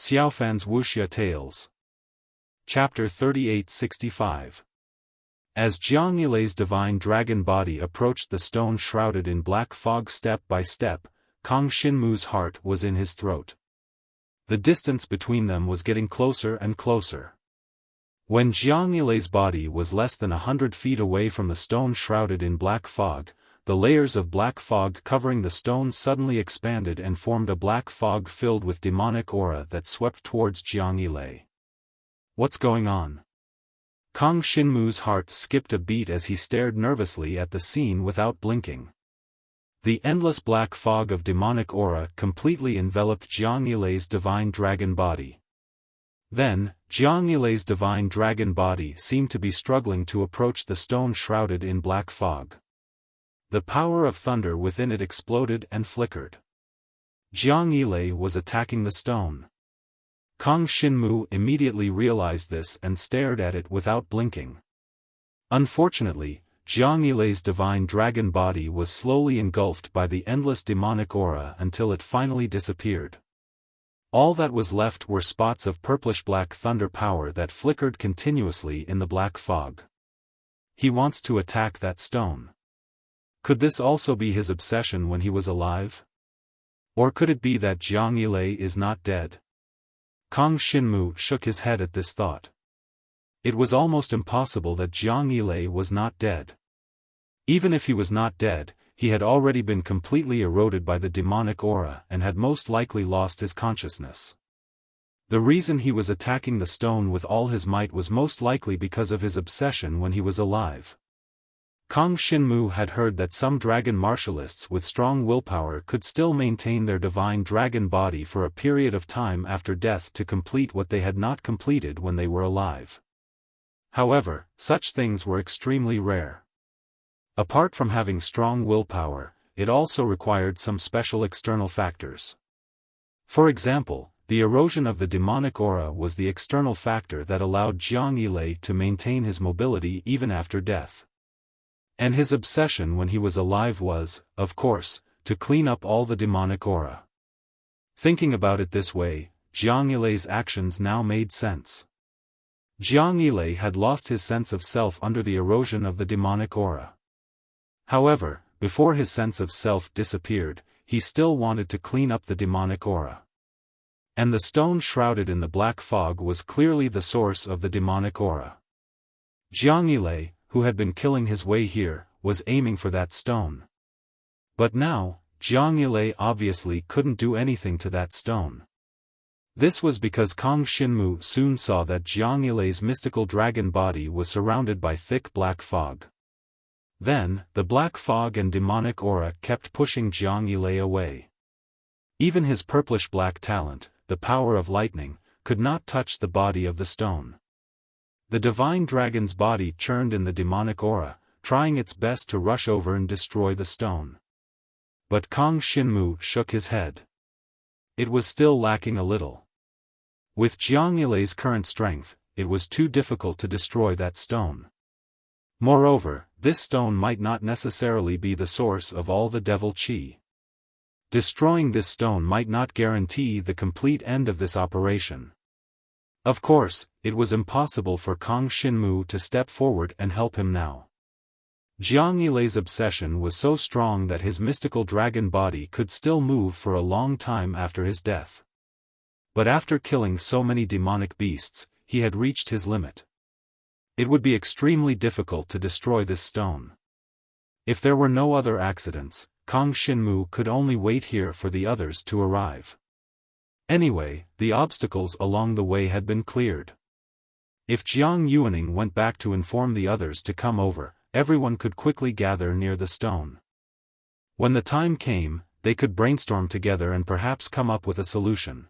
Xiaofan's Wuxia Tales. Chapter 3865. As Jiang Yilei's divine dragon body approached the stone shrouded in black fog step by step, Kang Xinmu's heart was in his throat. The distance between them was getting closer and closer. When Jiang Yilei's body was less than 100 feet away from the stone shrouded in black fog, the layers of black fog covering the stone suddenly expanded and formed a black fog filled with demonic aura that swept towards Jiang Yilei. What's going on? Kang Xinmu's heart skipped a beat as he stared nervously at the scene without blinking. The endless black fog of demonic aura completely enveloped Jiang Yilei's divine dragon body. Then, Jiang Yilei's divine dragon body seemed to be struggling to approach the stone shrouded in black fog. The power of thunder within it exploded and flickered. Jiang Yilei was attacking the stone. Kang Xinmu immediately realized this and stared at it without blinking. Unfortunately, Jiang Yilei's divine dragon body was slowly engulfed by the endless demonic aura until it finally disappeared. All that was left were spots of purplish-black thunder power that flickered continuously in the black fog. He wants to attack that stone. Could this also be his obsession when he was alive? Or could it be that Jiang Yilei is not dead? Kang Xinmu shook his head at this thought. It was almost impossible that Jiang Yilei was not dead. Even if he was not dead, he had already been completely eroded by the demonic aura and had most likely lost his consciousness. The reason he was attacking the stone with all his might was most likely because of his obsession when he was alive. Kang Xinmu had heard that some dragon martialists with strong willpower could still maintain their divine dragon body for a period of time after death to complete what they had not completed when they were alive. However, such things were extremely rare. Apart from having strong willpower, it also required some special external factors. For example, the erosion of the demonic aura was the external factor that allowed Jiang Yilei to maintain his mobility even after death. And his obsession when he was alive was, of course, to clean up all the demonic aura. Thinking about it this way, Jiang Yilei's actions now made sense. Jiang Yilei had lost his sense of self under the erosion of the demonic aura. However, before his sense of self disappeared, he still wanted to clean up the demonic aura. And the stone shrouded in the black fog was clearly the source of the demonic aura. Jiang Yilei, who had been killing his way here, was aiming for that stone. But now, Jiang Yilei obviously couldn't do anything to that stone. This was because Kang Xinmu soon saw that Jiang Yilei's mystical dragon body was surrounded by thick black fog. Then, the black fog and demonic aura kept pushing Jiang Yilei away. Even his purplish-black talent, the power of lightning, could not touch the body of the stone. The divine dragon's body churned in the demonic aura, trying its best to rush over and destroy the stone. But Kang Xinmu shook his head. It was still lacking a little. With Jiang Yilei's current strength, it was too difficult to destroy that stone. Moreover, this stone might not necessarily be the source of all the devil qi. Destroying this stone might not guarantee the complete end of this operation. Of course, it was impossible for Kang Xinmu to step forward and help him now. Jiang Yilei's obsession was so strong that his mystical dragon body could still move for a long time after his death. But after killing so many demonic beasts, he had reached his limit. It would be extremely difficult to destroy this stone. If there were no other accidents, Kang Xinmu could only wait here for the others to arrive. Anyway, the obstacles along the way had been cleared. If Jiang Yuaning went back to inform the others to come over, everyone could quickly gather near the stone. When the time came, they could brainstorm together and perhaps come up with a solution.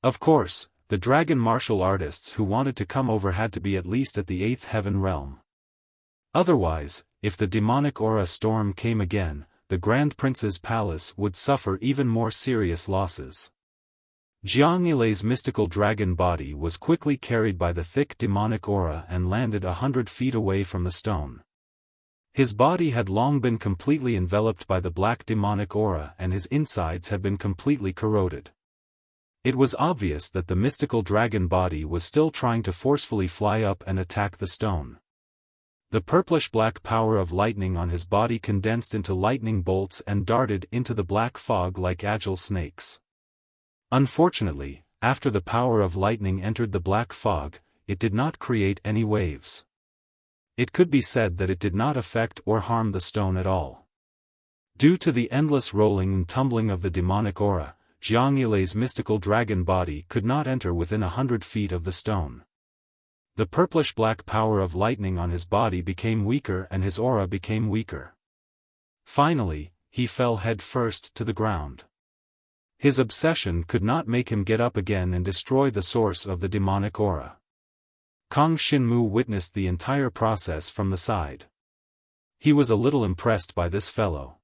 Of course, the dragon martial artists who wanted to come over had to be at least at the 8th heaven realm. Otherwise, if the demonic aura storm came again, the Grand Prince's palace would suffer even more serious losses. Jiang Yilei's mystical dragon body was quickly carried by the thick demonic aura and landed 100 feet away from the stone. His body had long been completely enveloped by the black demonic aura and his insides had been completely corroded. It was obvious that the mystical dragon body was still trying to forcefully fly up and attack the stone. The purplish-black power of lightning on his body condensed into lightning bolts and darted into the black fog like agile snakes. Unfortunately, after the power of lightning entered the black fog, it did not create any waves. It could be said that it did not affect or harm the stone at all. Due to the endless rolling and tumbling of the demonic aura, Jiang Yilei's mystical dragon body could not enter within 100 feet of the stone. The purplish-black power of lightning on his body became weaker and his aura became weaker. Finally, he fell head first to the ground. His obsession could not make him get up again and destroy the source of the demonic aura. Kang Xinmu witnessed the entire process from the side. He was a little impressed by this fellow.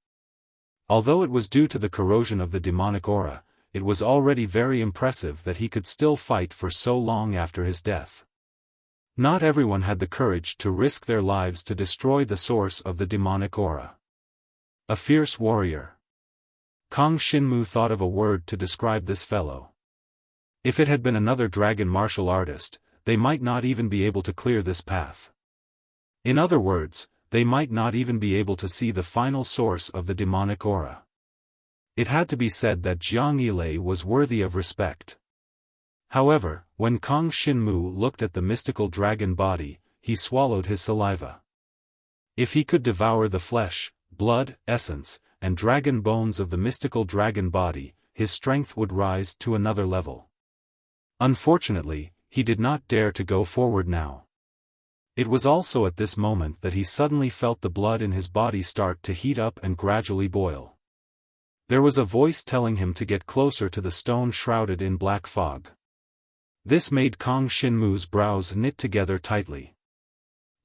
Although it was due to the corrosion of the demonic aura, it was already very impressive that he could still fight for so long after his death. Not everyone had the courage to risk their lives to destroy the source of the demonic aura. A fierce warrior. Kang Xinmu thought of a word to describe this fellow. If it had been another dragon martial artist, they might not even be able to clear this path. In other words, they might not even be able to see the final source of the demonic aura. It had to be said that Jiang Yilei was worthy of respect. However, when Kang Xinmu looked at the mystical dragon body, he swallowed his saliva. If he could devour the flesh, blood, essence, and dragon bones of the mystical dragon body, his strength would rise to another level. Unfortunately, he did not dare to go forward now. It was also at this moment that he suddenly felt the blood in his body start to heat up and gradually boil. There was a voice telling him to get closer to the stone shrouded in black fog. This made Kang Xinmu's brows knit together tightly.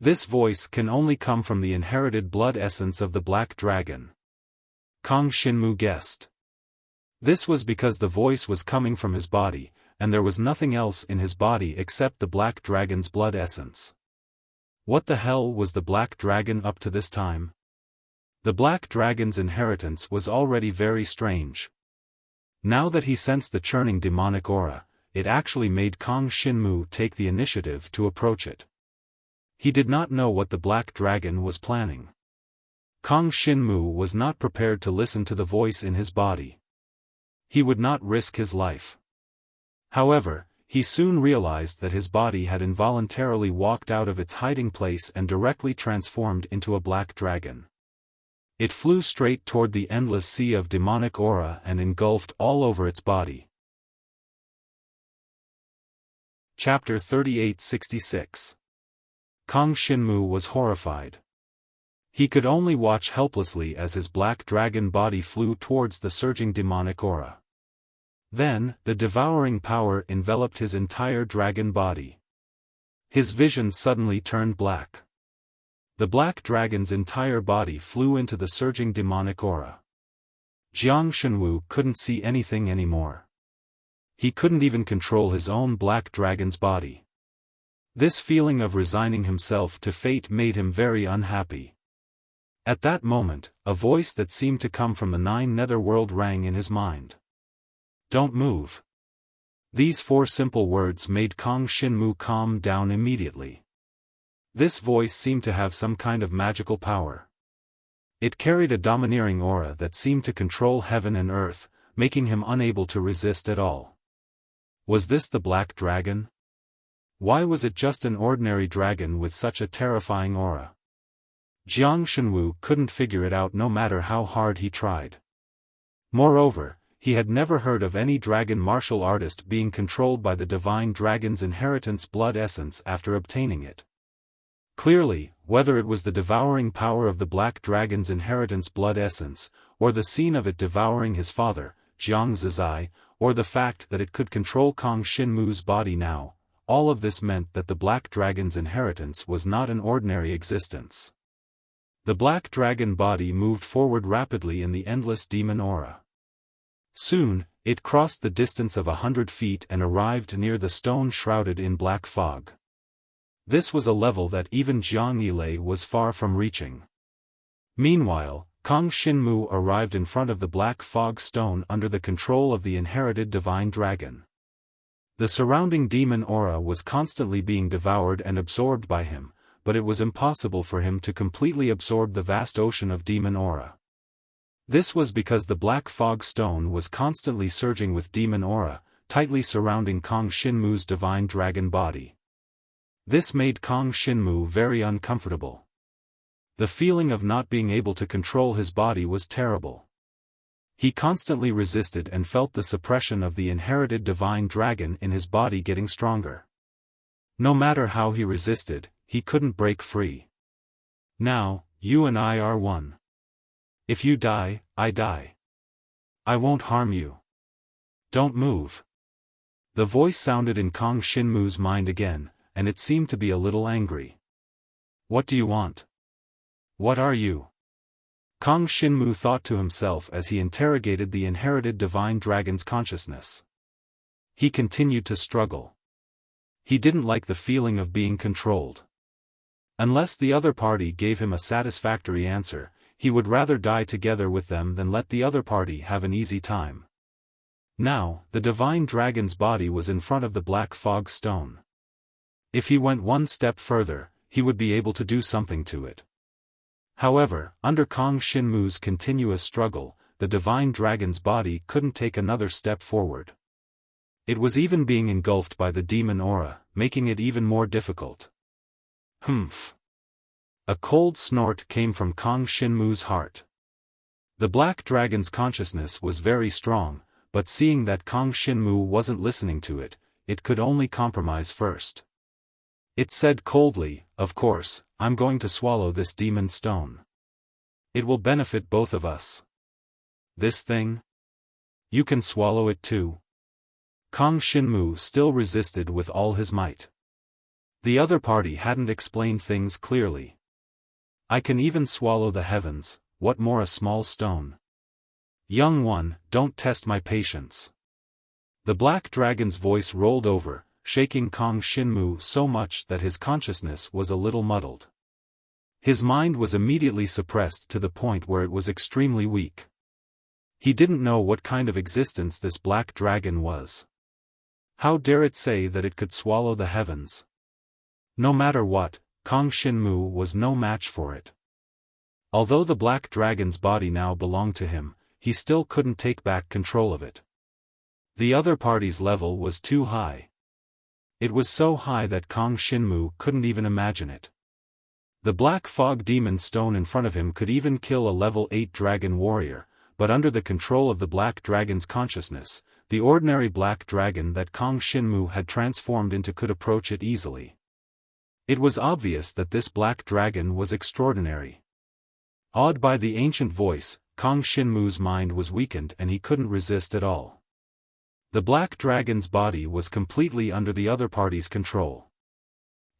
This voice can only come from the inherited blood essence of the black dragon. Kang Xinmu guessed. This was because the voice was coming from his body, and there was nothing else in his body except the black dragon's blood essence. What the hell was the black dragon up to this time? The black dragon's inheritance was already very strange. Now that he sensed the churning demonic aura, it actually made Kang Xinmu take the initiative to approach it. He did not know what the black dragon was planning. Kang Xinmu was not prepared to listen to the voice in his body. He would not risk his life. However, he soon realized that his body had involuntarily walked out of its hiding place and directly transformed into a black dragon. It flew straight toward the endless sea of demonic aura and engulfed all over its body. Chapter 3866. Kang Xinmu was horrified. He could only watch helplessly as his black dragon body flew towards the surging demonic aura. Then, the devouring power enveloped his entire dragon body. His vision suddenly turned black. The black dragon's entire body flew into the surging demonic aura. Jiang Xinwu couldn't see anything anymore. He couldn't even control his own black dragon's body. This feeling of resigning himself to fate made him very unhappy. At that moment, a voice that seemed to come from the 9th netherworld rang in his mind. Don't move. These 4 simple words made Kang Xinmu calm down immediately. This voice seemed to have some kind of magical power. It carried a domineering aura that seemed to control heaven and earth, making him unable to resist at all. Was this the black dragon? Why was it just an ordinary dragon with such a terrifying aura? Jiang Xinwu couldn't figure it out no matter how hard he tried. Moreover, he had never heard of any dragon martial artist being controlled by the divine dragon's inheritance blood essence after obtaining it. Clearly, whether it was the devouring power of the black dragon's inheritance blood essence, or the scene of it devouring his father, Jiang Zizai, or the fact that it could control Kang Xinmu's body now, all of this meant that the black dragon's inheritance was not an ordinary existence. The black dragon body moved forward rapidly in the endless demon aura. Soon, it crossed the distance of 100 feet and arrived near the stone shrouded in black fog. This was a level that even Jiang Yilei was far from reaching. Meanwhile, Kang Xinmu arrived in front of the black fog stone under the control of the inherited divine dragon. The surrounding demon aura was constantly being devoured and absorbed by him, but it was impossible for him to completely absorb the vast ocean of demon aura. This was because the black fog stone was constantly surging with demon aura, tightly surrounding Kong Shinmu's divine dragon body. This made Kong Shinmu very uncomfortable. The feeling of not being able to control his body was terrible. He constantly resisted and felt the suppression of the inherited divine dragon in his body getting stronger. No matter how he resisted, he couldn't break free. Now, you and I are one. If you die, I die. I won't harm you. Don't move. The voice sounded in Kong Shinmu's mind again, and it seemed to be a little angry. What do you want? What are you? Kong Shinmu thought to himself as he interrogated the inherited divine dragon's consciousness. He continued to struggle. He didn't like the feeling of being controlled. Unless the other party gave him a satisfactory answer, he would rather die together with them than let the other party have an easy time. Now, the divine dragon's body was in front of the black fog stone. If he went one step further, he would be able to do something to it. However, under Kong Shinmu's continuous struggle, the divine dragon's body couldn't take another step forward. It was even being engulfed by the demon aura, making it even more difficult. Humph! A cold snort came from Kong Shinmu's heart. The black dragon's consciousness was very strong, but seeing that Kong Shinmu wasn't listening to it, it could only compromise first. It said coldly, "Of course, I'm going to swallow this demon stone. It will benefit both of us." This thing? You can swallow it too? Kong Shinmu still resisted with all his might. The other party hadn't explained things clearly. I can even swallow the heavens, what more a small stone? Young one, don't test my patience. The black dragon's voice rolled over, shaking Kong Shinmu so much that his consciousness was a little muddled. His mind was immediately suppressed to the point where it was extremely weak. He didn't know what kind of existence this black dragon was. How dare it say that it could swallow the heavens? No matter what, Kong Shinmu was no match for it. Although the black dragon's body now belonged to him, he still couldn't take back control of it. The other party's level was too high. It was so high that Kong Shinmu couldn't even imagine it. The black fog demon stone in front of him could even kill a level 8 dragon warrior, but under the control of the black dragon's consciousness, the ordinary black dragon that Kong Shinmu had transformed into could approach it easily. It was obvious that this black dragon was extraordinary. Awed by the ancient voice, Kong Shinmu's mind was weakened and he couldn't resist at all. The black dragon's body was completely under the other party's control.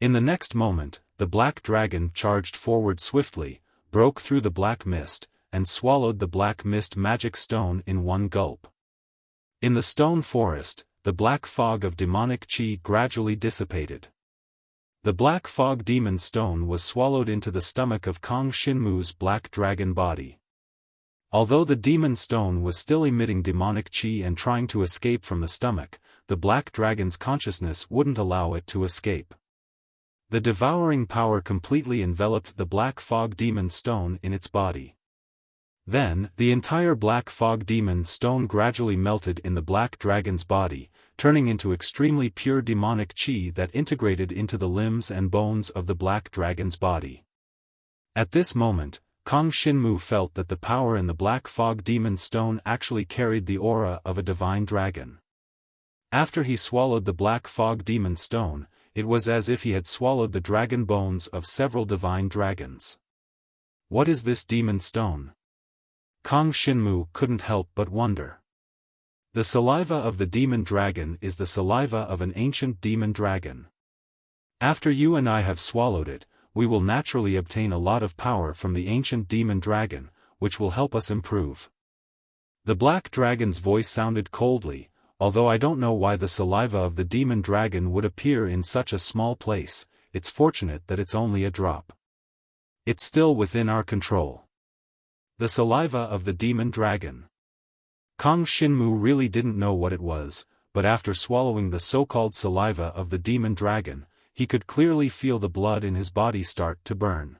In the next moment, the black dragon charged forward swiftly, broke through the black mist, and swallowed the black mist magic stone in one gulp. In the stone forest, the black fog of demonic chi gradually dissipated. The black fog demon stone was swallowed into the stomach of Kong Shinmu's black dragon body. Although the demon stone was still emitting demonic chi and trying to escape from the stomach, the black dragon's consciousness wouldn't allow it to escape. The devouring power completely enveloped the black fog demon stone in its body. Then, the entire black fog demon stone gradually melted in the black dragon's body, turning into extremely pure demonic chi that integrated into the limbs and bones of the black dragon's body. At this moment, Kong Shinmu felt that the power in the black fog demon stone actually carried the aura of a divine dragon. After he swallowed the black fog demon stone, it was as if he had swallowed the dragon bones of several divine dragons. What is this demon stone? Kong Shinmu couldn't help but wonder. The saliva of the demon dragon is the saliva of an ancient demon dragon. After you and I have swallowed it, we will naturally obtain a lot of power from the ancient demon dragon, which will help us improve. The black dragon's voice sounded coldly, although I don't know why the saliva of the demon dragon would appear in such a small place. It's fortunate that it's only a drop. It's still within our control. The saliva of the demon dragon. Kong Shinmu really didn't know what it was, but after swallowing the so-called saliva of the demon dragon, he could clearly feel the blood in his body start to burn.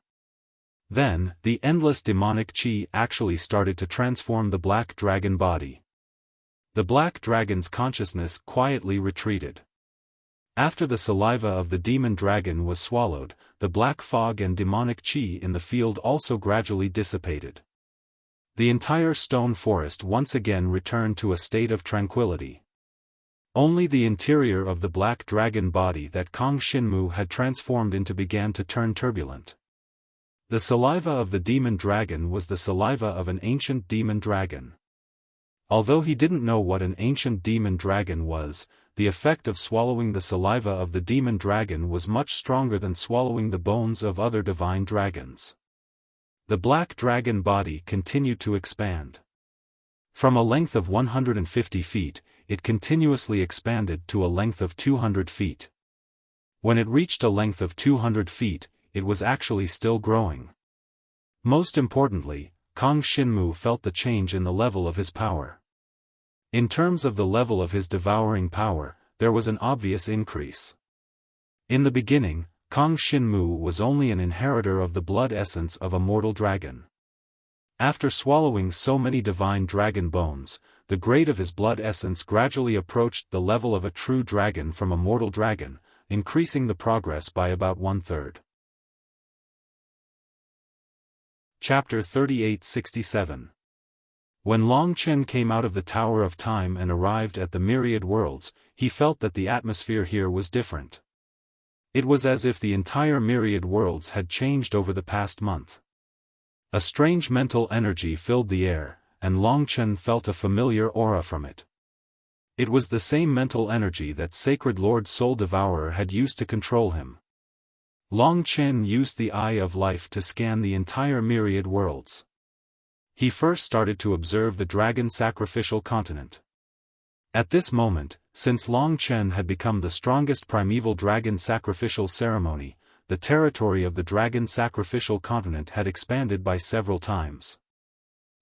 Then, the endless demonic qi actually started to transform the black dragon body. The black dragon's consciousness quietly retreated. After the saliva of the demon dragon was swallowed, the black fog and demonic qi in the field also gradually dissipated. The entire stone forest once again returned to a state of tranquility. Only the interior of the black dragon body that Kang Xinmu had transformed into began to turn turbulent. The saliva of the demon dragon was the saliva of an ancient demon dragon. Although he didn't know what an ancient demon dragon was, the effect of swallowing the saliva of the demon dragon was much stronger than swallowing the bones of other divine dragons. The black dragon body continued to expand. From a length of 150 feet, it continuously expanded to a length of 200 feet. When it reached a length of 200 feet, it was actually still growing. Most importantly, Kang Xinmu felt the change in the level of his power. In terms of the level of his devouring power, there was an obvious increase. In the beginning, Kang Xinmu was only an inheritor of the blood essence of a mortal dragon. After swallowing so many divine dragon bones, the grade of his blood essence gradually approached the level of a true dragon from a mortal dragon, increasing the progress by about 1/3. Chapter 3867. When Long Chen came out of the Tower of Time and arrived at the Myriad Worlds, he felt that the atmosphere here was different. It was as if the entire Myriad Worlds had changed over the past month. A strange mental energy filled the air, and Long Chen felt a familiar aura from it. It was the same mental energy that Sacred Lord Soul Devourer had used to control him. Long Chen used the Eye of Life to scan the entire Myriad Worlds. He first started to observe the Dragon Sacrificial Continent. At this moment, since Long Chen had become the strongest primeval dragon sacrificial ceremony, the territory of the Dragon Sacrificial Continent had expanded by several times.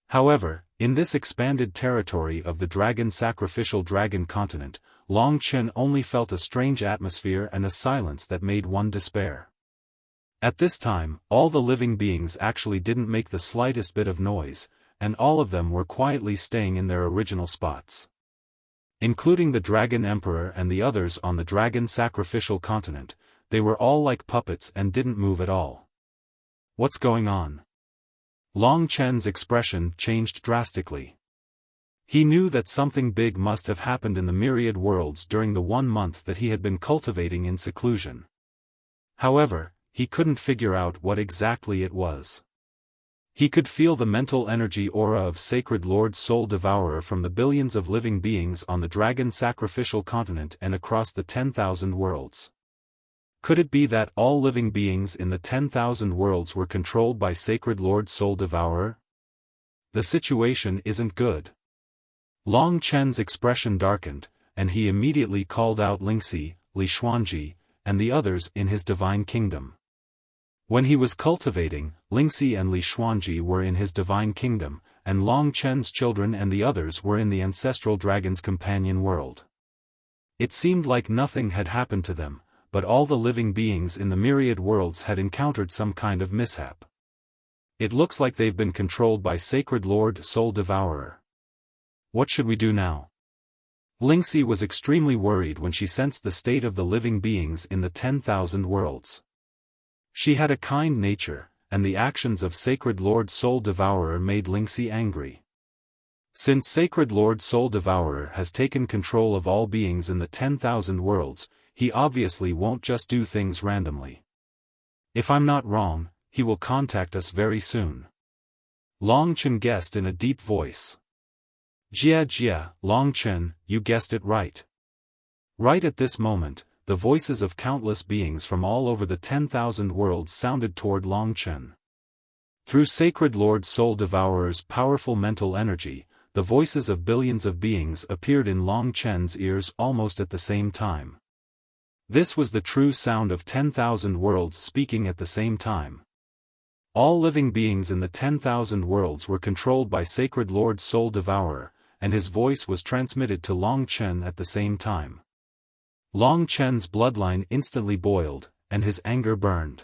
However, in this expanded territory of the Dragon Sacrificial Dragon Continent, Long Chen only felt a strange atmosphere and a silence that made one despair. At this time, all the living beings actually didn't make the slightest bit of noise, and all of them were quietly staying in their original spots. Including the Dragon Emperor and the others on the Dragon Sacrificial Continent, they were all like puppets and didn't move at all. What's going on? Long Chen's expression changed drastically. He knew that something big must have happened in the Myriad Worlds during the 1 month that he had been cultivating in seclusion. However, he couldn't figure out what exactly it was. He could feel the mental energy aura of Sacred Lord Soul Devourer from the billions of living beings on the Dragon Sacrificial Continent and across the 10,000 worlds. Could it be that all living beings in the 10,000 worlds were controlled by Sacred Lord Soul Devourer? The situation isn't good. Long Chen's expression darkened, and he immediately called out Lingxi, Li Xuanji, and the others in his divine kingdom. When he was cultivating, Lingxi and Li Xuanji were in his divine kingdom, and Long Chen's children and the others were in the ancestral dragon's companion world. It seemed like nothing had happened to them, but all the living beings in the Myriad Worlds had encountered some kind of mishap. It looks like they've been controlled by Sacred Lord Soul Devourer. What should we do now? Lingxi was extremely worried when she sensed the state of the living beings in the 10,000 worlds. She had a kind nature, and the actions of Sacred Lord Soul Devourer made Lingxi angry. Since Sacred Lord Soul Devourer has taken control of all beings in the 10,000 worlds, he obviously won't just do things randomly. If I'm not wrong, he will contact us very soon. Long Chen guessed in a deep voice. Jia, Long Chen, you guessed it right. Right at this moment, the voices of countless beings from all over the 10,000 worlds sounded toward Long Chen. Through Sacred Lord Soul Devourer's powerful mental energy, the voices of billions of beings appeared in Long Chen's ears almost at the same time. This was the true sound of 10,000 worlds speaking at the same time. All living beings in the 10,000 worlds were controlled by Sacred Lord Soul Devourer, and his voice was transmitted to Long Chen at the same time. Long Chen's bloodline instantly boiled, and his anger burned.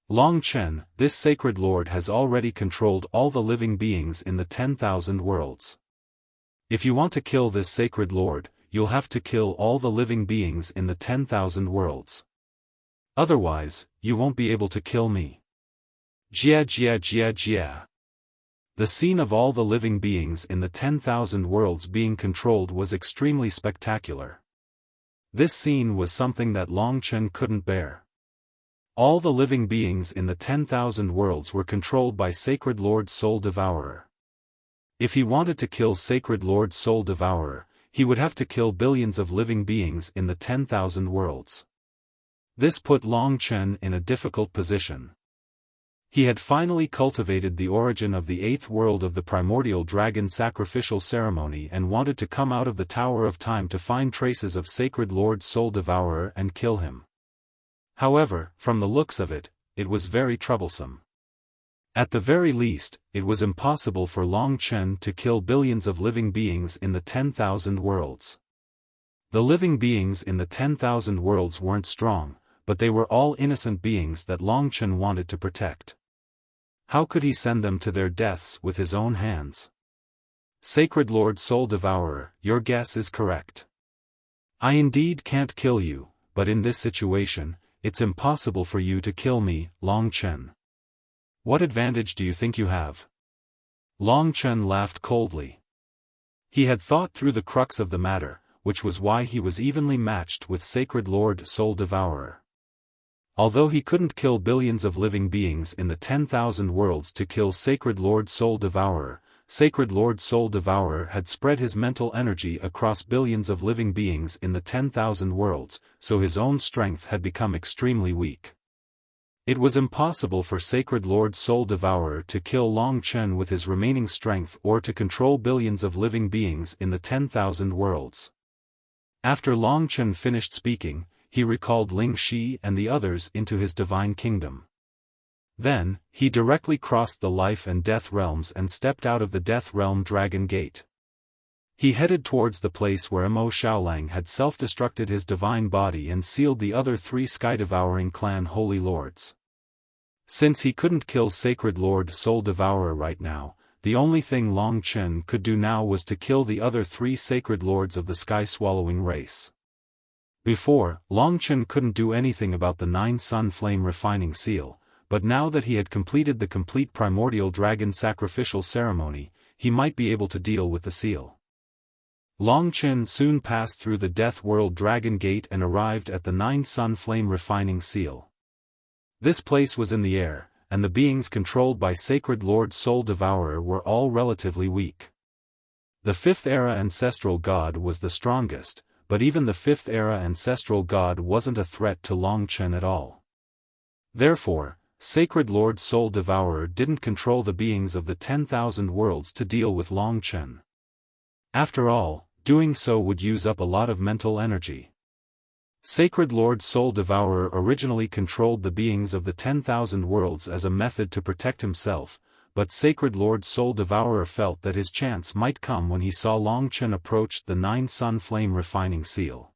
Long Chen, this sacred lord has already controlled all the living beings in the 10,000 worlds. If you want to kill this sacred lord, you'll have to kill all the living beings in the 10,000 worlds. Otherwise, you won't be able to kill me. Jia jia jia jia. The scene of all the living beings in the 10,000 worlds being controlled was extremely spectacular. This scene was something that Long Chen couldn't bear. All the living beings in the 10,000 worlds were controlled by Sacred Lord Soul Devourer. If he wanted to kill Sacred Lord Soul Devourer, he would have to kill billions of living beings in the 10,000 worlds. This put Long Chen in a difficult position. He had finally cultivated the origin of the 8th world of the primordial dragon sacrificial ceremony and wanted to come out of the Tower of Time to find traces of Sacred Lord Soul Devourer and kill him. However, from the looks of it, it was very troublesome. At the very least, it was impossible for Long Chen to kill billions of living beings in the 10,000 worlds. The living beings in the 10,000 worlds weren't strong, but they were all innocent beings that Long Chen wanted to protect. How could he send them to their deaths with his own hands? Sacred Lord Soul Devourer, your guess is correct. I indeed can't kill you, but in this situation, it's impossible for you to kill me, Long Chen. What advantage do you think you have? Long Chen laughed coldly. He had thought through the crux of the matter, which was why he was evenly matched with Sacred Lord Soul Devourer. Although he couldn't kill billions of living beings in the 10,000 worlds to kill Sacred Lord Soul Devourer, Sacred Lord Soul Devourer had spread his mental energy across billions of living beings in the 10,000 worlds, so his own strength had become extremely weak. It was impossible for Sacred Lord Soul Devourer to kill Long Chen with his remaining strength or to control billions of living beings in the 10,000 worlds. After Long Chen finished speaking, he recalled Ling Shi and the others into his divine kingdom. Then, he directly crossed the life and death realms and stepped out of the death realm Dragon Gate. He headed towards the place where Mo Xiaolang had self-destructed his divine body and sealed the other 3 sky-devouring clan holy lords. Since he couldn't kill Sacred Lord Soul Devourer right now, the only thing Long Chen could do now was to kill the other 3 sacred lords of the sky-swallowing race. Before, Long Chen couldn't do anything about the 9 Sun Flame Refining Seal, but now that he had completed the complete primordial dragon sacrificial ceremony, he might be able to deal with the seal. Long Chen soon passed through the Death World Dragon Gate and arrived at the 9 Sun Flame Refining Seal. This place was in the air, and the beings controlled by Sacred Lord Soul Devourer were all relatively weak. The 5th Era Ancestral God was the strongest, but even the 5th Era Ancestral God wasn't a threat to Long Chen at all. Therefore, Sacred Lord Soul Devourer didn't control the beings of the 10,000 worlds to deal with Long Chen. After all, doing so would use up a lot of mental energy. Sacred Lord Soul Devourer originally controlled the beings of the 10,000 worlds as a method to protect himself, but Sacred Lord Soul Devourer felt that his chance might come when he saw Long Chen approach the 9 Sun Flame Refining Seal.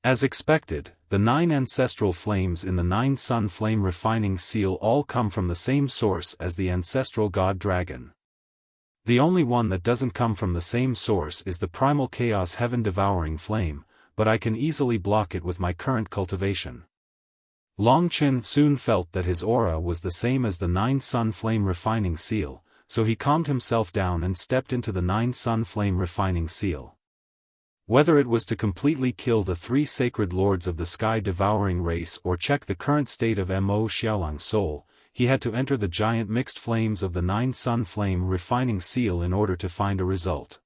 As expected, the 9 ancestral flames in the 9 Sun Flame Refining Seal all come from the same source as the ancestral god dragon. The only one that doesn't come from the same source is the Primal Chaos Heaven Devouring Flame, but I can easily block it with my current cultivation. Long Chen soon felt that his aura was the same as the 9 Sun Flame Refining Seal, so he calmed himself down and stepped into the 9 Sun Flame Refining Seal. Whether it was to completely kill the 3 sacred lords of the sky-devouring race or check the current state of Mo Xiaolang's soul, he had to enter the giant mixed flames of the 9 Sun Flame Refining Seal in order to find a result.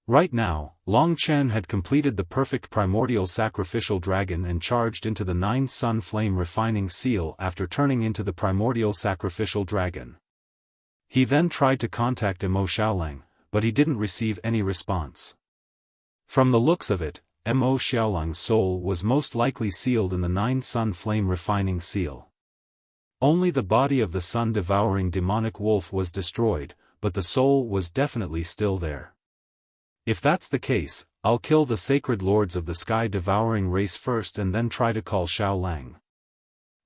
Right now, Long Chen had completed the perfect primordial sacrificial dragon and charged into the 9 Sun Flame Refining Seal after turning into the primordial sacrificial dragon. He then tried to contact Mo Xiaolang, but he didn't receive any response. From the looks of it, Mo Xiaolang's soul was most likely sealed in the 9 Sun Flame Refining Seal. Only the body of the sun-devouring demonic wolf was destroyed, but the soul was definitely still there. If that's the case, I'll kill the sacred lords of the sky-devouring race first and then try to call Xiao Lang.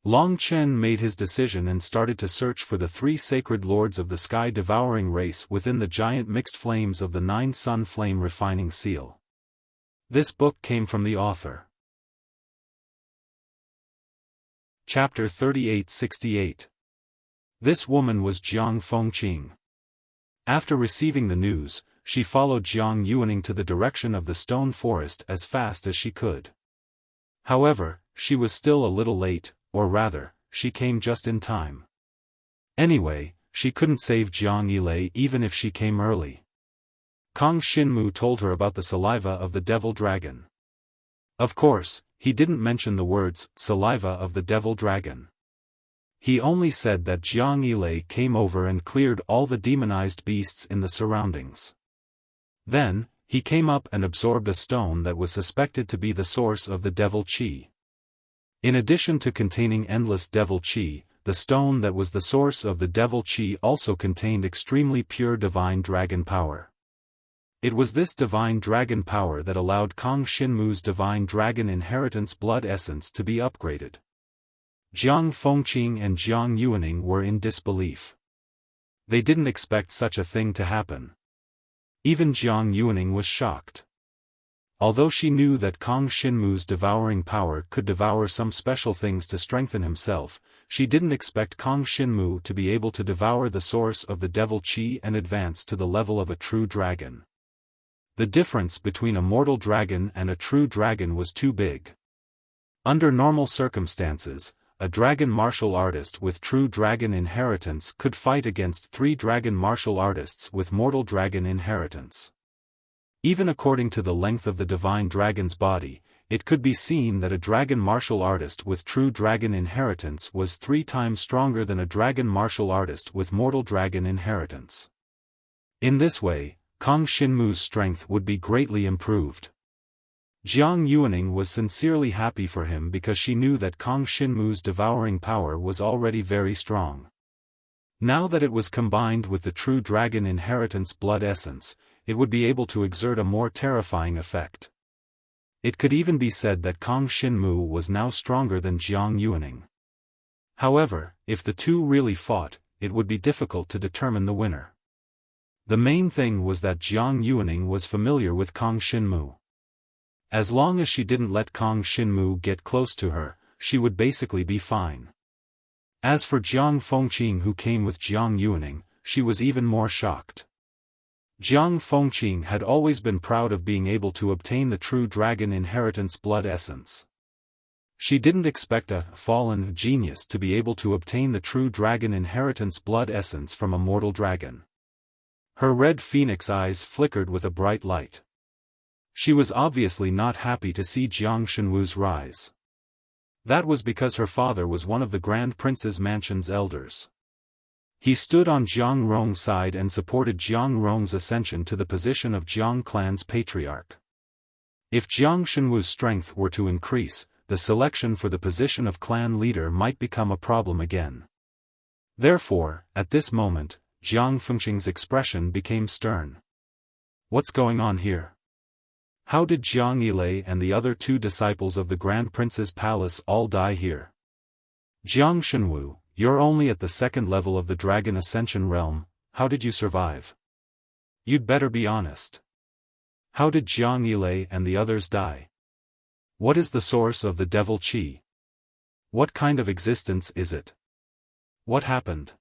Long Chen made his decision and started to search for the 3 sacred lords of the sky-devouring race within the giant mixed flames of the 9 sun flame refining seal. This book came from the author. Chapter 3868. This woman was Jiang Fengqing. After receiving the news, she followed Jiang Yuaning to the direction of the stone forest as fast as she could. However, she was still a little late, or rather, she came just in time. Anyway, she couldn't save Jiang Yilei even if she came early. Kang Xinmu told her about the saliva of the devil dragon. Of course, he didn't mention the words, saliva of the devil dragon. He only said that Jiang Yilei came over and cleared all the demonized beasts in the surroundings. Then, he came up and absorbed a stone that was suspected to be the source of the devil qi. In addition to containing endless devil qi, the stone that was the source of the devil qi also contained extremely pure divine dragon power. It was this divine dragon power that allowed Kang Xinmu's divine dragon inheritance blood essence to be upgraded. Jiang Fengqing and Jiang Yuaning were in disbelief. They didn't expect such a thing to happen. Even Jiang Yuaning was shocked. Although she knew that Kang Xinmu's devouring power could devour some special things to strengthen himself, she didn't expect Kang Xinmu to be able to devour the source of the devil qi and advance to the level of a true dragon. The difference between a mortal dragon and a true dragon was too big. Under normal circumstances, a dragon martial artist with true dragon inheritance could fight against 3 dragon martial artists with mortal dragon inheritance. Even according to the length of the divine dragon's body, it could be seen that a dragon martial artist with true dragon inheritance was 3 times stronger than a dragon martial artist with mortal dragon inheritance. In this way, Kang Xinmu's strength would be greatly improved. Jiang Yuaning was sincerely happy for him because she knew that Kang Xinmu's devouring power was already very strong. Now that it was combined with the true dragon inheritance blood essence, it would be able to exert a more terrifying effect. It could even be said that Kang Xinmu was now stronger than Jiang Yuaning. However, if the two really fought, it would be difficult to determine the winner. The main thing was that Jiang Yuaning was familiar with Kang Xinmu. As long as she didn't let Kang Xinmu get close to her, she would basically be fine. As for Jiang Fengqing, who came with Jiang Yuaning, she was even more shocked. Jiang Fengqing had always been proud of being able to obtain the true dragon inheritance blood essence. She didn't expect a fallen genius to be able to obtain the true dragon inheritance blood essence from a mortal dragon. Her red phoenix eyes flickered with a bright light. She was obviously not happy to see Jiang Xinwu's rise. That was because her father was one of the Grand Prince's mansion's elders. He stood on Jiang Rong's side and supported Jiang Rong's ascension to the position of Jiang clan's patriarch. If Jiang Xinwu's strength were to increase, the selection for the position of clan leader might become a problem again. Therefore, at this moment, Jiang Fengqing's expression became stern. What's going on here? How did Jiang Yilei and the other 2 disciples of the Grand Prince's palace all die here? Jiang Xinwu, you're only at the 2nd level of the Dragon Ascension realm, how did you survive? You'd better be honest. How did Jiang Yilei and the others die? What is the source of the devil qi? What kind of existence is it? What happened?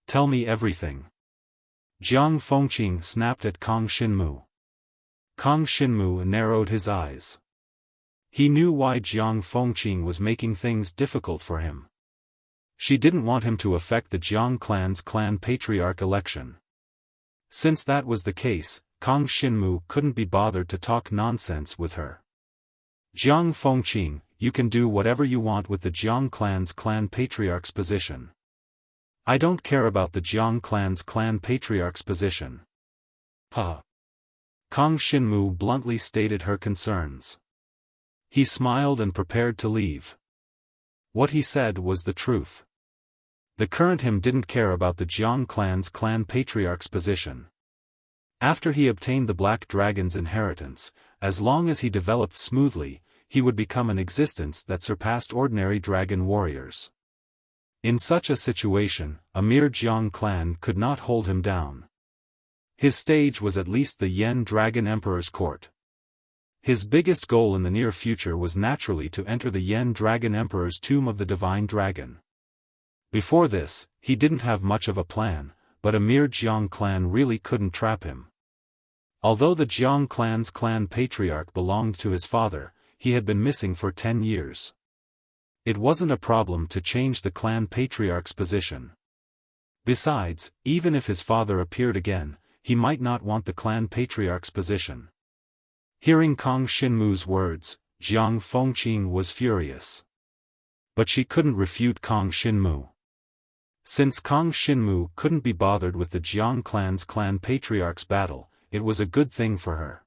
Tell me everything. Jiang Fengqing snapped at Kang Xinmu. Kang Xinmu narrowed his eyes. He knew why Jiang Fengqing was making things difficult for him. She didn't want him to affect the Jiang clan's clan patriarch election. Since that was the case, Kang Xinmu couldn't be bothered to talk nonsense with her. Jiang Fengqing, you can do whatever you want with the Jiang clan's clan patriarch's position. I don't care about the Jiang clan's clan patriarch's position. Huh. Kang Xinmu bluntly stated her concerns. He smiled and prepared to leave. What he said was the truth. The current him didn't care about the Jiang clan's clan patriarch's position. After he obtained the Black Dragon's inheritance, as long as he developed smoothly, he would become an existence that surpassed ordinary dragon warriors. In such a situation, a mere Jiang clan could not hold him down. His stage was at least the Yen Dragon Emperor's court. His biggest goal in the near future was naturally to enter the Yen Dragon Emperor's tomb of the Divine Dragon. Before this, he didn't have much of a plan, but a mere Jiang clan really couldn't trap him. Although the Jiang clan's clan patriarch belonged to his father, he had been missing for 10 years. It wasn't a problem to change the clan patriarch's position. Besides, even if his father appeared again, he might not want the clan patriarch's position. Hearing Kang Xinmu's words, Jiang Fengqing was furious. But she couldn't refute Kang Xinmu. Since Kang Xinmu couldn't be bothered with the Jiang clan's clan patriarch's battle, it was a good thing for her.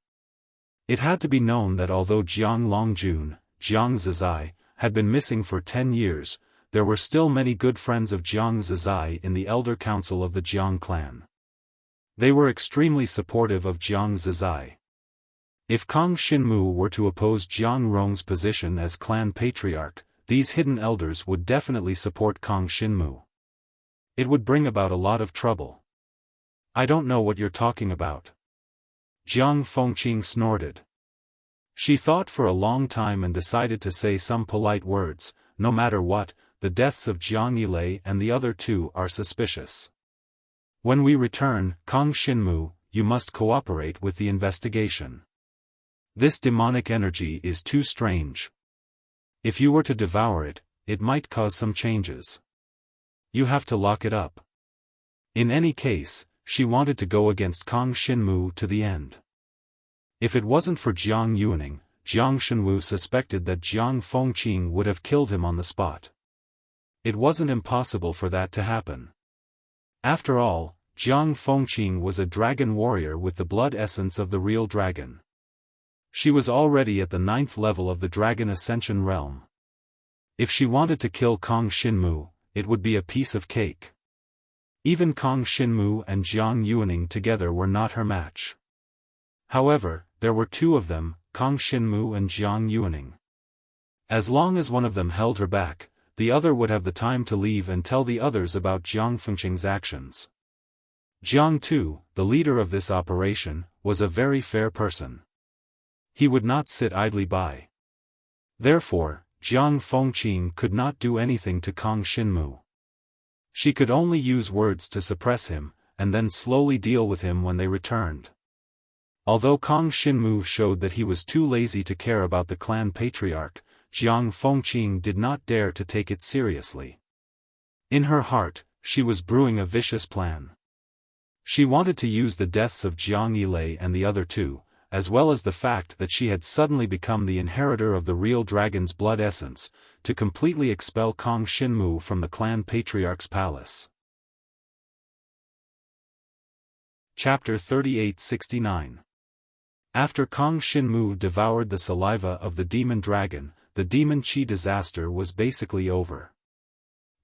It had to be known that although Jiang Longjun, Jiang Zizai, had been missing for 10 years, there were still many good friends of Jiang Zizai in the elder council of the Jiang clan. They were extremely supportive of Jiang Zizai. If Kang Xinmu were to oppose Jiang Rong's position as clan patriarch, these hidden elders would definitely support Kang Xinmu. It would bring about a lot of trouble. I don't know what you're talking about. Jiang Fengqing snorted. She thought for a long time and decided to say some polite words. No matter what, the deaths of Jiang Yilei and the other two are suspicious. When we return, Kang Xinmu, you must cooperate with the investigation. This demonic energy is too strange. If you were to devour it, it might cause some changes. You have to lock it up. In any case, she wanted to go against Kang Xinmu to the end. If it wasn't for Jiang Yuaning, Jiang Xinwu suspected that Jiang Fengqing would have killed him on the spot. It wasn't impossible for that to happen. After all, Jiang Fengqing was a dragon warrior with the blood essence of the real dragon. She was already at the 9th level of the Dragon Ascension realm. If she wanted to kill Kang Xinmu, it would be a piece of cake. Even Kang Xinmu and Jiang Yuaning together were not her match. However, there were two of them, Kang Xinmu and Jiang Yuaning. As long as one of them held her back, the other would have the time to leave and tell the others about Jiang Fengqing's actions. Jiang Tu, the leader of this operation, was a very fair person. He would not sit idly by. Therefore, Jiang Fengqing could not do anything to Kang Xinmu. She could only use words to suppress him, and then slowly deal with him when they returned. Although Kang Xinmu showed that he was too lazy to care about the clan patriarch, Jiang Fengqing did not dare to take it seriously. In her heart, she was brewing a vicious plan. She wanted to use the deaths of Jiang Yilei and the other two, as well as the fact that she had suddenly become the inheritor of the real dragon's blood essence, to completely expel Kang Xinmu from the clan patriarch's palace. Chapter 3869. After Kang Xinmu devoured the saliva of the demon dragon, the demon Qi disaster was basically over.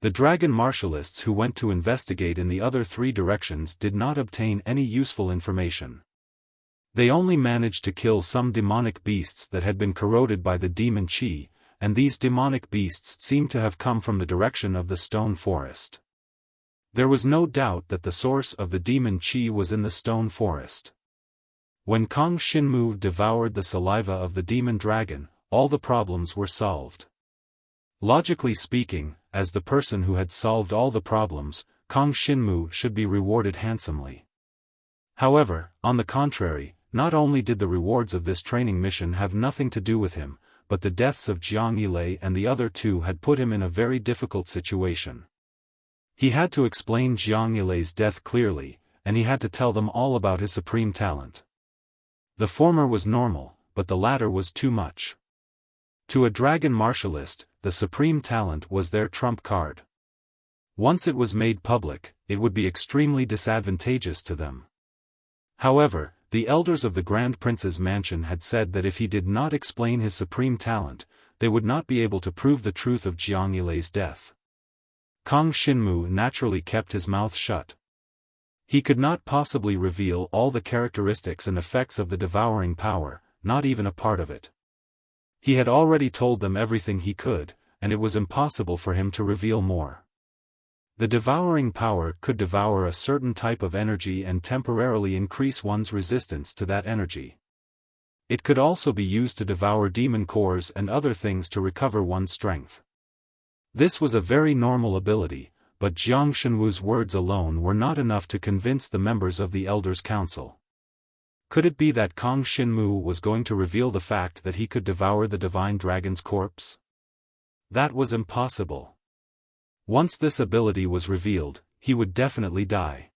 The dragon martialists who went to investigate in the other three directions did not obtain any useful information. They only managed to kill some demonic beasts that had been corroded by the demon Qi, and these demonic beasts seemed to have come from the direction of the stone forest. There was no doubt that the source of the demon Qi was in the stone forest. When Kang Xinmu devoured the saliva of the demon dragon, all the problems were solved. Logically speaking, as the person who had solved all the problems, Kang Xinmu should be rewarded handsomely. However, on the contrary, not only did the rewards of this training mission have nothing to do with him, but the deaths of Jiang Yilei and the other two had put him in a very difficult situation. He had to explain Jiang Yilei's death clearly, and he had to tell them all about his supreme talent. The former was normal, but the latter was too much. To a dragon martialist, the supreme talent was their trump card. Once it was made public, it would be extremely disadvantageous to them. However, the elders of the Grand Prince's mansion had said that if he did not explain his supreme talent, they would not be able to prove the truth of Jiang Yilei's death. Kang Xinmu naturally kept his mouth shut. He could not possibly reveal all the characteristics and effects of the devouring power, not even a part of it. He had already told them everything he could, and it was impossible for him to reveal more. The devouring power could devour a certain type of energy and temporarily increase one's resistance to that energy. It could also be used to devour demon cores and other things to recover one's strength. This was a very normal ability, but Jiang Shenwu's words alone were not enough to convince the members of the Elders' Council. Could it be that Kang Shenmu was going to reveal the fact that he could devour the divine dragon's corpse? That was impossible. Once this ability was revealed, he would definitely die.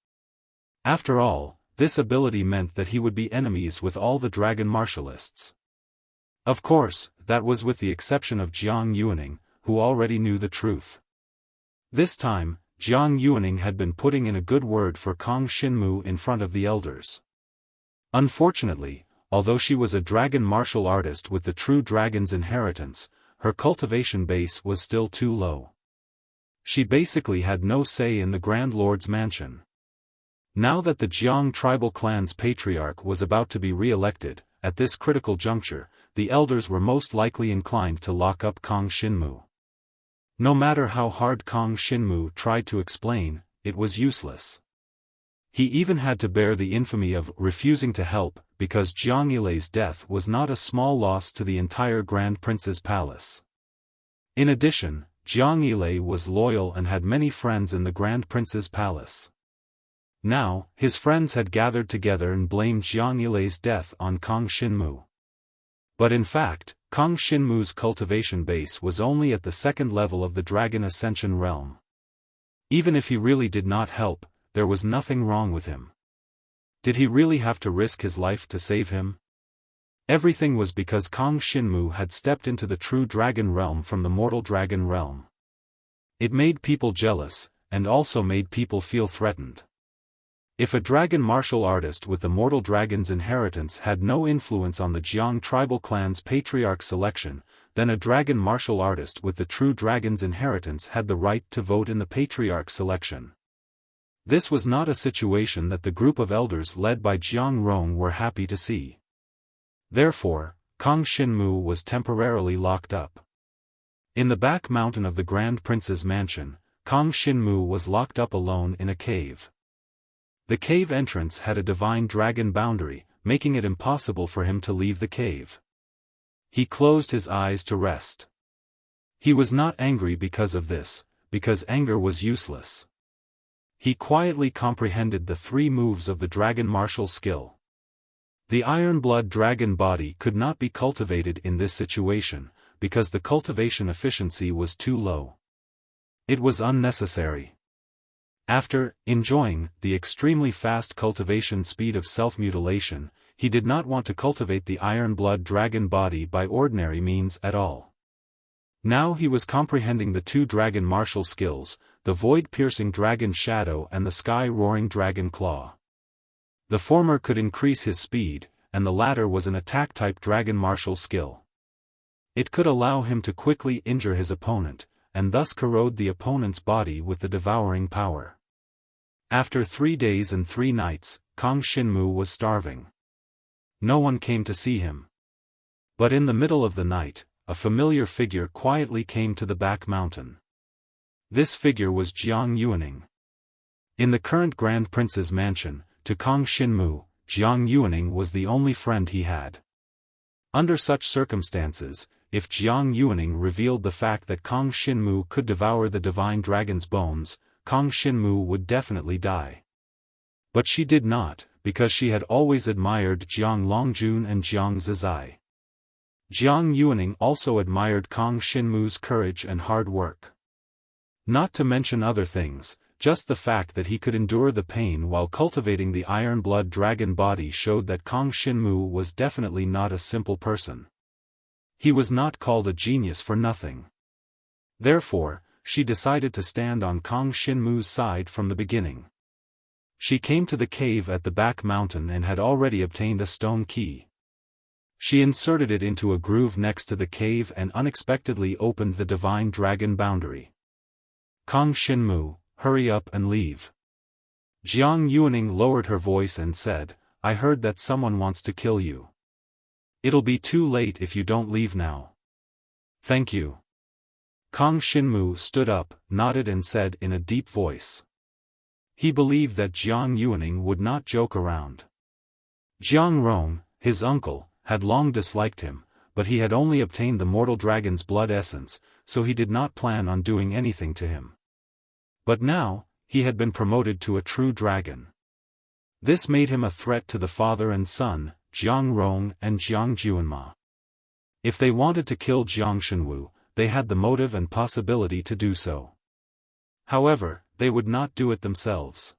After all, this ability meant that he would be enemies with all the dragon martialists. Of course, that was with the exception of Jiang Yuaning, who already knew the truth. This time, Jiang Yuaning had been putting in a good word for Kang Shenmu in front of the elders. Unfortunately, although she was a dragon martial artist with the true dragon's inheritance, her cultivation base was still too low. She basically had no say in the Grand Lord's mansion. Now that the Jiang tribal clan's patriarch was about to be re-elected, at this critical juncture, the elders were most likely inclined to lock up Kang Shenmu. No matter how hard Kang Shenmu tried to explain, it was useless. He even had to bear the infamy of refusing to help, because Jiang Yilei's death was not a small loss to the entire Grand Prince's palace. In addition, Jiang Yilei was loyal and had many friends in the Grand Prince's palace. Now, his friends had gathered together and blamed Jiang Yilei's death on Kang Shenmu. But in fact, Kang Shenmu's cultivation base was only at the second level of the Dragon Ascension realm. Even if he really did not help, there was nothing wrong with him. Did he really have to risk his life to save him? Everything was because Kang Shenmu had stepped into the true dragon realm from the mortal dragon realm. It made people jealous, and also made people feel threatened. If a dragon martial artist with the mortal dragon's inheritance had no influence on the Jiang tribal clan's patriarch selection, then a dragon martial artist with the true dragon's inheritance had the right to vote in the patriarch selection. This was not a situation that the group of elders led by Jiang Rong were happy to see. Therefore, Kang Shenmu was temporarily locked up. In the back mountain of the Grand Prince's mansion, Kang Shenmu was locked up alone in a cave. The cave entrance had a divine dragon boundary, making it impossible for him to leave the cave. He closed his eyes to rest. He was not angry because of this, because anger was useless. He quietly comprehended the 3 moves of the dragon martial skill. The Iron Blood dragon body could not be cultivated in this situation, because the cultivation efficiency was too low. It was unnecessary. After enjoying the extremely fast cultivation speed of self-mutilation, he did not want to cultivate the Iron Blood dragon body by ordinary means at all. Now he was comprehending the 2 dragon martial skills, the Void-Piercing Dragon Shadow and the Sky-Roaring Dragon Claw. The former could increase his speed, and the latter was an attack-type dragon martial skill. It could allow him to quickly injure his opponent, and thus corrode the opponent's body with the devouring power. After 3 days and 3 nights, Kang Shenmu was starving. No one came to see him. But in the middle of the night, a familiar figure quietly came to the back mountain. This figure was Jiang Yuaning. In the current Grand Prince's mansion, to Kang Shenmu, Jiang Yuaning was the only friend he had. Under such circumstances, if Jiang Yuaning revealed the fact that Kang Shenmu could devour the divine dragon's bones, Kang Shenmu would definitely die. But she did not, because she had always admired Jiang Longjun and Jiang Zizai. Jiang Yuaning also admired Kang Shenmu's courage and hard work. Not to mention other things, just the fact that he could endure the pain while cultivating the Iron Blood dragon body showed that Kang Shenmu was definitely not a simple person. He was not called a genius for nothing. Therefore, she decided to stand on Kang Shenmu's side from the beginning. She came to the cave at the back mountain and had already obtained a stone key. She inserted it into a groove next to the cave and unexpectedly opened the divine dragon boundary. Kang Shenmu, hurry up and leave. Jiang Yuaning lowered her voice and said, "I heard that someone wants to kill you. It'll be too late if you don't leave now." "Thank you." Kang Xinmu stood up, nodded and said in a deep voice. He believed that Jiang Yuaning would not joke around. Jiang Rong, his uncle, had long disliked him, but he had only obtained the mortal dragon's blood essence, so he did not plan on doing anything to him. But now, he had been promoted to a true dragon. This made him a threat to the father and son, Jiang Rong and Jiang Juanma. If they wanted to kill Jiang Shenwu, they had the motive and possibility to do so. However, they would not do it themselves.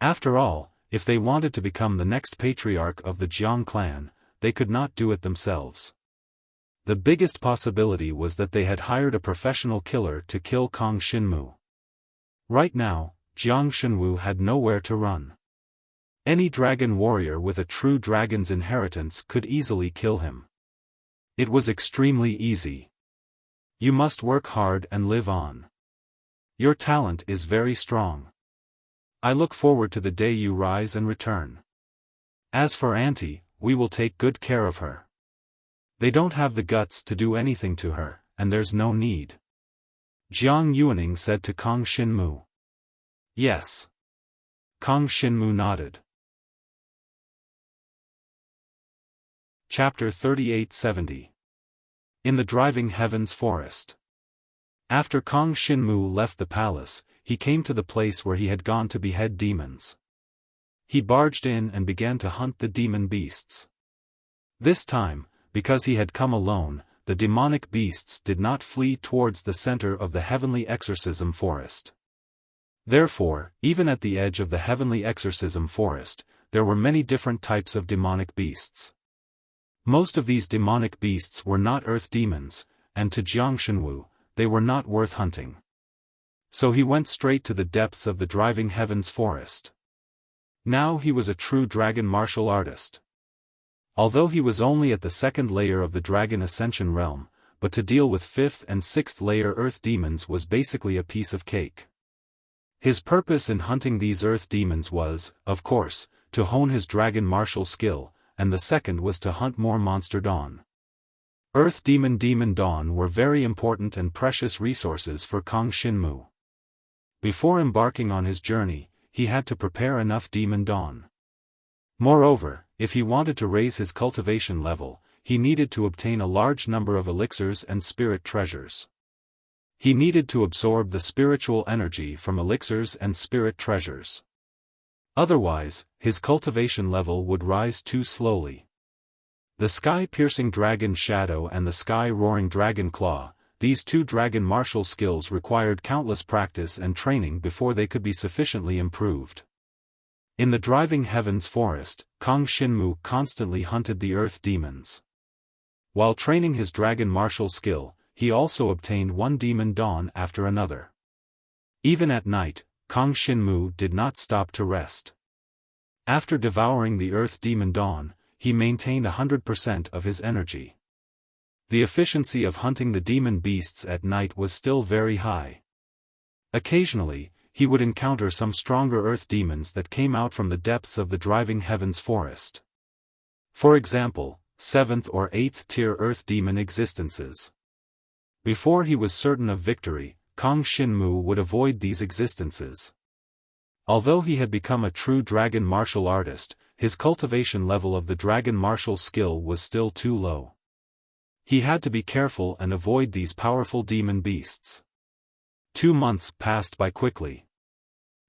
After all, if they wanted to become the next patriarch of the Jiang clan, they could not do it themselves. The biggest possibility was that they had hired a professional killer to kill Kang Xinmu. Right now, Jiang Shenwu had nowhere to run. Any dragon warrior with a true dragon's inheritance could easily kill him. It was extremely easy. You must work hard and live on. Your talent is very strong. I look forward to the day you rise and return. As for Auntie, we will take good care of her. They don't have the guts to do anything to her, and there's no need. Jiang Yuaning said to Kang Xinmu. Yes. Kang Xinmu nodded. Chapter 3870. In the Driving Heavens Forest. After Kang Xinmu left the palace, he came to the place where he had gone to behead demons. He barged in and began to hunt the demon beasts. This time, because he had come alone, the demonic beasts did not flee towards the center of the heavenly exorcism forest. Therefore, even at the edge of the heavenly exorcism forest, there were many different types of demonic beasts. Most of these demonic beasts were not earth demons, and to Jiang Shenwu, they were not worth hunting. So he went straight to the depths of the Driving Heavens forest. Now he was a true dragon martial artist. Although he was only at the second layer of the Dragon Ascension realm, but to deal with fifth and sixth layer earth demons was basically a piece of cake. His purpose in hunting these earth demons was, of course, to hone his dragon martial skill, and the second was to hunt more monster dawn. Earth demon dawn were very important and precious resources for Kang Xinmu. Before embarking on his journey, he had to prepare enough demon dawn. Moreover, if he wanted to raise his cultivation level, he needed to obtain a large number of elixirs and spirit treasures. He needed to absorb the spiritual energy from elixirs and spirit treasures. Otherwise, his cultivation level would rise too slowly. The sky-piercing dragon shadow and the sky-roaring dragon claw, these two dragon martial skills required countless practice and training before they could be sufficiently improved. In the Driving Heavens forest, Kang Xinmu constantly hunted the earth demons. While training his dragon martial skill, he also obtained one demon dawn after another. Even at night, Kang Xinmu did not stop to rest. After devouring the earth demon dawn, he maintained 100% of his energy. The efficiency of hunting the demon beasts at night was still very high. Occasionally, he would encounter some stronger earth demons that came out from the depths of the Driving Heavens forest. For example, 7th or 8th tier earth demon existences. Before he was certain of victory, Kang Xinmu would avoid these existences. Although he had become a true dragon martial artist, his cultivation level of the dragon martial skill was still too low. He had to be careful and avoid these powerful demon beasts. 2 months passed by quickly.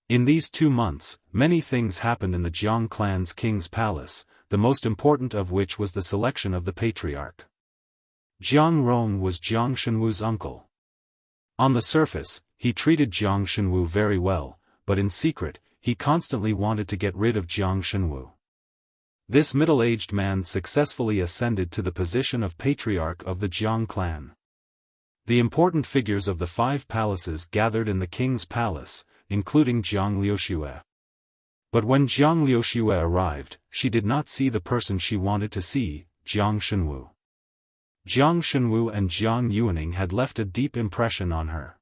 In these 2 months, many things happened in the Jiang clan's king's palace, the most important of which was the selection of the patriarch. Jiang Rong was Jiang Shenwu's uncle. On the surface, he treated Jiang Shenwu very well, but in secret, he constantly wanted to get rid of Jiang Shenwu. This middle-aged man successfully ascended to the position of patriarch of the Jiang clan. The important figures of the 5 palaces gathered in the king's palace, including Jiang Liuxue. But when Jiang Liuxue arrived, she did not see the person she wanted to see, Jiang Shenwu. Jiang Shenwu and Jiang Yuaning had left a deep impression on her.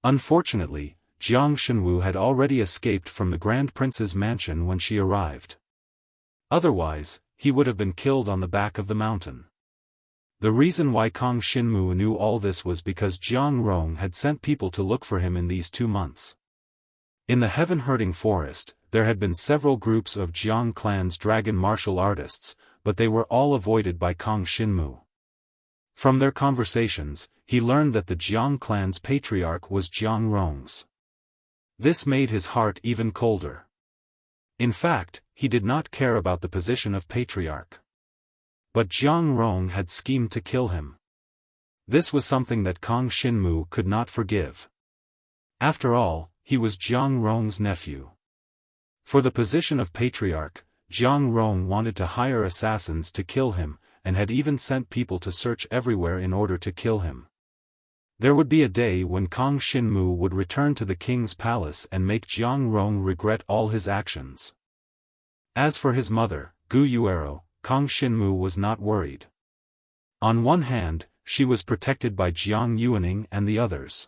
Unfortunately, Jiang Shenwu had already escaped from the Grand Prince's mansion when she arrived. Otherwise, he would have been killed on the back of the mountain. The reason why Kang Xinmu knew all this was because Jiang Rong had sent people to look for him in these 2 months. In the heaven-herding forest, there had been several groups of Jiang clan's dragon martial artists, but they were all avoided by Kang Xinmu. From their conversations, he learned that the Jiang clan's patriarch was Jiang Rong's. This made his heart even colder. In fact, he did not care about the position of patriarch. But Jiang Rong had schemed to kill him. This was something that Kang Xinmu could not forgive. After all, he was Jiang Rong's nephew. For the position of patriarch, Jiang Rong wanted to hire assassins to kill him, and had even sent people to search everywhere in order to kill him. There would be a day when Kang Xinmu would return to the king's palace and make Jiang Rong regret all his actions. As for his mother, Gu Yuero, Kang Xinmu was not worried. On one hand, she was protected by Jiang Yuaning and the others.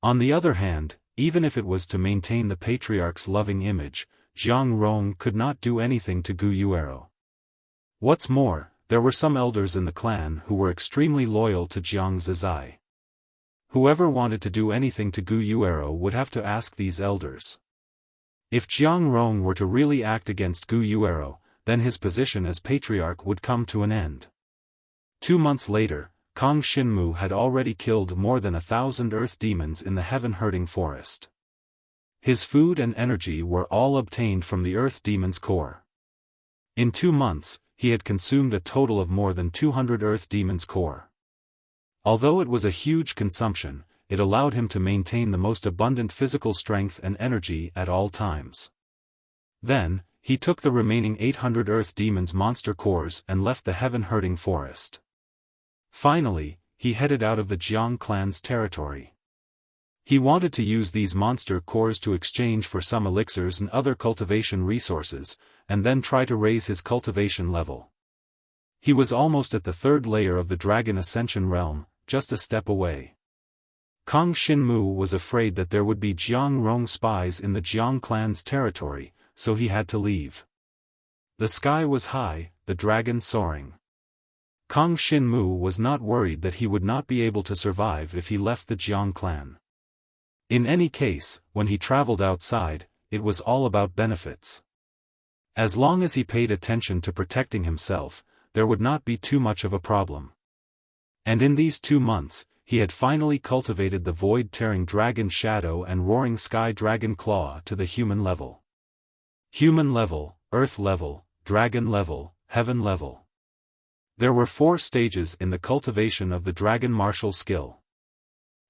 On the other hand, even if it was to maintain the patriarch's loving image, Jiang Rong could not do anything to Gu Yuero. What's more, there were some elders in the clan who were extremely loyal to Jiang Zizai. Whoever wanted to do anything to Gu Yuero would have to ask these elders. If Jiang Rong were to really act against Gu Yuero, then his position as patriarch would come to an end. 2 months later, Kang Xinmu had already killed more than 1,000 earth demons in the heaven-herding forest. His food and energy were all obtained from the earth demon's core. In 2 months, he had consumed a total of more than 200 earth demon's core. Although it was a huge consumption, it allowed him to maintain the most abundant physical strength and energy at all times. Then, he took the remaining 800 earth demons' monster cores and left the heaven-herding forest. Finally, he headed out of the Jiang clan's territory. He wanted to use these monster cores to exchange for some elixirs and other cultivation resources, and then try to raise his cultivation level. He was almost at the 3rd layer of the Dragon Ascension realm, just a step away. Kang Xinmu was afraid that there would be Jiang Rong spies in the Jiang clan's territory, so he had to leave. The sky was high, the dragon soaring. Kang Xinmu was not worried that he would not be able to survive if he left the Jiang clan. In any case, when he traveled outside, it was all about benefits. As long as he paid attention to protecting himself, there would not be too much of a problem. And in these 2 months, he had finally cultivated the void-tearing dragon shadow and roaring sky dragon claw to the human level. Human level, earth level, dragon level, heaven level. There were 4 stages in the cultivation of the dragon martial skill.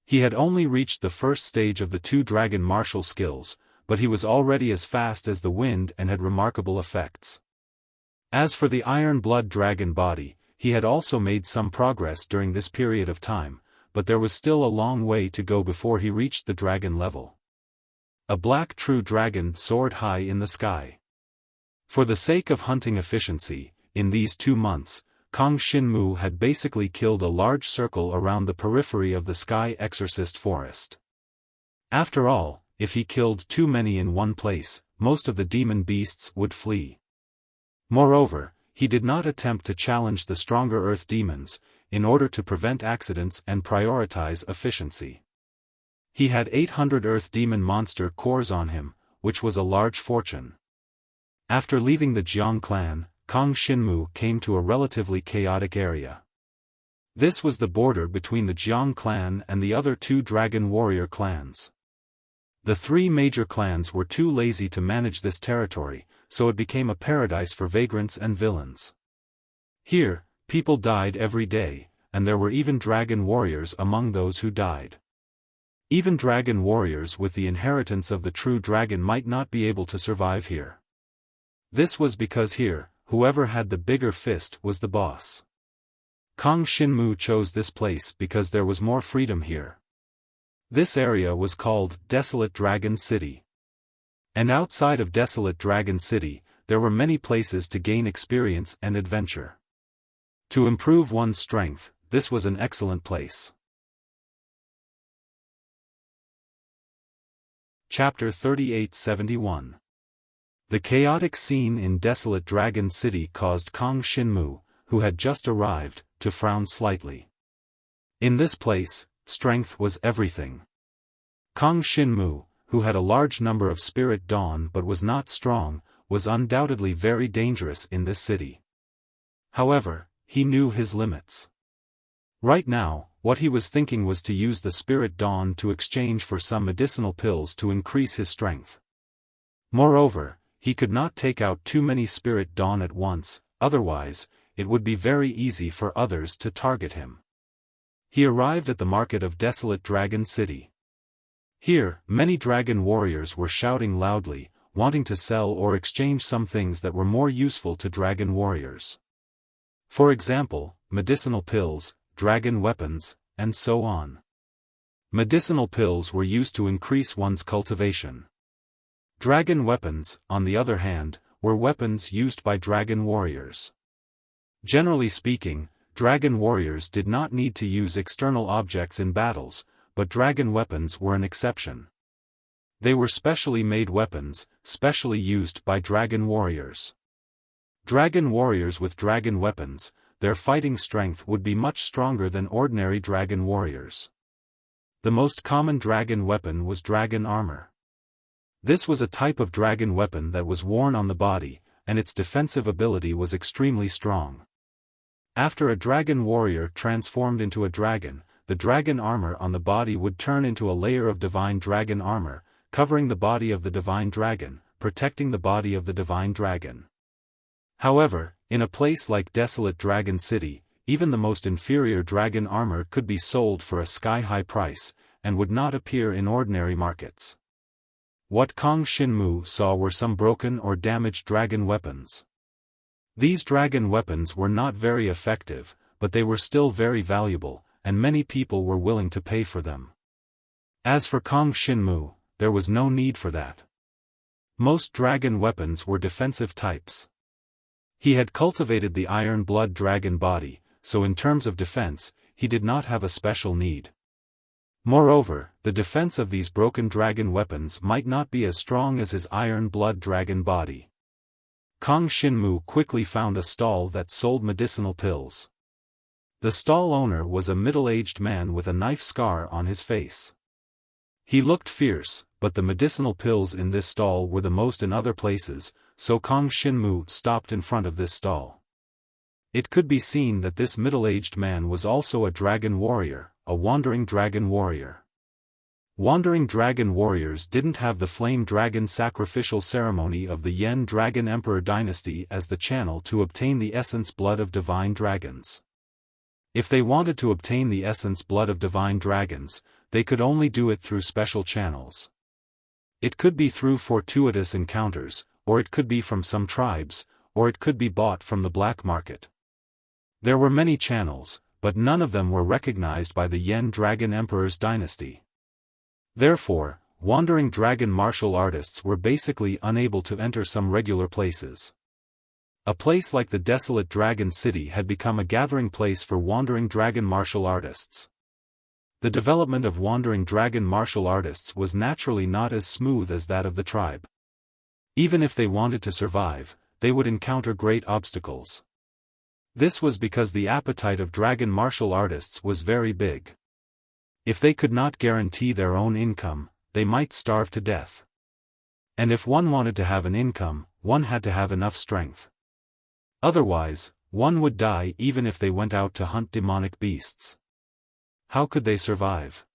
He had only reached the first stage of the 2 dragon martial skills, but he was already as fast as the wind and had remarkable effects. As for the iron blood dragon body, he had also made some progress during this period of time, but there was still a long way to go before he reached the dragon level. A black true dragon soared high in the sky. For the sake of hunting efficiency, in these 2 months, Kang Xinmu had basically killed a large circle around the periphery of the Sky Exorcist forest. After all, if he killed too many in one place, most of the demon beasts would flee. Moreover, he did not attempt to challenge the stronger earth demons, in order to prevent accidents and prioritize efficiency. He had 800 earth demon monster cores on him, which was a large fortune. After leaving the Jiang clan, Kang Xinmu came to a relatively chaotic area. This was the border between the Jiang clan and the other 2 dragon warrior clans. The 3 major clans were too lazy to manage this territory, so it became a paradise for vagrants and villains. Here, people died every day, and there were even dragon warriors among those who died. Even dragon warriors with the inheritance of the true dragon might not be able to survive here. This was because here, whoever had the bigger fist was the boss. Kang Xinmu chose this place because there was more freedom here. This area was called Desolate Dragon City. And outside of Desolate Dragon City, there were many places to gain experience and adventure. To improve one's strength, this was an excellent place. Chapter 3871. The chaotic scene in desolate Dragon City caused Kang Shinmu, who had just arrived, to frown slightly. In this place, strength was everything. Kang Shinmu, who had a large number of spirit dawn but was not strong, was undoubtedly very dangerous in this city. However, he knew his limits. Right now, what he was thinking was to use the spirit dawn to exchange for some medicinal pills to increase his strength. Moreover, he could not take out too many spirit dawn at once, otherwise, it would be very easy for others to target him. He arrived at the market of desolate Dragon City. Here, many dragon warriors were shouting loudly, wanting to sell or exchange some things that were more useful to dragon warriors. For example, medicinal pills, dragon weapons, and so on. Medicinal pills were used to increase one's cultivation. Dragon weapons, on the other hand, were weapons used by dragon warriors. Generally speaking, dragon warriors did not need to use external objects in battles, but dragon weapons were an exception. They were specially made weapons, specially used by dragon warriors. Dragon warriors with dragon weapons, their fighting strength would be much stronger than ordinary dragon warriors. The most common dragon weapon was dragon armor. This was a type of dragon weapon that was worn on the body, and its defensive ability was extremely strong. After a dragon warrior transformed into a dragon, the dragon armor on the body would turn into a layer of divine dragon armor, covering the body of the divine dragon, protecting the body of the divine dragon. However, in a place like desolate Dragon City, even the most inferior dragon armor could be sold for a sky-high price, and would not appear in ordinary markets. What Kang Shinmu saw were some broken or damaged dragon weapons. These dragon weapons were not very effective, but they were still very valuable, and many people were willing to pay for them. As for Kang Shinmu, there was no need for that. Most dragon weapons were defensive types. He had cultivated the iron blood dragon body, so in terms of defense, he did not have a special need. Moreover, the defense of these broken dragon weapons might not be as strong as his iron blood dragon body. Kang Shinmu quickly found a stall that sold medicinal pills. The stall owner was a middle-aged man with a knife scar on his face. He looked fierce, but the medicinal pills in this stall were the most in other places, so Kang Shinmu stopped in front of this stall. It could be seen that this middle-aged man was also a dragon warrior, a wandering dragon warrior. Wandering dragon warriors didn't have the flame dragon sacrificial ceremony of the Yen Dragon Emperor dynasty as the channel to obtain the essence blood of divine dragons. If they wanted to obtain the essence blood of divine dragons, they could only do it through special channels. It could be through fortuitous encounters, or it could be from some tribes, or it could be bought from the black market. There were many channels, but none of them were recognized by the Yen Dragon Emperor's dynasty. Therefore, wandering dragon martial artists were basically unable to enter some regular places. A place like the desolate Dragon City had become a gathering place for wandering dragon martial artists. The development of wandering dragon martial artists was naturally not as smooth as that of the tribe. Even if they wanted to survive, they would encounter great obstacles. This was because the appetite of dragon martial artists was very big. If they could not guarantee their own income, they might starve to death. And if one wanted to have an income, one had to have enough strength. Otherwise, one would die even if they went out to hunt demonic beasts. How could they survive?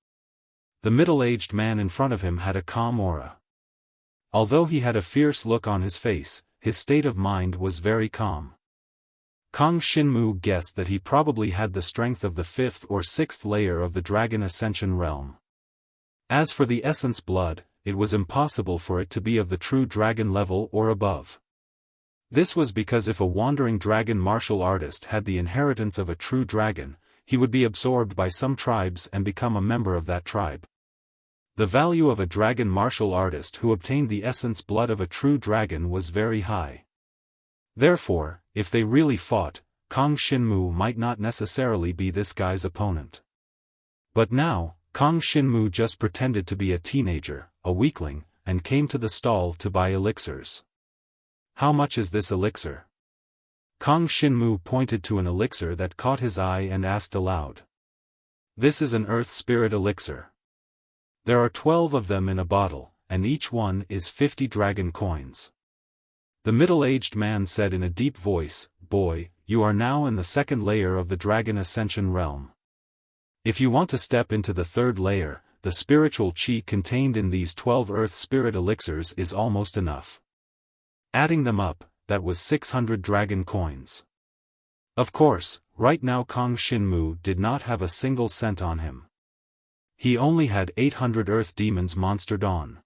The middle-aged man in front of him had a calm aura. Although he had a fierce look on his face, his state of mind was very calm. Kang Shinmu guessed that he probably had the strength of the 5th or 6th layer of the Dragon Ascension realm. As for the essence blood, it was impossible for it to be of the true dragon level or above. This was because if a wandering dragon martial artist had the inheritance of a true dragon, he would be absorbed by some tribes and become a member of that tribe. The value of a dragon martial artist who obtained the essence blood of a true dragon was very high. Therefore, if they really fought, Kang Shinmu might not necessarily be this guy's opponent. But now, Kang Shinmu just pretended to be a teenager, a weakling, and came to the stall to buy elixirs. "How much is this elixir?" Kang Shinmu pointed to an elixir that caught his eye and asked aloud. "This is an earth spirit elixir. There are 12 of them in a bottle, and each one is 50 dragon coins." The middle-aged man said in a deep voice, "Boy, you are now in the second layer of the Dragon Ascension realm. If you want to step into the third layer, the spiritual chi contained in these 12 earth spirit elixirs is almost enough." Adding them up, that was 600 dragon coins. Of course, right now Kang Shinmu did not have a single cent on him. He only had 800 earth demons Monster Dawn.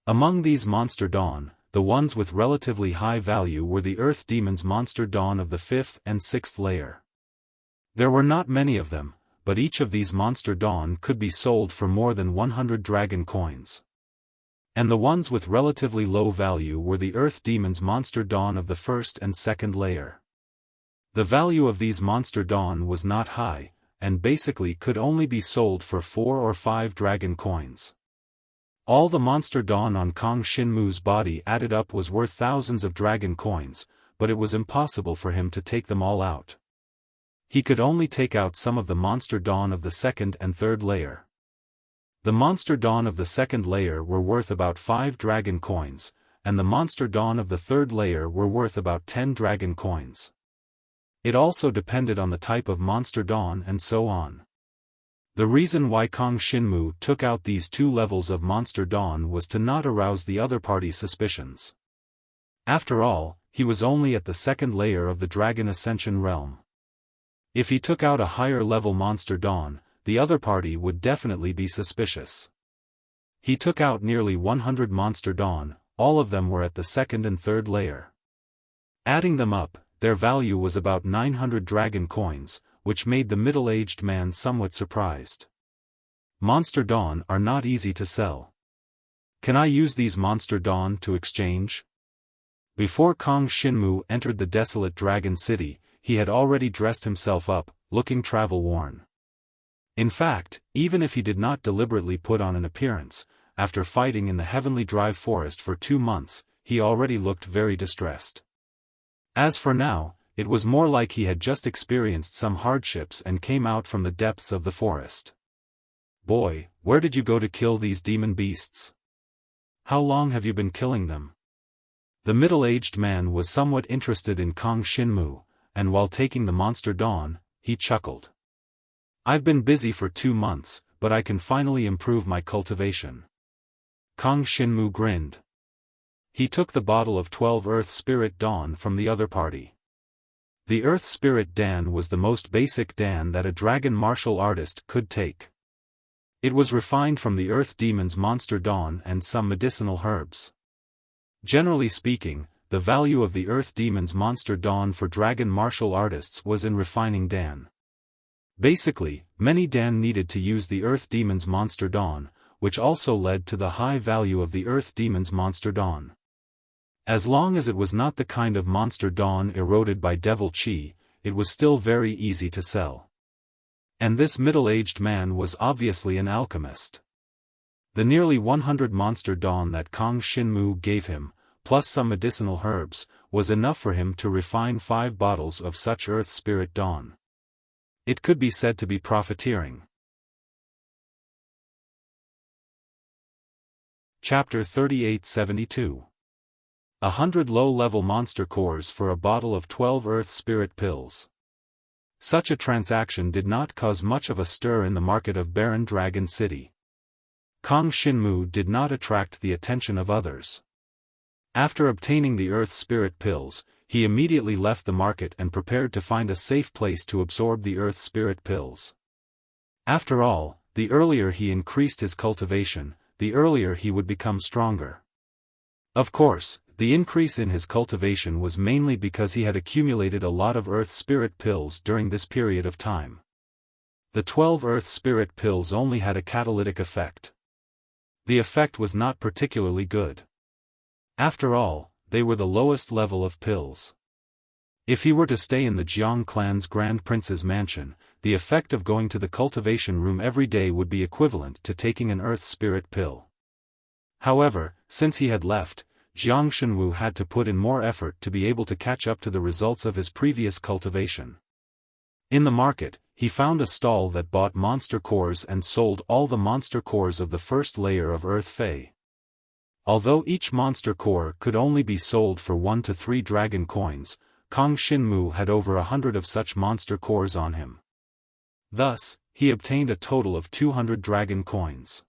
Among these Monster Dawn, the ones with relatively high value were the earth demons Monster Dawn of the 5th and 6th layer. There were not many of them, but each of these Monster Dawn could be sold for more than 100 dragon coins. And the ones with relatively low value were the Earth Demons Monster Dawn of the 1st and 2nd layer. The value of these Monster Dawn was not high, and basically could only be sold for 4 or 5 dragon coins. All the Monster Dawn on Kang Shinmu's body added up was worth thousands of dragon coins, but it was impossible for him to take them all out. He could only take out some of the Monster Dawn of the 2nd and 3rd layer. The Monster Dawn of the 2nd layer were worth about 5 dragon coins, and the Monster Dawn of the 3rd layer were worth about 10 dragon coins. It also depended on the type of Monster Dawn and so on. The reason why Kang Shinmu took out these 2 levels of Monster Dawn was to not arouse the other party's suspicions. After all, he was only at the 2nd layer of the Dragon Ascension realm. If he took out a higher level Monster Dawn, the other party would definitely be suspicious. He took out nearly 100 Monster Dawn, all of them were at the 2nd and 3rd layer. Adding them up, their value was about 900 dragon coins, which made the middle-aged man somewhat surprised. Monster Dawn are not easy to sell. "Can I use these Monster Dawn to exchange?" Before Kang Shinmu entered the desolate Dragon City, he had already dressed himself up, looking travel-worn. In fact, even if he did not deliberately put on an appearance, after fighting in the Heavenly Drive Forest for 2 months, he already looked very distressed. As for now, it was more like he had just experienced some hardships and came out from the depths of the forest. "Boy, where did you go to kill these demon beasts? How long have you been killing them?" The middle-aged man was somewhat interested in Kang Shinmu, and while taking the Monster Dawn, he chuckled. "I've been busy for 2 months, but I can finally improve my cultivation." Kang Shinmu grinned. He took the bottle of 12 Earth Spirit Dawn from the other party. The Earth Spirit Dan was the most basic Dan that a dragon martial artist could take. It was refined from the Earth Demon's Monster Dawn and some medicinal herbs. Generally speaking, the value of the Earth Demon's Monster Dawn for dragon martial artists was in refining Dan. Basically, many Dan needed to use the Earth Demon's Monster Dawn, which also led to the high value of the Earth Demon's Monster Dawn. As long as it was not the kind of Monster Dawn eroded by Devil Chi, it was still very easy to sell. And this middle-aged man was obviously an alchemist. The nearly 100 Monster Dawn that Kang Shinmu gave him, plus some medicinal herbs, was enough for him to refine 5 bottles of such Earth Spirit Dawn. It could be said to be profiteering. Chapter 3872. 100 low-level monster cores for a bottle of 12 Earth Spirit pills. Such a transaction did not cause much of a stir in the market of Barren Dragon City. Kang Shinmu did not attract the attention of others. After obtaining the Earth Spirit pills, he immediately left the market and prepared to find a safe place to absorb the Earth Spirit pills. After all, the earlier he increased his cultivation, the earlier he would become stronger. Of course, the increase in his cultivation was mainly because he had accumulated a lot of Earth Spirit pills during this period of time. The 12 Earth Spirit pills only had a catalytic effect. The effect was not particularly good. After all, they were the lowest level of pills. If he were to stay in the Jiang clan's Grand Prince's mansion, the effect of going to the cultivation room every day would be equivalent to taking an Earth Spirit pill. However, since he had left, Jiang Shenwu had to put in more effort to be able to catch up to the results of his previous cultivation. In the market, he found a stall that bought monster cores and sold all the monster cores of the first layer of Earth Fey. Although each monster core could only be sold for 1 to 3 dragon coins, Kang Xinmu had over 100 of such monster cores on him. Thus, he obtained a total of 200 dragon coins.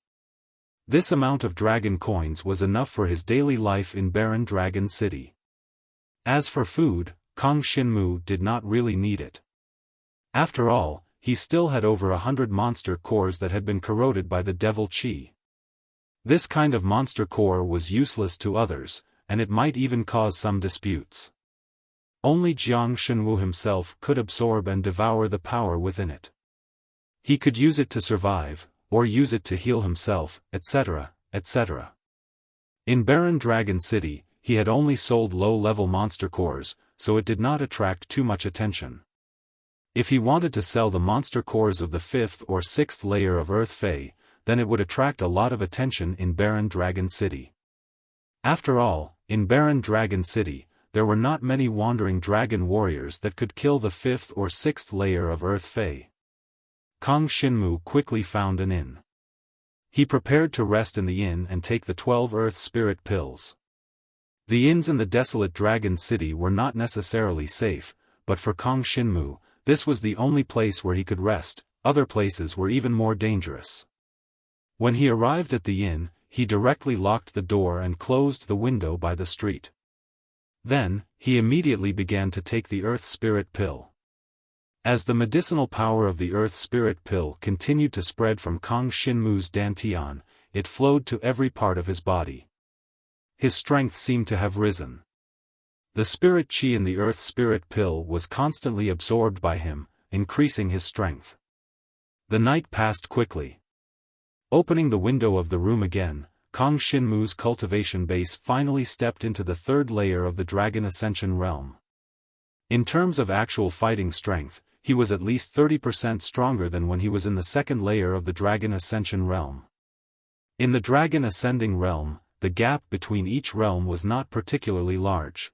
This amount of dragon coins was enough for his daily life in Barren Dragon City. As for food, Kang Xinmu did not really need it. After all, he still had over 100 monster cores that had been corroded by the devil Qi. This kind of monster core was useless to others, and it might even cause some disputes. Only Jiang Shenwu himself could absorb and devour the power within it. He could use it to survive, or use it to heal himself, etc., etc. In Barren Dragon City, he had only sold low-level monster cores, so it did not attract too much attention. If he wanted to sell the monster cores of the 5th or 6th layer of Earth Fey, then it would attract a lot of attention in Barren Dragon City. After all, in Barren Dragon City, there were not many wandering dragon warriors that could kill the 5th or 6th layer of Earth Fey. Kang Xinmu quickly found an inn. He prepared to rest in the inn and take the 12 Earth Spirit pills. The inns in the desolate Dragon City were not necessarily safe, but for Kang Xinmu, this was the only place where he could rest. Other places were even more dangerous. When he arrived at the inn, he directly locked the door and closed the window by the street. Then, he immediately began to take the Earth Spirit pill. As the medicinal power of the Earth Spirit pill continued to spread from Kang Xinmu's dantian, it flowed to every part of his body. His strength seemed to have risen. The spirit qi in the Earth Spirit pill was constantly absorbed by him, increasing his strength. The night passed quickly. Opening the window of the room again, Kang Xinmu's cultivation base finally stepped into the 3rd layer of the Dragon Ascension realm. In terms of actual fighting strength, he was at least 30% stronger than when he was in the 2nd layer of the Dragon Ascension realm. In the Dragon Ascending realm, the gap between each realm was not particularly large.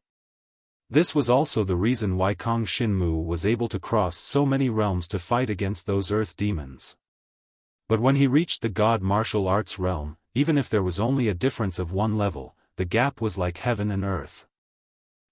This was also the reason why Kang Xinmu was able to cross so many realms to fight against those earth demons. But when he reached the God Martial Arts realm, even if there was only a difference of 1 level, the gap was like heaven and earth.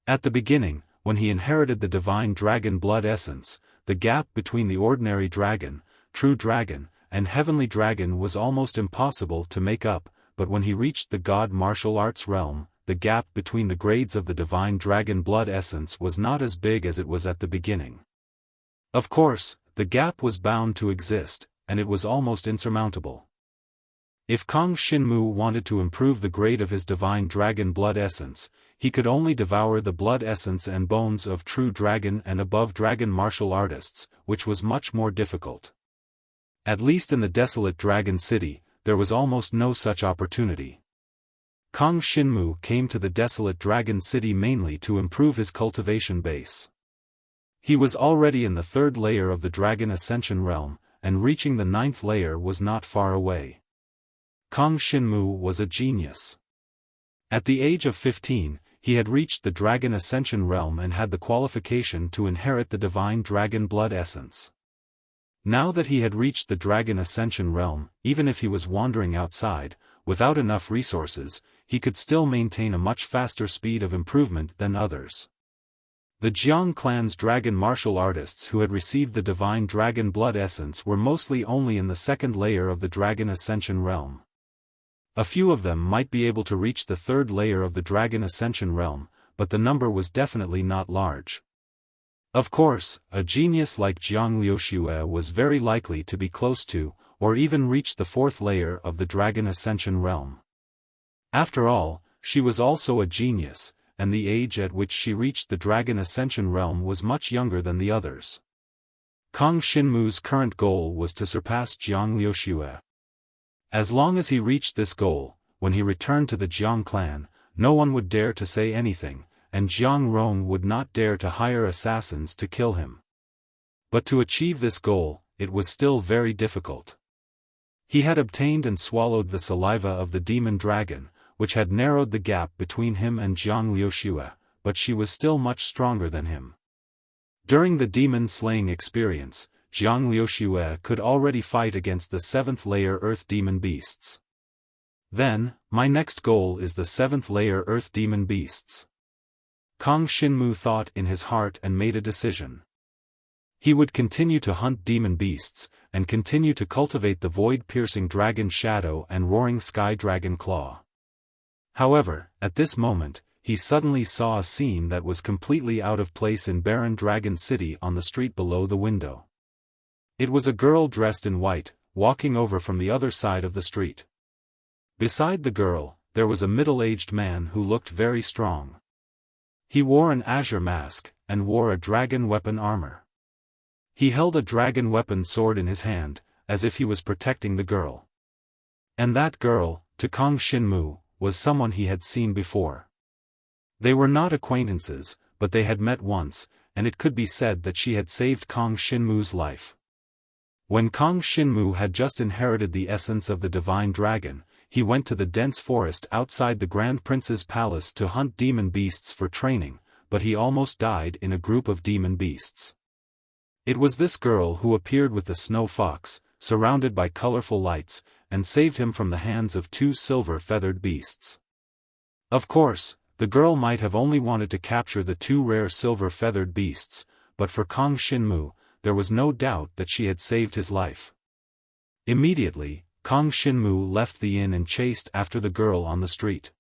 At the beginning, when he inherited the divine dragon blood essence, the gap between the ordinary dragon, true dragon, and heavenly dragon was almost impossible to make up, but when he reached the God Martial Arts realm, the gap between the grades of the divine dragon blood essence was not as big as it was at the beginning. Of course, the gap was bound to exist, and it was almost insurmountable. If Kang Xinmu wanted to improve the grade of his divine dragon blood essence, he could only devour the blood essence and bones of true dragon and above dragon martial artists, which was much more difficult. At least in the desolate Dragon City, there was almost no such opportunity. Kang Xinmu came to the desolate Dragon City mainly to improve his cultivation base. He was already in the 3rd layer of the Dragon Ascension realm, and reaching the 9th layer was not far away. Kang Xinmu was a genius. At the age of 15, he had reached the Dragon Ascension realm and had the qualification to inherit the divine dragon blood essence. Now that he had reached the Dragon Ascension realm, even if he was wandering outside, without enough resources, he could still maintain a much faster speed of improvement than others. The Jiang clan's dragon martial artists who had received the divine dragon blood essence were mostly only in the 2nd layer of the Dragon Ascension realm. A few of them might be able to reach the 3rd layer of the Dragon Ascension realm, but the number was definitely not large. Of course, a genius like Jiang Liuxue was very likely to be close to, or even reach the 4th layer of the Dragon Ascension realm. After all, she was also a genius, and the age at which she reached the Dragon Ascension realm was much younger than the others. Kang Xinmu's current goal was to surpass Jiang Liuxue. As long as he reached this goal, when he returned to the Jiang clan, no one would dare to say anything, and Jiang Rong would not dare to hire assassins to kill him. But to achieve this goal, it was still very difficult. He had obtained and swallowed the saliva of the demon dragon, which had narrowed the gap between him and Jiang Liuxue, but she was still much stronger than him. During the demon-slaying experience, Jiang Liuxue could already fight against the 7th-layer earth demon beasts. Then, my next goal is the 7th-layer earth demon beasts. Kang Xinmu thought in his heart and made a decision. He would continue to hunt demon beasts, and continue to cultivate the void-piercing dragon shadow and roaring sky dragon claw. However, at this moment, he suddenly saw a scene that was completely out of place in Barren Dragon City on the street below the window. It was a girl dressed in white, walking over from the other side of the street. Beside the girl, there was a middle-aged man who looked very strong. He wore an azure mask, and wore a dragon weapon armor. He held a dragon weapon sword in his hand, as if he was protecting the girl. And that girl, to Kang Xinmu, was someone he had seen before. They were not acquaintances, but they had met once, and it could be said that she had saved Kang Xinmu's life. When Kang Xinmu had just inherited the essence of the divine dragon, he went to the dense forest outside the Grand Prince's palace to hunt demon beasts for training, but he almost died in a group of demon beasts. It was this girl who appeared with the snow fox, surrounded by colorful lights, and saved him from the hands of 2 silver-feathered beasts. Of course, the girl might have only wanted to capture the 2 rare silver-feathered beasts, but for Kang Xinmu, there was no doubt that she had saved his life. Immediately, Kang Xinmu left the inn and chased after the girl on the street.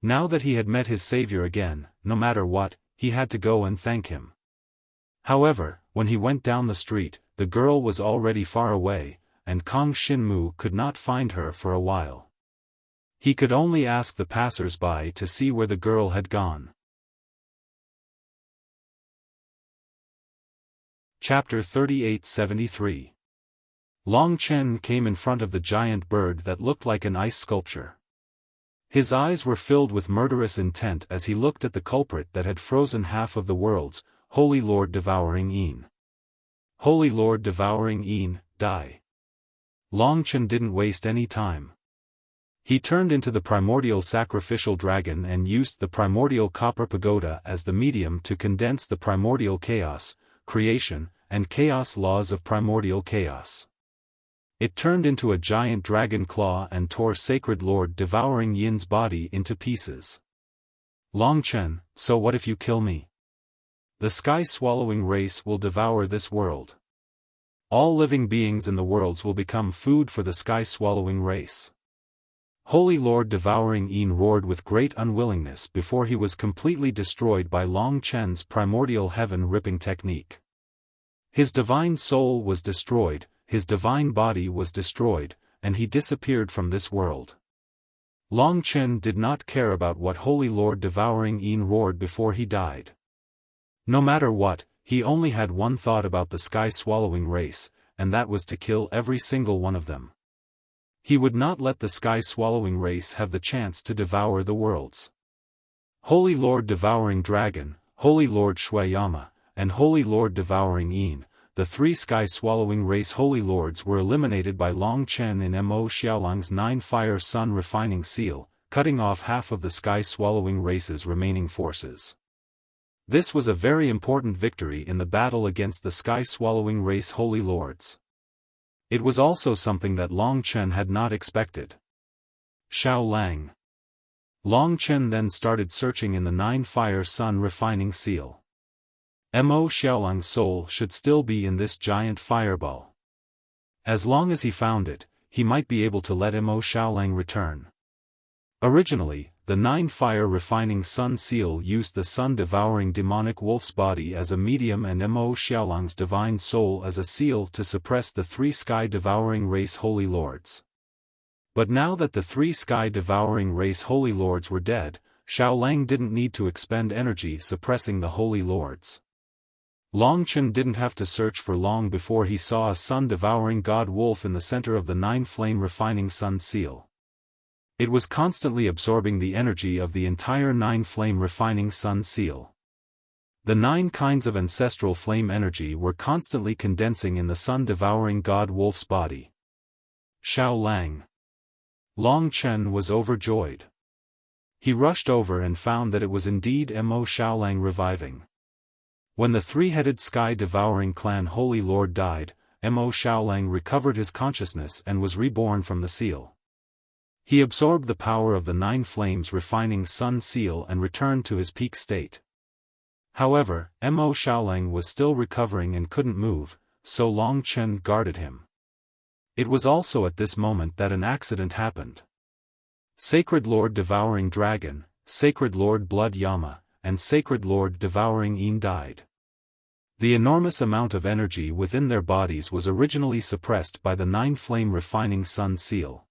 Now that he had met his savior again, no matter what, he had to go and thank him. However, when he went down the street, the girl was already far away, and Kang Xinmu could not find her for a while. He could only ask the passers-by to see where the girl had gone. Chapter 3873. Long Chen came in front of the giant bird that looked like an ice sculpture. His eyes were filled with murderous intent as he looked at the culprit that had frozen half of the worlds, Holy Lord Devouring Yin. Holy Lord Devouring Yin, die. Long Chen didn't waste any time. He turned into the primordial sacrificial dragon and used the primordial copper pagoda as the medium to condense the primordial chaos, creation, and chaos laws of primordial chaos. It turned into a giant dragon claw and tore Sacred Lord Devouring Yin's body into pieces. Long Chen, so what if you kill me? The sky-swallowing race will devour this world. All living beings in the worlds will become food for the sky-swallowing race. Holy Lord Devouring Yin roared with great unwillingness before he was completely destroyed by Long Chen's primordial heaven-ripping technique. His divine soul was destroyed, his divine body was destroyed, and he disappeared from this world. Long Chen did not care about what Holy Lord Devouring Yin roared before he died. No matter what, he only had one thought about the sky-swallowing race, and that was to kill every single one of them. He would not let the sky-swallowing race have the chance to devour the worlds. Holy Lord Devouring Dragon, Holy Lord Shuiyama, and Holy Lord Devouring Yin, the 3 sky-swallowing race Holy Lords were eliminated by Long Chen in Mo Xiaolang's 9-fire sun refining seal, cutting off half of the sky-swallowing race's remaining forces. This was a very important victory in the battle against the sky-swallowing race Holy Lords. It was also something that Long Chen had not expected. Xiao Lang. Long Chen then started searching in the 9-fire sun refining seal. Mo Xiaolang's soul should still be in this giant fireball. As long as he found it, he might be able to let Mo Xiaolang return. Originally, the 9-fire refining sun seal used the sun-devouring demonic wolf's body as a medium and Mo Xiaolang's divine soul as a seal to suppress the 3 sky-devouring race Holy Lords. But now that the 3 sky-devouring race Holy Lords were dead, Xiao Lang didn't need to expend energy suppressing the Holy Lords. Long Chen didn't have to search for long before he saw a sun-devouring god wolf in the center of the 9-flame refining sun seal. It was constantly absorbing the energy of the entire 9-flame refining sun seal. The 9 kinds of ancestral flame energy were constantly condensing in the sun-devouring god wolf's body. Xiao Lang. Long Chen was overjoyed. He rushed over and found that it was indeed Mo Xiaolang reviving. When the three-headed sky-devouring clan Holy Lord died, Mo Xiaolang recovered his consciousness and was reborn from the seal. He absorbed the power of the nine flames refining sun seal and returned to his peak state. However, Mo Xiaolang was still recovering and couldn't move, so Long Chen guarded him. It was also at this moment that an accident happened. Sacred Lord Devouring Dragon, Sacred Lord Blood Yama, and Sacred Lord Devouring Yin died. The enormous amount of energy within their bodies was originally suppressed by the nine-flame refining sun seal.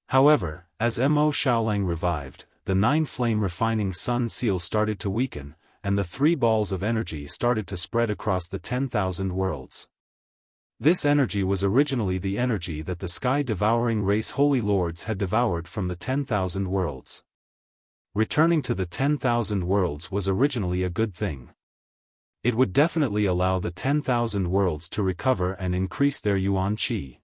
However, as Mo Xiaolang revived, the nine-flame refining sun seal started to weaken, and the three balls of energy started to spread across the 10,000 worlds. This energy was originally the energy that the sky-devouring race Holy Lords had devoured from the 10,000 worlds. Returning to the 10,000 worlds was originally a good thing. It would definitely allow the 10,000 worlds to recover and increase their yuan qi.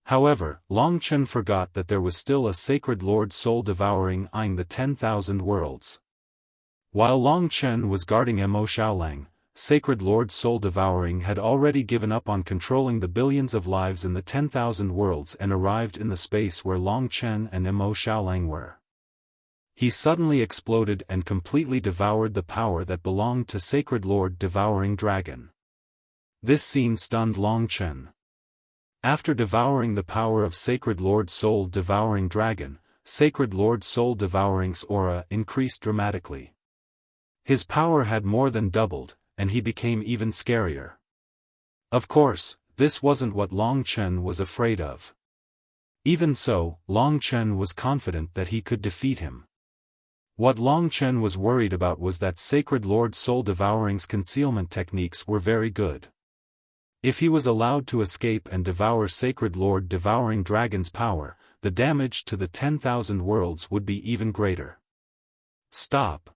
However, Long Chen forgot that there was still a Sacred Lord soul devouring eyeing the 10,000 worlds. While Long Chen was guarding Mo Xiaolang, Sacred Lord Soul Devouring had already given up on controlling the billions of lives in the 10,000 worlds and arrived in the space where Long Chen and Mo Xiaolang were. He suddenly exploded and completely devoured the power that belonged to Sacred Lord Devouring Dragon. This scene stunned Long Chen. After devouring the power of Sacred Lord Soul Devouring Dragon, Sacred Lord Soul Devouring's aura increased dramatically. His power had more than doubled, and he became even scarier. Of course, this wasn't what Long Chen was afraid of. Even so, Long Chen was confident that he could defeat him. What Long Chen was worried about was that Sacred Lord Soul Devouring's concealment techniques were very good. If he was allowed to escape and devour Sacred Lord Devouring Dragon's power, the damage to the 10,000 worlds would be even greater. Stop!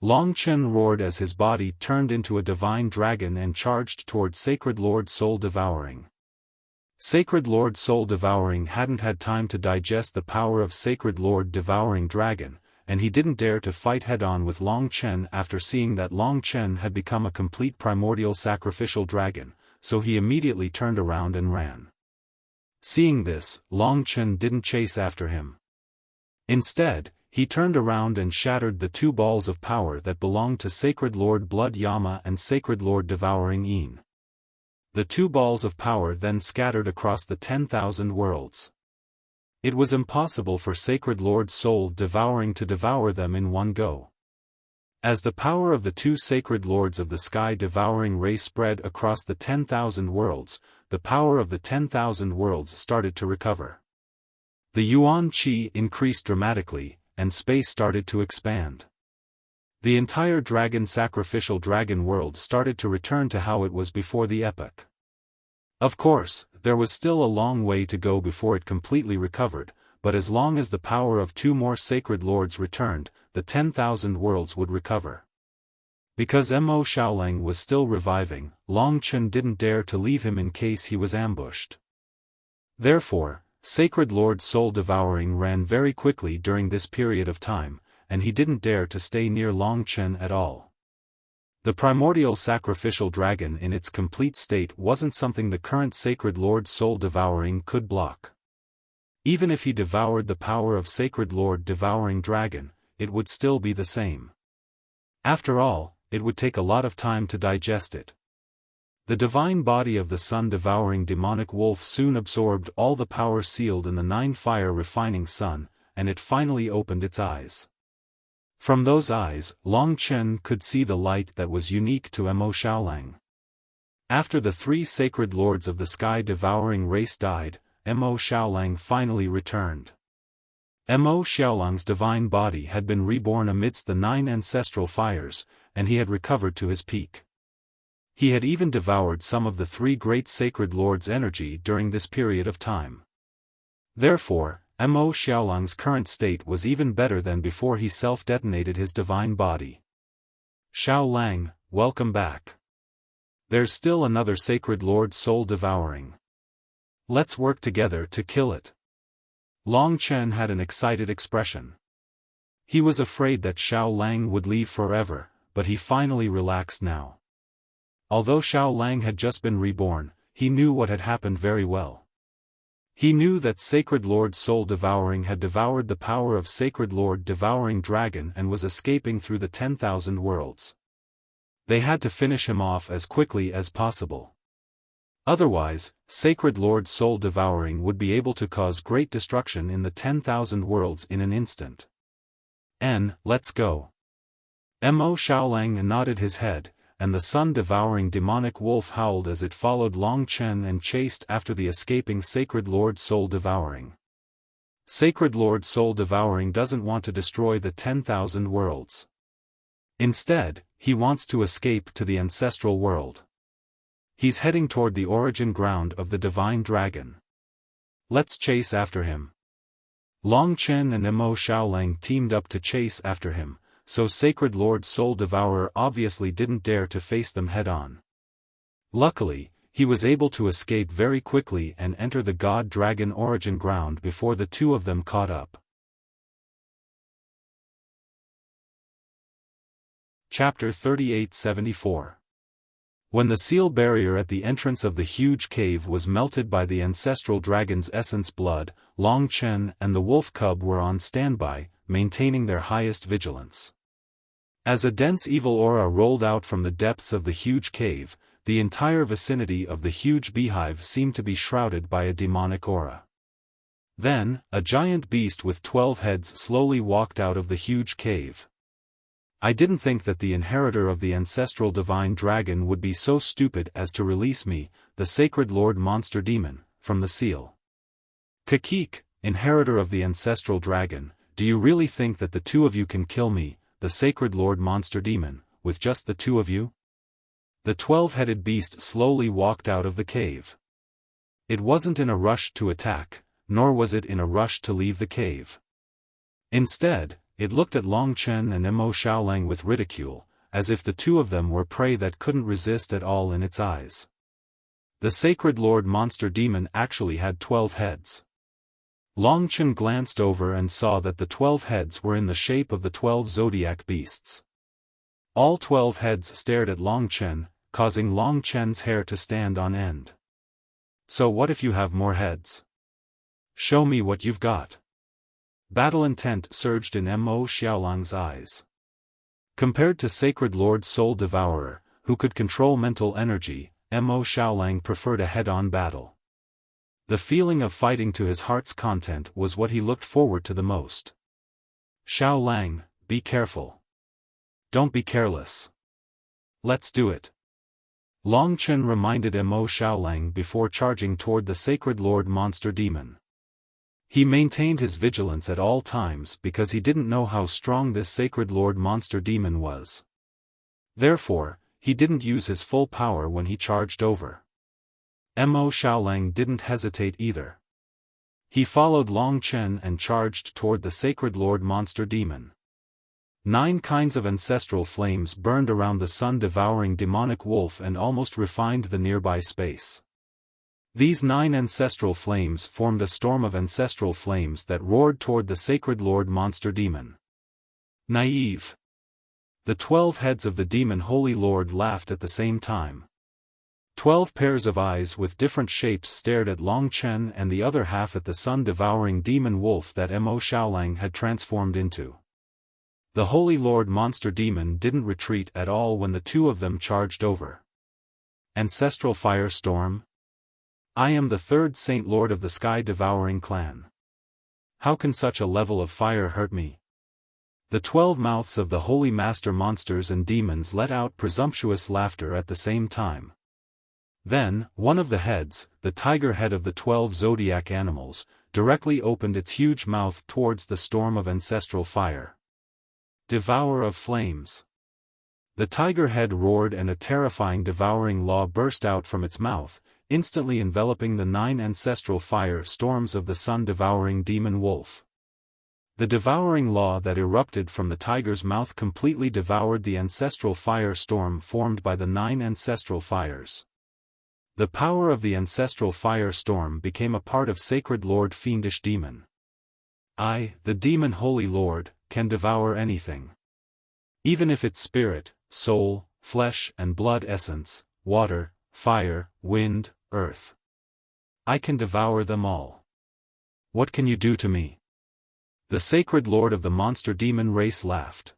Long Chen roared as his body turned into a divine dragon and charged toward Sacred Lord Soul Devouring. Sacred Lord Soul Devouring hadn't had time to digest the power of Sacred Lord Devouring Dragon, and he didn't dare to fight head-on with Long Chen after seeing that Long Chen had become a complete primordial sacrificial dragon, so he immediately turned around and ran. Seeing this, Long Chen didn't chase after him. Instead, he turned around and shattered the two balls of power that belonged to Sacred Lord Blood Yama and Sacred Lord Devouring Yin. The two balls of power then scattered across the 10,000 worlds. It was impossible for Sacred Lord Soul Devouring to devour them in one go. As the power of the two Sacred Lords of the Sky Devouring race spread across the 10,000 worlds, the power of the 10,000 worlds started to recover. The yuan qi increased dramatically, and space started to expand. The entire dragon sacrificial dragon world started to return to how it was before the epoch. Of course, there was still a long way to go before it completely recovered, but as long as the power of two more Sacred Lords returned, the 10,000 worlds would recover. Because Mo Xiaolang was still reviving, Long Chen didn't dare to leave him in case he was ambushed. Therefore, Sacred Lord Soul Devouring ran very quickly during this period of time, and he didn't dare to stay near Long Chen at all. The primordial sacrificial dragon in its complete state wasn't something the current Sacred Lord Soul Devouring could block. Even if he devoured the power of Sacred Lord Devouring Dragon, it would still be the same. After all, it would take a lot of time to digest it. The divine body of the sun-devouring demonic wolf soon absorbed all the power sealed in the nine-fire refining sun, and it finally opened its eyes. From those eyes, Long Chen could see the light that was unique to Mo Xiaolang. After the three Sacred Lords of the Sky-devouring race died, Mo Xiaolang finally returned. Mo Xiaolang's divine body had been reborn amidst the 9 ancestral fires, and he had recovered to his peak. He had even devoured some of the 3 great Sacred Lords' energy during this period of time. Therefore, Mo Xiaolang's current state was even better than before he self-detonated his divine body. Xiao Lang, welcome back. There's still another Sacred Lord soul devouring. Let's work together to kill it. Long Chen had an excited expression. He was afraid that Xiao Lang would leave forever, but he finally relaxed now. Although Xiao Lang had just been reborn, he knew what had happened very well. He knew that Sacred Lord Soul Devouring had devoured the power of Sacred Lord Devouring Dragon and was escaping through the 10,000 worlds. They had to finish him off as quickly as possible. Otherwise, Sacred Lord Soul Devouring would be able to cause great destruction in the 10,000 worlds in an instant. Let's go. Mo Xiaolang nodded his head, and the sun-devouring demonic wolf howled as it followed Long Chen and chased after the escaping Sacred Lord Soul Devouring. Sacred Lord Soul Devouring doesn't want to destroy the 10,000 worlds. Instead, he wants to escape to the ancestral world. He's heading toward the origin ground of the Divine Dragon. Let's chase after him. Long Chen and Mo Xiaolang teamed up to chase after him, so Sacred Lord Soul Devourer obviously didn't dare to face them head-on. Luckily, he was able to escape very quickly and enter the God Dragon origin ground before the two of them caught up. Chapter 3874. When the seal barrier at the entrance of the huge cave was melted by the ancestral dragon's essence blood, Long Chen and the wolf cub were on standby, maintaining their highest vigilance. As a dense evil aura rolled out from the depths of the huge cave, the entire vicinity of the huge beehive seemed to be shrouded by a demonic aura. Then, a giant beast with 12 heads slowly walked out of the huge cave. I didn't think that the inheritor of the ancestral divine dragon would be so stupid as to release me, the Sacred Lord Monster Demon, from the seal. Kakik, inheritor of the ancestral dragon, do you really think that the two of you can kill me, the Sacred Lord Monster Demon, with just the two of you? The 12-headed beast slowly walked out of the cave. It wasn't in a rush to attack, nor was it in a rush to leave the cave. Instead, it looked at Long Chen and Mo Xiaolang with ridicule, as if the two of them were prey that couldn't resist at all in its eyes. The Sacred Lord Monster Demon actually had 12 heads. Long Chen glanced over and saw that the 12 heads were in the shape of the 12 zodiac beasts. All 12 heads stared at Long Chen, causing Long Chen's hair to stand on end. So what if you have more heads? Show me what you've got. Battle intent surged in Mo Xiaolang's eyes. Compared to Sacred Lord Soul Devourer, who could control mental energy, Mo Xiaolang preferred a head-on battle. The feeling of fighting to his heart's content was what he looked forward to the most. Xiaolang, be careful. Don't be careless. Let's do it. Long Chen reminded Mo Xiaolang before charging toward the Sacred Lord Monster Demon. He maintained his vigilance at all times because he didn't know how strong this Sacred Lord Monster Demon was. Therefore, he didn't use his full power when he charged over. Mo Xiaolang didn't hesitate either. He followed Long Chen and charged toward the Sacred Lord Monster Demon. 9 kinds of ancestral flames burned around the sun-devouring demonic wolf and almost refined the nearby space. These 9 ancestral flames formed a storm of ancestral flames that roared toward the Sacred Lord Monster Demon. Naive. The 12 heads of the demon Holy Lord laughed at the same time. 12 pairs of eyes with different shapes stared at Long Chen and the other half at the sun-devouring demon wolf that Mo Xiaolang had transformed into. The Holy Lord Monster Demon didn't retreat at all when the two of them charged over. Ancestral Firestorm? I am the 3rd Saint Lord of the Sky-Devouring Clan. How can such a level of fire hurt me? The 12 mouths of the Holy Master monsters and demons let out presumptuous laughter at the same time. Then, one of the heads, the tiger head of the 12 zodiac animals, directly opened its huge mouth towards the storm of ancestral fire. Devourer of Flames. The tiger head roared and a terrifying devouring law burst out from its mouth, instantly enveloping the 9 ancestral fire storms of the sun-devouring demon wolf. The devouring law that erupted from the tiger's mouth completely devoured the ancestral fire storm formed by the 9 ancestral fires. The power of the ancestral fire storm became a part of Sacred Lord Fiendish Demon. I, the Demon Holy Lord, can devour anything. Even if it's spirit, soul, flesh and blood essence, water, fire, wind, earth. I can devour them all. What can you do to me? The Sacred Lord of the monster demon race laughed.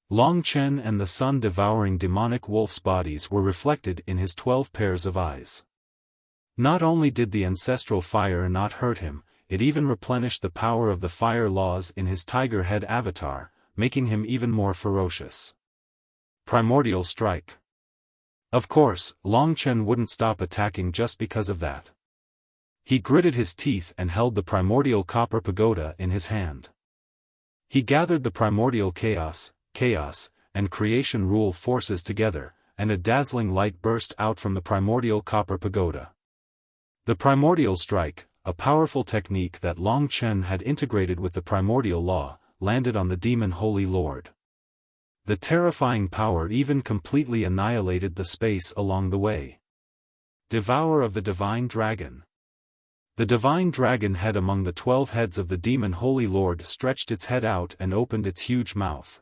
Long Chen and the sun-devouring demonic wolf's bodies were reflected in his 12 pairs of eyes. Not only did the ancestral fire not hurt him, it even replenished the power of the fire laws in his tiger head avatar, making him even more ferocious. Primordial Strike. Of course, Long Chen wouldn't stop attacking just because of that. He gritted his teeth and held the primordial copper pagoda in his hand. He gathered the primordial chaos, and creation rule forces together, and a dazzling light burst out from the primordial copper pagoda. The Primordial Strike, a powerful technique that Long Chen had integrated with the primordial law, landed on the Demon Holy Lord. The terrifying power even completely annihilated the space along the way. Devour of the Divine Dragon. The divine dragon head among the 12 heads of the Demon Holy Lord stretched its head out and opened its huge mouth.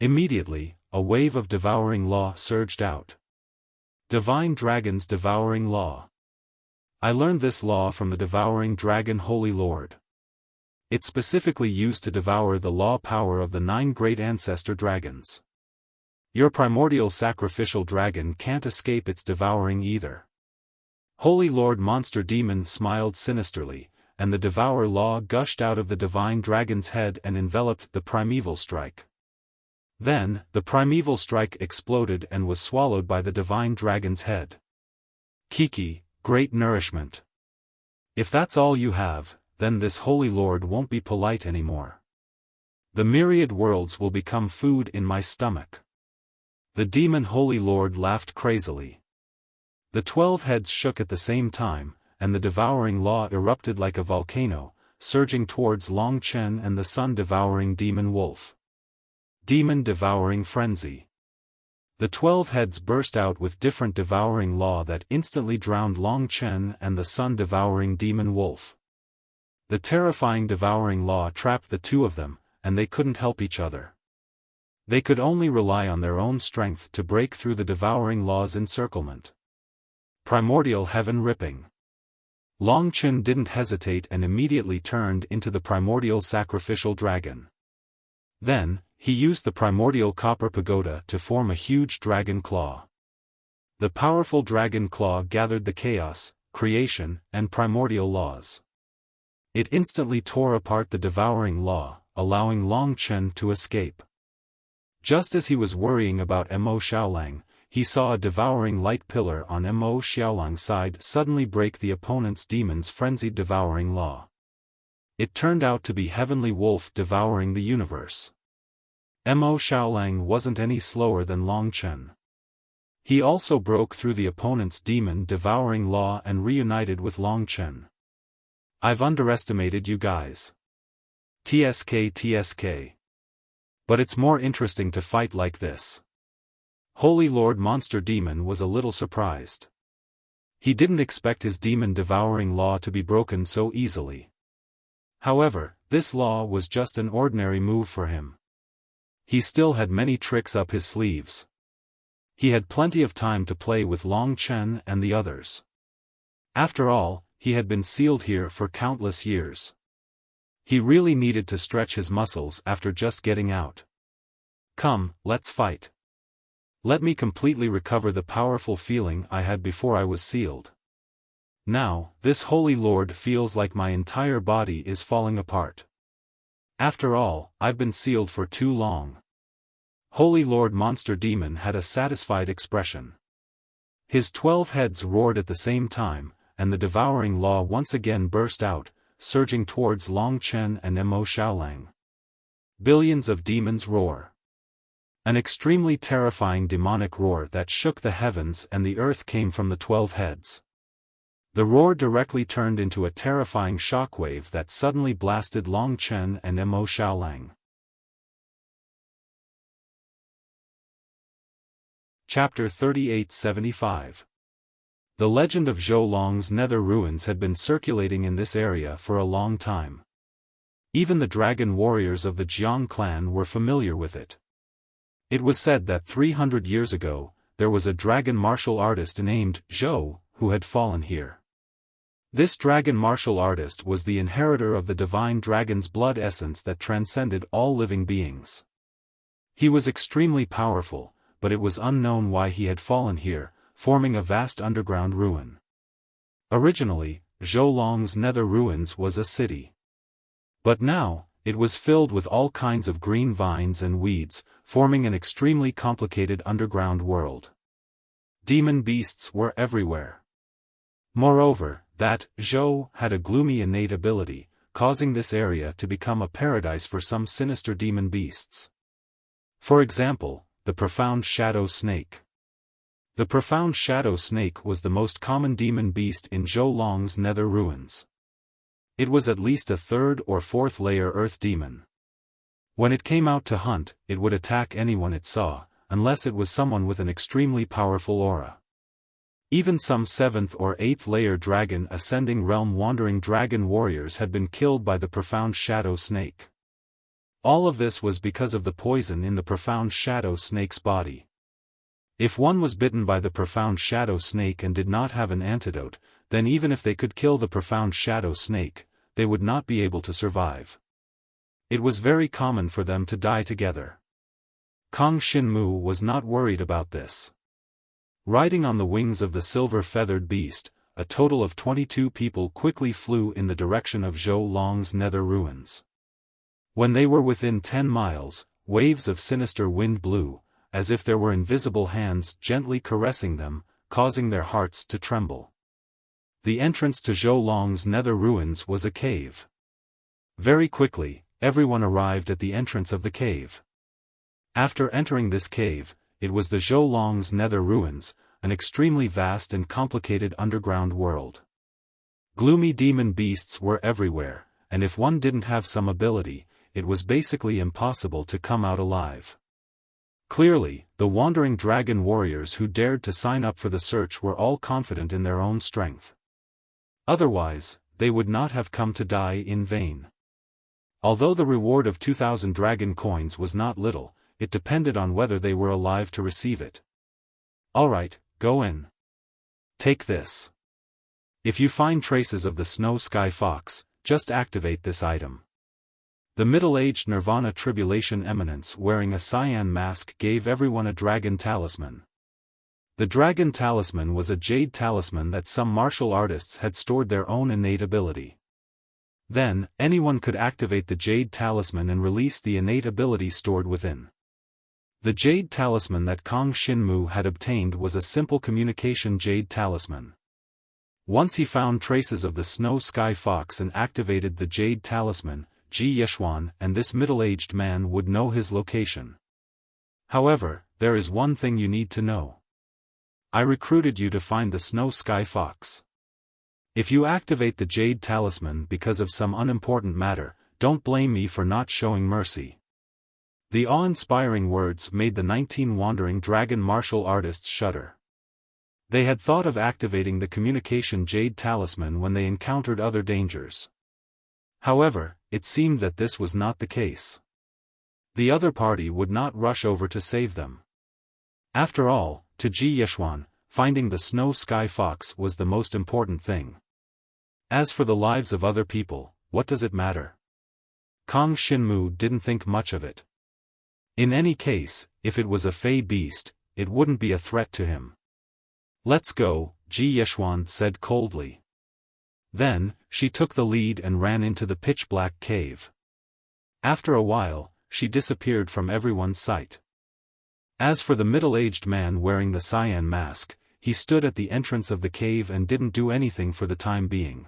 Immediately, a wave of devouring law surged out. Divine Dragon's Devouring Law. I learned this law from the Devouring Dragon Holy Lord. It's specifically used to devour the law power of the 9 great ancestor dragons. Your primordial sacrificial dragon can't escape its devouring either. Holy Lord Monster Demon smiled sinisterly, and the Devour Law gushed out of the divine dragon's head and enveloped the Primeval Strike. Then, the Primeval Strike exploded and was swallowed by the divine dragon's head. Kiki, great nourishment. If that's all you have, then this Holy Lord won't be polite anymore. The myriad worlds will become food in my stomach. The Demon Holy Lord laughed crazily. The 12 heads shook at the same time, and the devouring law erupted like a volcano, surging towards Long Chen and the sun-devouring demon wolf. Demon-devouring frenzy. The 12 heads burst out with different devouring law that instantly drowned Long Chen and the sun-devouring demon wolf. The terrifying devouring law trapped the two of them, and they couldn't help each other. They could only rely on their own strength to break through the devouring law's encirclement. Primordial Heaven Ripping. Long Chen didn't hesitate and immediately turned into the primordial sacrificial dragon. Then, he used the primordial copper pagoda to form a huge dragon claw. The powerful dragon claw gathered the chaos, creation, and primordial laws. It instantly tore apart the devouring law, allowing Long Chen to escape. Just as he was worrying about Mo Xiaolang, he saw a devouring light pillar on Mo Xiaolang's side suddenly break the opponent's demon's frenzied devouring law. It turned out to be Heavenly Wolf devouring the universe. Mo Xiaolang wasn't any slower than Long Chen. He also broke through the opponent's demon devouring law and reunited with Long Chen. I've underestimated you guys. TSK. But it's more interesting to fight like this. Holy Lord Monster Demon was a little surprised. He didn't expect his demon-devouring law to be broken so easily. However, this law was just an ordinary move for him. He still had many tricks up his sleeves. He had plenty of time to play with Long Chen and the others. After all, he had been sealed here for countless years. He really needed to stretch his muscles after just getting out. Come, let's fight. Let me completely recover the powerful feeling I had before I was sealed. Now, this Holy Lord feels like my entire body is falling apart. After all, I've been sealed for too long. Holy Lord Monster Demon had a satisfied expression. His 12 heads roared at the same time, and the devouring law once again burst out, surging towards Long Chen and Mo Xiaolang. Billions of demons roar. An extremely terrifying demonic roar that shook the heavens and the earth came from the 12 heads. The roar directly turned into a terrifying shockwave that suddenly blasted Long Chen and Mo Xiaolang. Chapter 3875. The legend of Zhou Long's nether ruins had been circulating in this area for a long time. Even the dragon warriors of the Jiang clan were familiar with it. It was said that 300 years ago, there was a dragon martial artist named Zhou, who had fallen here. This dragon martial artist was the inheritor of the divine dragon's blood essence that transcended all living beings. He was extremely powerful, but it was unknown why he had fallen here, forming a vast underground ruin. Originally, Zhou Long's nether ruins was a city. But now, it was filled with all kinds of green vines and weeds, forming an extremely complicated underground world. Demon beasts were everywhere. Moreover, that Zhou had a gloomy innate ability, causing this area to become a paradise for some sinister demon beasts. For example, the profound shadow snake. The profound shadow snake was the most common demon beast in Zhou Long's nether ruins. It was at least a third or fourth layer earth demon. When it came out to hunt, it would attack anyone it saw, unless it was someone with an extremely powerful aura. Even some 7th or 8th layer dragon ascending realm wandering dragon warriors had been killed by the profound shadow snake. All of this was because of the poison in the profound shadow snake's body. If one was bitten by the profound shadow snake and did not have an antidote, then even if they could kill the profound shadow snake, they would not be able to survive. It was very common for them to die together. Kong Xinmu was not worried about this. Riding on the wings of the silver-feathered beast, a total of 22 people quickly flew in the direction of Zhou Long's nether ruins. When they were within 10 miles, waves of sinister wind blew, as if there were invisible hands gently caressing them, causing their hearts to tremble. The entrance to Zhou Long's nether ruins was a cave. Very quickly, everyone arrived at the entrance of the cave. After entering this cave, it was the Zhou Long's nether ruins, an extremely vast and complicated underground world. Gloomy demon beasts were everywhere, and if one didn't have some ability, it was basically impossible to come out alive. Clearly, the wandering dragon warriors who dared to sign up for the search were all confident in their own strength. Otherwise, they would not have come to die in vain. Although the reward of 2,000 dragon coins was not little, it depended on whether they were alive to receive it. Alright, go in. Take this. If you find traces of the snow sky fox, just activate this item. The middle-aged Nirvana Tribulation Eminence wearing a cyan mask gave everyone a dragon talisman. The dragon talisman was a jade talisman that some martial artists had stored their own innate ability. Then, anyone could activate the jade talisman and release the innate ability stored within. The jade talisman that Kong Xinmu had obtained was a simple communication jade talisman. Once he found traces of the snow sky fox and activated the jade talisman, Xiaofan and this middle-aged man would know his location. However, there is one thing you need to know. I recruited you to find the snow sky fox. If you activate the jade talisman because of some unimportant matter, don't blame me for not showing mercy. The awe-inspiring words made the 19 wandering dragon martial artists shudder. They had thought of activating the communication jade talisman when they encountered other dangers. However, it seemed that this was not the case. The other party would not rush over to save them. After all, to Xiaofan, finding the snow sky fox was the most important thing. As for the lives of other people, what does it matter? Kong Xinmu didn't think much of it. In any case, if it was a fey beast, it wouldn't be a threat to him. Let's go, Xiaofan said coldly. Then, she took the lead and ran into the pitch-black cave. After a while, she disappeared from everyone's sight. As for the middle-aged man wearing the cyan mask, he stood at the entrance of the cave and didn't do anything for the time being.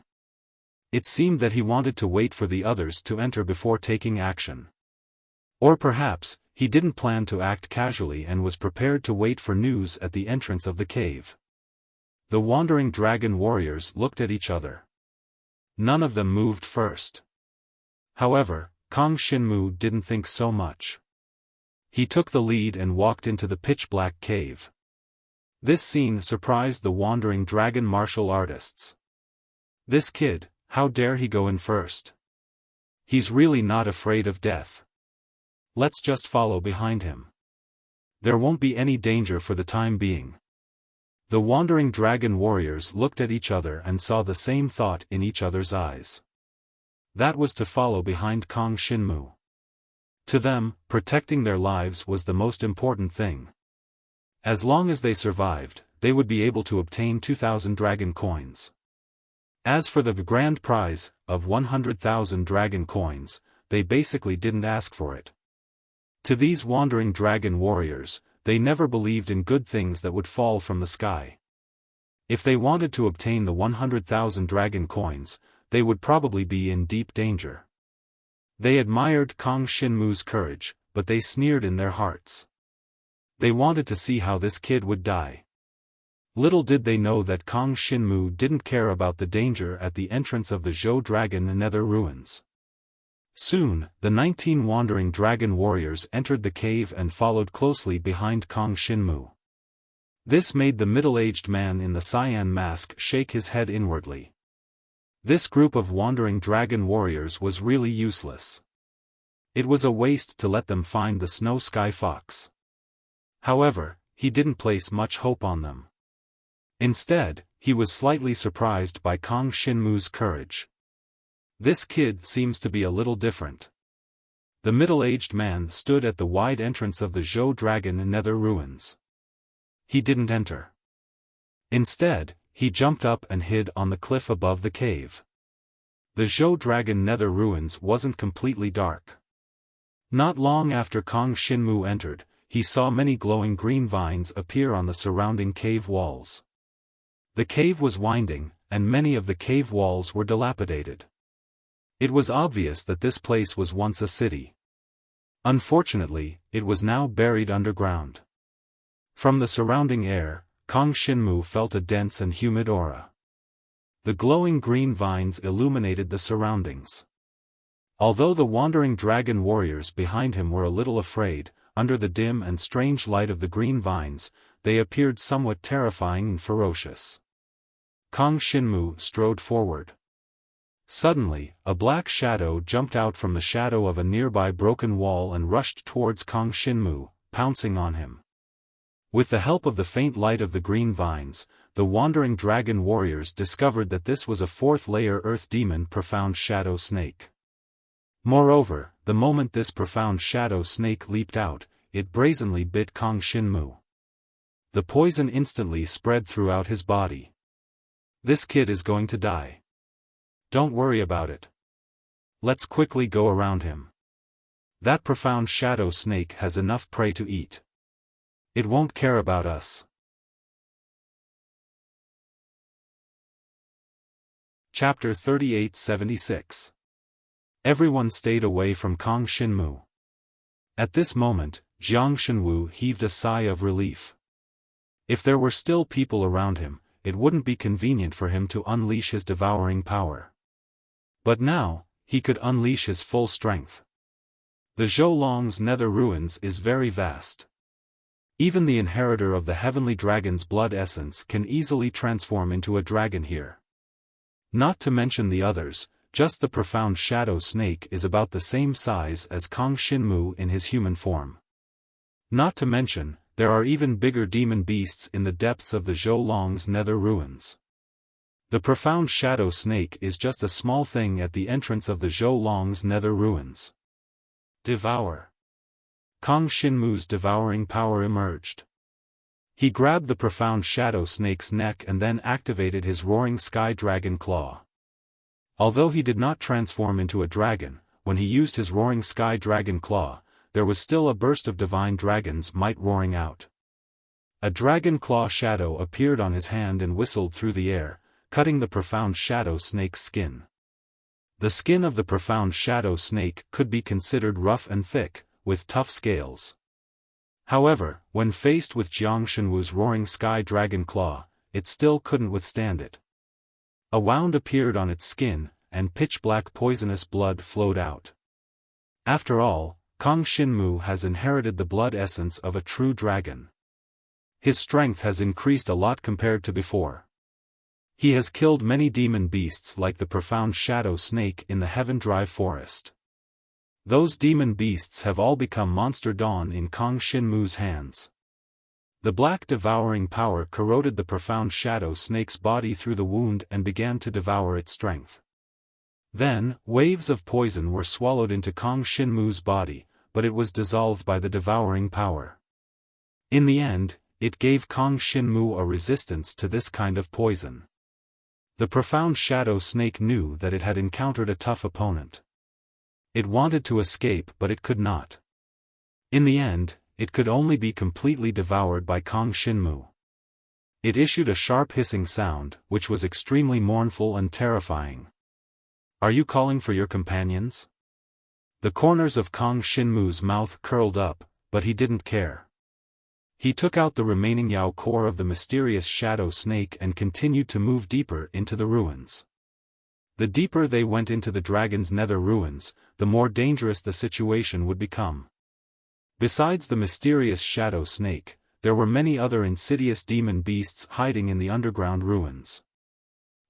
It seemed that he wanted to wait for the others to enter before taking action. Or perhaps, he didn't plan to act casually and was prepared to wait for news at the entrance of the cave. The wandering dragon warriors looked at each other. None of them moved first. However, Kong Xinmu didn't think so much. He took the lead and walked into the pitch-black cave. This scene surprised the wandering dragon martial artists. This kid, how dare he go in first? He's really not afraid of death. Let's just follow behind him. There won't be any danger for the time being. The wandering dragon warriors looked at each other and saw the same thought in each other's eyes. That was to follow behind Kong Shinmu. To them, protecting their lives was the most important thing. As long as they survived, they would be able to obtain 2,000 dragon coins. As for the grand prize, of 100,000 dragon coins, they basically didn't ask for it. To these wandering dragon warriors, they never believed in good things that would fall from the sky. If they wanted to obtain the 100,000 dragon coins, they would probably be in deep danger. They admired Kong Shinmu's courage, but they sneered in their hearts. They wanted to see how this kid would die. Little did they know that Kong Shinmu didn't care about the danger at the entrance of the Zhou Dragon Nether Ruins. Soon, the 19 wandering dragon warriors entered the cave and followed closely behind Kong Shinmu. This made the middle-aged man in the cyan mask shake his head inwardly. This group of wandering dragon warriors was really useless. It was a waste to let them find the Snow Sky Fox. However, he didn't place much hope on them. Instead, he was slightly surprised by Kong Shinmu's courage. This kid seems to be a little different. The middle-aged man stood at the wide entrance of the Zhou Dragon Nether Ruins. He didn't enter. Instead, he jumped up and hid on the cliff above the cave. The Zhou Dragon Nether Ruins wasn't completely dark. Not long after Kong Shinmu entered, he saw many glowing green vines appear on the surrounding cave walls. The cave was winding, and many of the cave walls were dilapidated. It was obvious that this place was once a city. Unfortunately, it was now buried underground. From the surrounding air, Kong Shinmu felt a dense and humid aura. The glowing green vines illuminated the surroundings. Although the wandering dragon warriors behind him were a little afraid, under the dim and strange light of the green vines, they appeared somewhat terrifying and ferocious. Kong Shinmu strode forward. Suddenly, a black shadow jumped out from the shadow of a nearby broken wall and rushed towards Kong Shinmu, pouncing on him. With the help of the faint light of the green vines, the wandering dragon warriors discovered that this was a fourth-layer earth demon profound shadow snake. Moreover, the moment this profound shadow snake leaped out, it brazenly bit Kong Shinmu. The poison instantly spread throughout his body. This kid is going to die. Don't worry about it. Let's quickly go around him. That profound shadow snake has enough prey to eat. It won't care about us. Chapter 3876. Everyone stayed away from Kong Shinmu. At this moment, Jiang Shenwu heaved a sigh of relief. If there were still people around him, it wouldn't be convenient for him to unleash his devouring power. But now, he could unleash his full strength. The Zhoulong's nether ruins is very vast. Even the inheritor of the heavenly dragon's blood essence can easily transform into a dragon here. Not to mention the others, just the profound shadow snake is about the same size as Kong Shinmu in his human form. Not to mention, there are even bigger demon beasts in the depths of the Zhoulong's nether ruins. The profound shadow snake is just a small thing at the entrance of the Zhoulong's nether ruins. Devour. Kong Shinmu's devouring power emerged. He grabbed the profound shadow snake's neck and then activated his roaring sky dragon claw. Although he did not transform into a dragon, when he used his roaring sky dragon claw, there was still a burst of divine dragon's might roaring out. A dragon claw shadow appeared on his hand and whistled through the air, cutting the profound shadow snake's skin. The skin of the profound shadow snake could be considered rough and thick, with tough scales. However, when faced with Jiang Shenwu's roaring sky dragon claw, it still couldn't withstand it. A wound appeared on its skin, and pitch-black poisonous blood flowed out. After all, Kong Shinmu has inherited the blood essence of a true dragon. His strength has increased a lot compared to before. He has killed many demon beasts like the profound shadow snake in the Heaven Dry Forest. Those demon beasts have all become Monster Dawn in Kang Shinmu's hands. The black devouring power corroded the profound shadow snake's body through the wound and began to devour its strength. Then, waves of poison were swallowed into Kang Shinmu's body, but it was dissolved by the devouring power. In the end, it gave Kang Shinmu a resistance to this kind of poison. The profound shadow snake knew that it had encountered a tough opponent. It wanted to escape but it could not. In the end, it could only be completely devoured by Kang Shinmu. It issued a sharp hissing sound, which was extremely mournful and terrifying. "Are you calling for your companions?" The corners of Kang Shinmu's mouth curled up, but he didn't care. He took out the remaining Yao core of the mysterious shadow snake and continued to move deeper into the ruins. The deeper they went into the dragon's nether ruins, the more dangerous the situation would become. Besides the mysterious shadow snake, there were many other insidious demon beasts hiding in the underground ruins.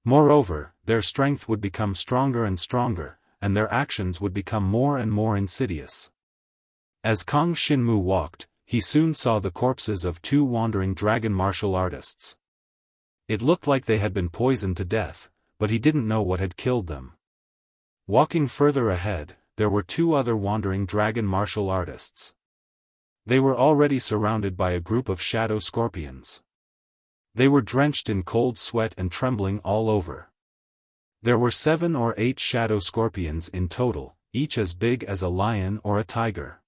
Moreover, their strength would become stronger and stronger, and their actions would become more and more insidious. As Kang Shinmu walked, he soon saw the corpses of 2 wandering dragon martial artists. It looked like they had been poisoned to death, but he didn't know what had killed them. Walking further ahead, there were 2 other wandering dragon martial artists. They were already surrounded by a group of shadow scorpions. They were drenched in cold sweat and trembling all over. There were 7 or 8 shadow scorpions in total, each as big as a lion or a tiger.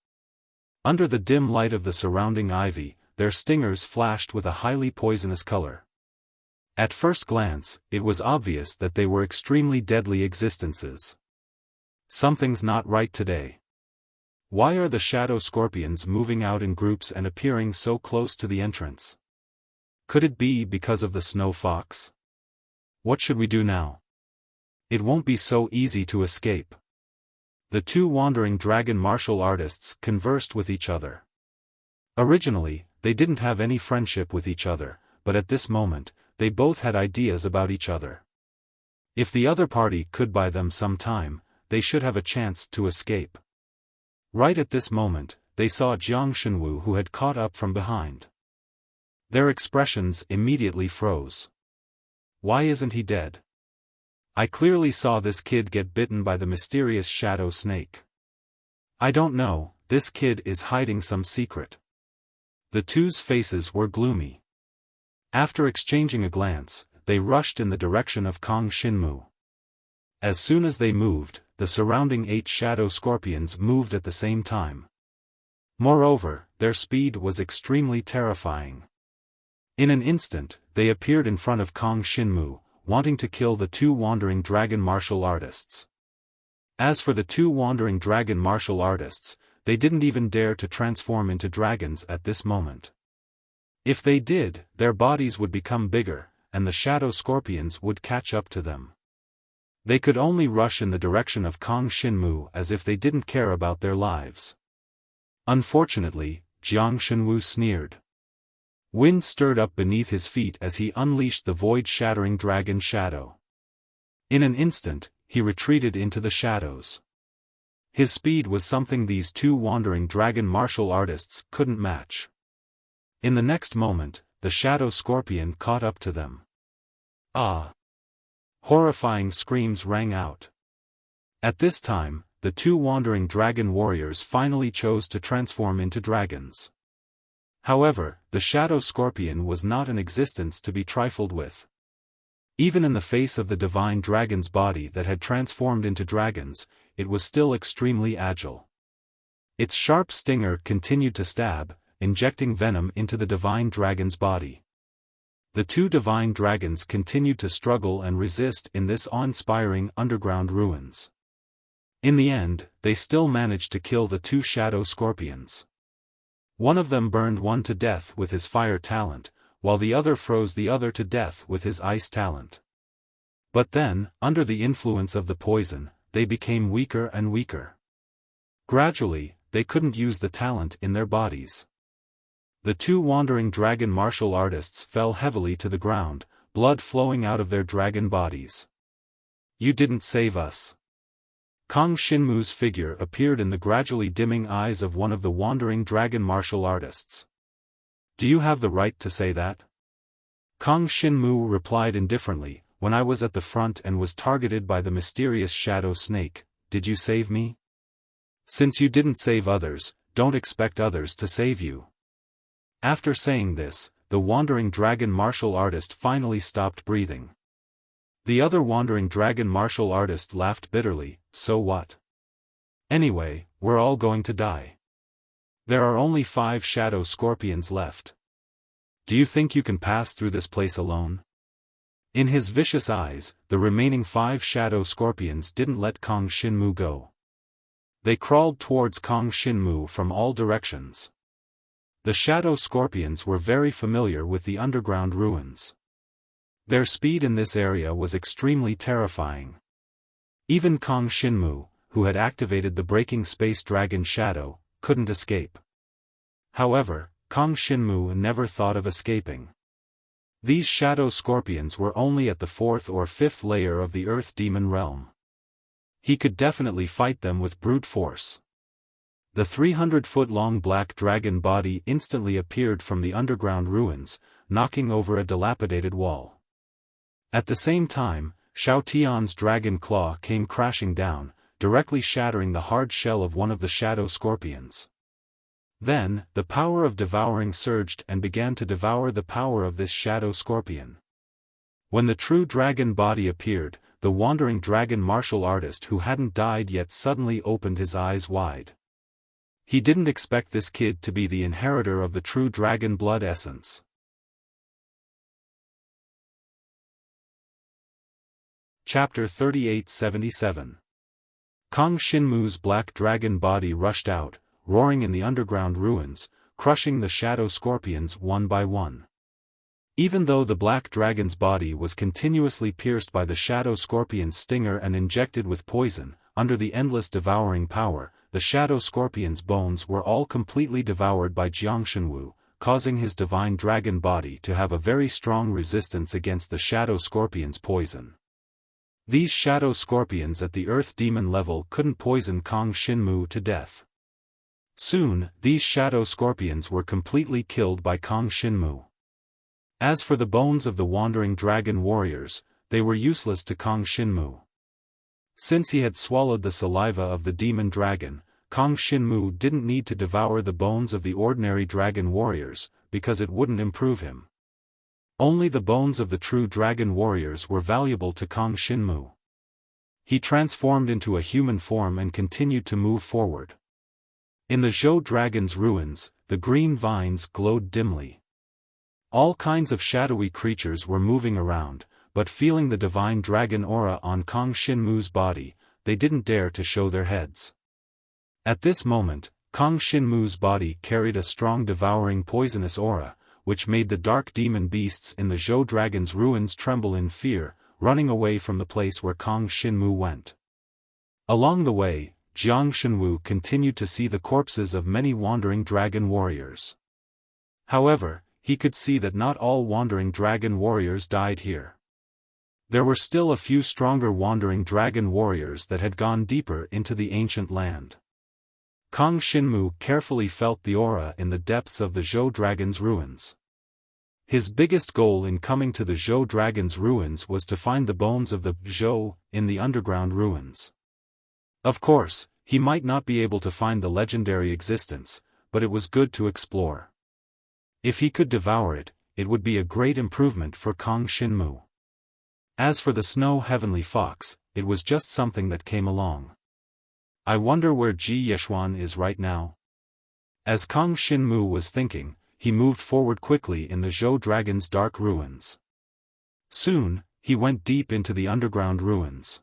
Under the dim light of the surrounding ivy, their stingers flashed with a highly poisonous color. At first glance, it was obvious that they were extremely deadly existences. Something's not right today. Why are the shadow scorpions moving out in groups and appearing so close to the entrance? Could it be because of the snow fox? What should we do now? It won't be so easy to escape. The 2 wandering dragon martial artists conversed with each other. Originally, they didn't have any friendship with each other, but at this moment, they both had ideas about each other. If the other party could buy them some time, they should have a chance to escape. Right at this moment, they saw Jiang Shenwu who had caught up from behind. Their expressions immediately froze. Why isn't he dead? I clearly saw this kid get bitten by the mysterious shadow snake. I don't know, this kid is hiding some secret. The 2's faces were gloomy. After exchanging a glance, they rushed in the direction of Kang Shinmu. As soon as they moved, the surrounding 8 shadow scorpions moved at the same time. Moreover, their speed was extremely terrifying. In an instant, they appeared in front of Kang Shinmu, wanting to kill the 2 wandering dragon martial artists. As for the 2 wandering dragon martial artists, they didn't even dare to transform into dragons at this moment. If they did, their bodies would become bigger, and the shadow scorpions would catch up to them. They could only rush in the direction of Kang Shinmu as if they didn't care about their lives. Unfortunately, Jiang Shenwu sneered. Wind stirred up beneath his feet as he unleashed the void-shattering dragon shadow. In an instant, he retreated into the shadows. His speed was something these 2 wandering dragon martial artists couldn't match. In the next moment, the shadow scorpion caught up to them. Ah! Horrifying screams rang out. At this time, the 2 wandering dragon warriors finally chose to transform into dragons. However, the shadow scorpion was not an existence to be trifled with. Even in the face of the divine dragon's body that had transformed into dragons, it was still extremely agile. Its sharp stinger continued to stab, injecting venom into the divine dragon's body. The 2 divine dragons continued to struggle and resist in this awe-inspiring underground ruins. In the end, they still managed to kill the 2 shadow scorpions. One of them burned one to death with his fire talent, while the other froze the other to death with his ice talent. But then, under the influence of the poison, they became weaker and weaker. Gradually, they couldn't use the talent in their bodies. The two wandering dragon martial artists fell heavily to the ground, blood flowing out of their dragon bodies. You didn't save us. Kang Shinmu's figure appeared in the gradually dimming eyes of one of the wandering dragon martial artists. Do you have the right to say that? Kang Shinmu replied indifferently, when I was at the front and was targeted by the mysterious shadow snake, did you save me? Since you didn't save others, don't expect others to save you. After saying this, the wandering dragon martial artist finally stopped breathing. The other wandering dragon martial artist laughed bitterly, so what? Anyway, we're all going to die. There are only 5 shadow scorpions left. Do you think you can pass through this place alone? In his vicious eyes, the remaining 5 shadow scorpions didn't let Kang Shinmu go. They crawled towards Kang Shinmu from all directions. The shadow scorpions were very familiar with the underground ruins. Their speed in this area was extremely terrifying. Even Kang Shinmu, who had activated the breaking space dragon shadow, couldn't escape. However, Kang Shinmu never thought of escaping. These shadow scorpions were only at the 4th or 5th layer of the earth demon realm. He could definitely fight them with brute force. The 300-foot-long black dragon body instantly appeared from the underground ruins, knocking over a dilapidated wall. At the same time, Xiao Tian's dragon claw came crashing down, directly shattering the hard shell of one of the shadow scorpions. Then, the power of devouring surged and began to devour the power of this shadow scorpion. When the true dragon body appeared, the wandering dragon martial artist who hadn't died yet suddenly opened his eyes wide. He didn't expect this kid to be the inheritor of the true dragon blood essence. Chapter 3877. Kang Shinmu's black dragon body rushed out, roaring in the underground ruins, crushing the shadow scorpions one by one. Even though the black dragon's body was continuously pierced by the shadow scorpion's stinger and injected with poison, under the endless devouring power, the shadow scorpion's bones were all completely devoured by Jiang Shenwu, causing his divine dragon body to have a very strong resistance against the shadow scorpion's poison. These shadow scorpions at the earth demon level couldn't poison Kang Shinmu to death. Soon, these shadow scorpions were completely killed by Kang Shinmu. As for the bones of the wandering dragon warriors, they were useless to Kang Shinmu. Since he had swallowed the saliva of the demon dragon, Kang Shinmu didn't need to devour the bones of the ordinary dragon warriors, because it wouldn't improve him. Only the bones of the true dragon warriors were valuable to Kang Shinmu. He transformed into a human form and continued to move forward. In the Zhou dragon's ruins, the green vines glowed dimly. All kinds of shadowy creatures were moving around, but feeling the divine dragon aura on Kang Shinmu's body, they didn't dare to show their heads. At this moment, Kang Shinmu's body carried a strong devouring poisonous aura, which made the dark demon beasts in the Zhou dragon's ruins tremble in fear, running away from the place where Kang Shinmu went. Along the way, Jiang Shenwu continued to see the corpses of many wandering dragon warriors. However, he could see that not all wandering dragon warriors died here. There were still a few stronger wandering dragon warriors that had gone deeper into the ancient land. Kang Shinmu carefully felt the aura in the depths of the Zhou dragon's ruins. His biggest goal in coming to the Zhou dragon's ruins was to find the bones of the Zhou in the underground ruins. Of course, he might not be able to find the legendary existence, but it was good to explore. If he could devour it, it would be a great improvement for Kang Shinmu. As for the snow heavenly fox, it was just something that came along. I wonder where Ji Yeshuan is right now? As Kang Shinmu was thinking, he moved forward quickly in the Zhou dragon's dark ruins. Soon, he went deep into the underground ruins.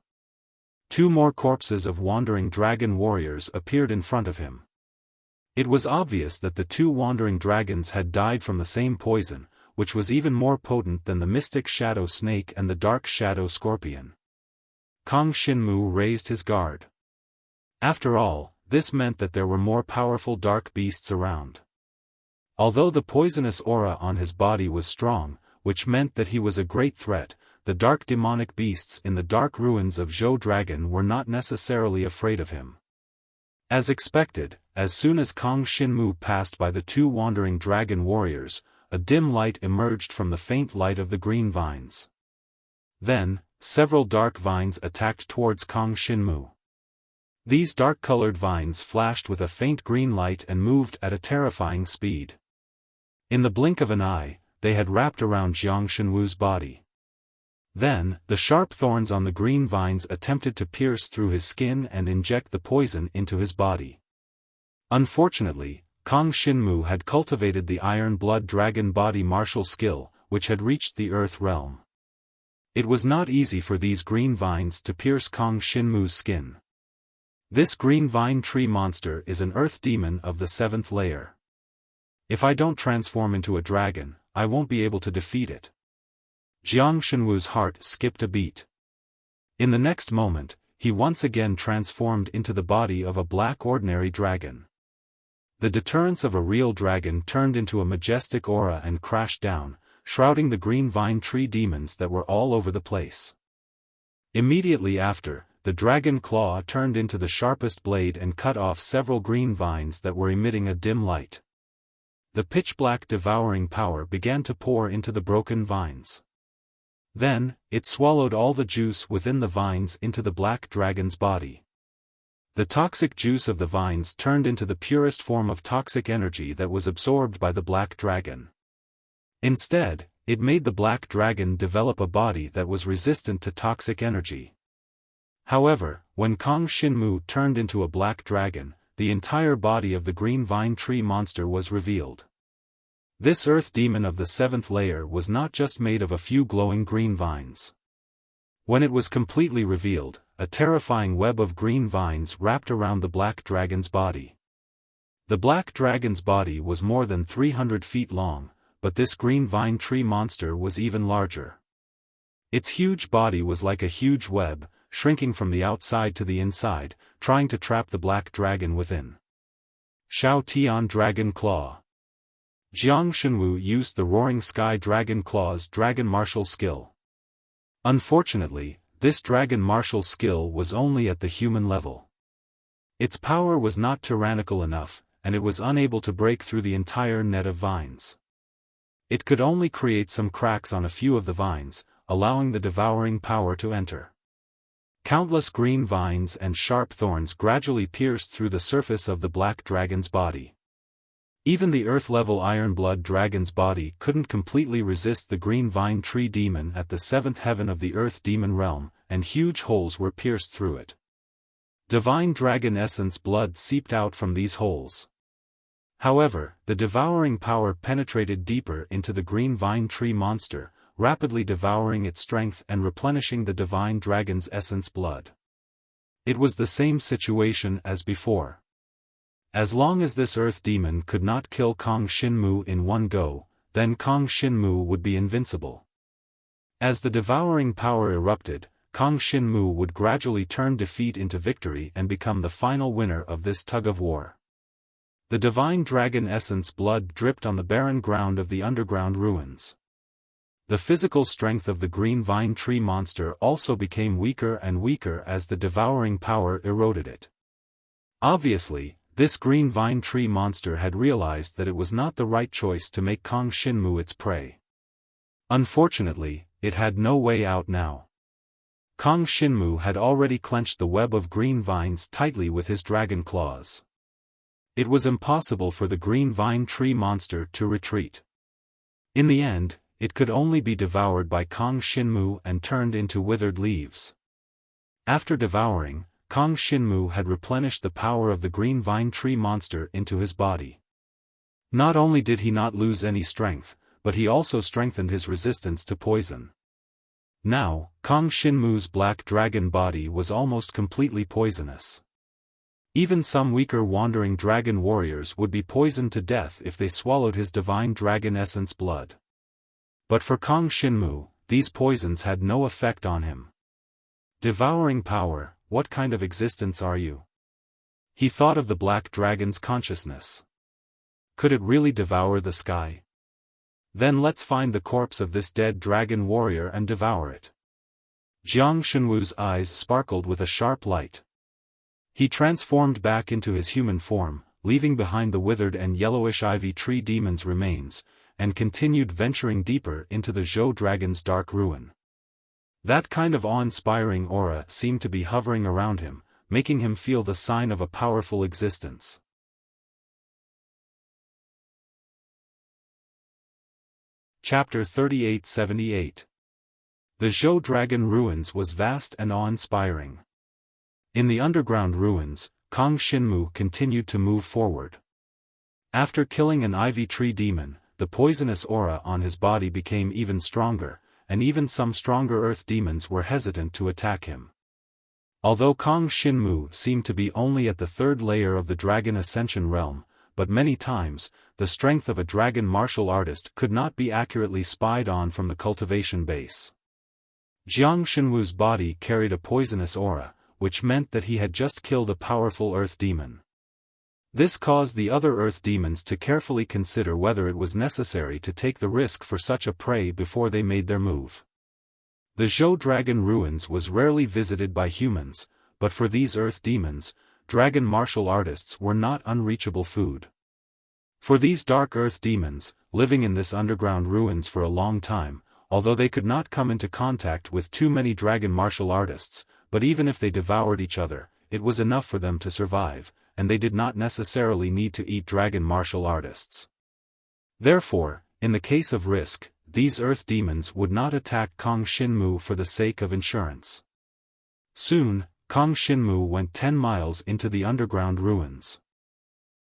2 more corpses of wandering dragon warriors appeared in front of him. It was obvious that the 2 wandering dragons had died from the same poison, which was even more potent than the mystic shadow snake and the dark shadow scorpion. Kang Shinmu raised his guard. After all, this meant that there were more powerful dark beasts around. Although the poisonous aura on his body was strong, which meant that he was a great threat, the dark demonic beasts in the dark ruins of Zhou Dragon were not necessarily afraid of him. As expected, as soon as Kang Xinmu passed by the two wandering dragon warriors, a dim light emerged from the faint light of the green vines. Then, several dark vines attacked towards Kang Xinmu. These dark-colored vines flashed with a faint green light and moved at a terrifying speed. In the blink of an eye, they had wrapped around Jiang Shenwu's body. Then, the sharp thorns on the green vines attempted to pierce through his skin and inject the poison into his body. Unfortunately, Kang Xinmu had cultivated the Iron Blood Dragon body martial skill, which had reached the Earth realm. It was not easy for these green vines to pierce Kang Xinmu's skin. This green vine tree monster is an earth demon of the 7th layer. If I don't transform into a dragon, I won't be able to defeat it. Jiang Shenwu's heart skipped a beat. In the next moment, he once again transformed into the body of a black ordinary dragon. The deterrence of a real dragon turned into a majestic aura and crashed down, shrouding the green vine tree demons that were all over the place. Immediately after, the dragon claw turned into the sharpest blade and cut off several green vines that were emitting a dim light. The pitch-black devouring power began to pour into the broken vines. Then, it swallowed all the juice within the vines into the black dragon's body. The toxic juice of the vines turned into the purest form of toxic energy that was absorbed by the black dragon. Instead, it made the black dragon develop a body that was resistant to toxic energy. However, when Kang Xinmu turned into a black dragon, the entire body of the green vine tree monster was revealed. This earth demon of the 7th layer was not just made of a few glowing green vines. When it was completely revealed, a terrifying web of green vines wrapped around the black dragon's body. The black dragon's body was more than 300 feet long, but this green vine tree monster was even larger. Its huge body was like a huge web, shrinking from the outside to the inside, trying to trap the black dragon within. Shao Tian Dragon Claw. Jiang Shenwu used the Roaring Sky Dragon Claw's dragon martial skill. Unfortunately, this dragon martial skill was only at the human level. Its power was not tyrannical enough, and it was unable to break through the entire net of vines. It could only create some cracks on a few of the vines, allowing the devouring power to enter. Countless green vines and sharp thorns gradually pierced through the surface of the black dragon's body. Even the earth-level Iron Blood Dragon's body couldn't completely resist the green vine tree demon at the 7th heaven of the earth demon realm, and huge holes were pierced through it. Divine dragon essence blood seeped out from these holes. However, the devouring power penetrated deeper into the green vine tree monster, rapidly devouring its strength and replenishing the divine dragon's essence blood. It was the same situation as before. As long as this earth demon could not kill Kang Xinmu in one go, then Kang Xinmu would be invincible. As the devouring power erupted, Kang Xinmu would gradually turn defeat into victory and become the final winner of this tug-of-war. The divine dragon essence blood dripped on the barren ground of the underground ruins. The physical strength of the green vine tree monster also became weaker and weaker as the devouring power eroded it. Obviously, this green vine tree monster had realized that it was not the right choice to make Kang Xinmu its prey. Unfortunately, it had no way out now. Kang Xinmu had already clenched the web of green vines tightly with his dragon claws. It was impossible for the green vine tree monster to retreat. In the end, it could only be devoured by Kang Xinmu and turned into withered leaves. After devouring, Kang Xinmu had replenished the power of the green vine tree monster into his body. Not only did he not lose any strength, but he also strengthened his resistance to poison. Now, Kang Xinmu's black dragon body was almost completely poisonous. Even some weaker wandering dragon warriors would be poisoned to death if they swallowed his divine dragon essence blood. But for Kang Xinmu, these poisons had no effect on him. Devouring power, what kind of existence are you? He thought of the black dragon's consciousness. Could it really devour the sky? Then let's find the corpse of this dead dragon warrior and devour it. Jiang Shenwu's eyes sparkled with a sharp light. He transformed back into his human form, leaving behind the withered and yellowish ivy tree demon's remains, and continued venturing deeper into the Zhou dragon's dark ruin. That kind of awe-inspiring aura seemed to be hovering around him, making him feel the sign of a powerful existence. Chapter 3878. The Zhou Dragon Ruins was vast and awe-inspiring. In the underground ruins, Kang Xinmu continued to move forward. After killing an ivy tree demon, the poisonous aura on his body became even stronger, and even some stronger earth demons were hesitant to attack him. Although Kang Xinmu seemed to be only at the third layer of the Dragon Ascension realm, but many times, the strength of a dragon martial artist could not be accurately spied on from the cultivation base. Jiang Shenwu's body carried a poisonous aura, which meant that he had just killed a powerful earth demon. This caused the other earth demons to carefully consider whether it was necessary to take the risk for such a prey before they made their move. The Zhou Dragon Ruins was rarely visited by humans, but for these earth demons, dragon martial artists were not unreachable food. For these dark earth demons, living in this underground ruins for a long time, although they could not come into contact with too many dragon martial artists, but even if they devoured each other, it was enough for them to survive, and they did not necessarily need to eat dragon martial artists. Therefore, in the case of risk, these earth demons would not attack Kang Xinmu for the sake of insurance. Soon, Kang Xinmu went 10 miles into the underground ruins.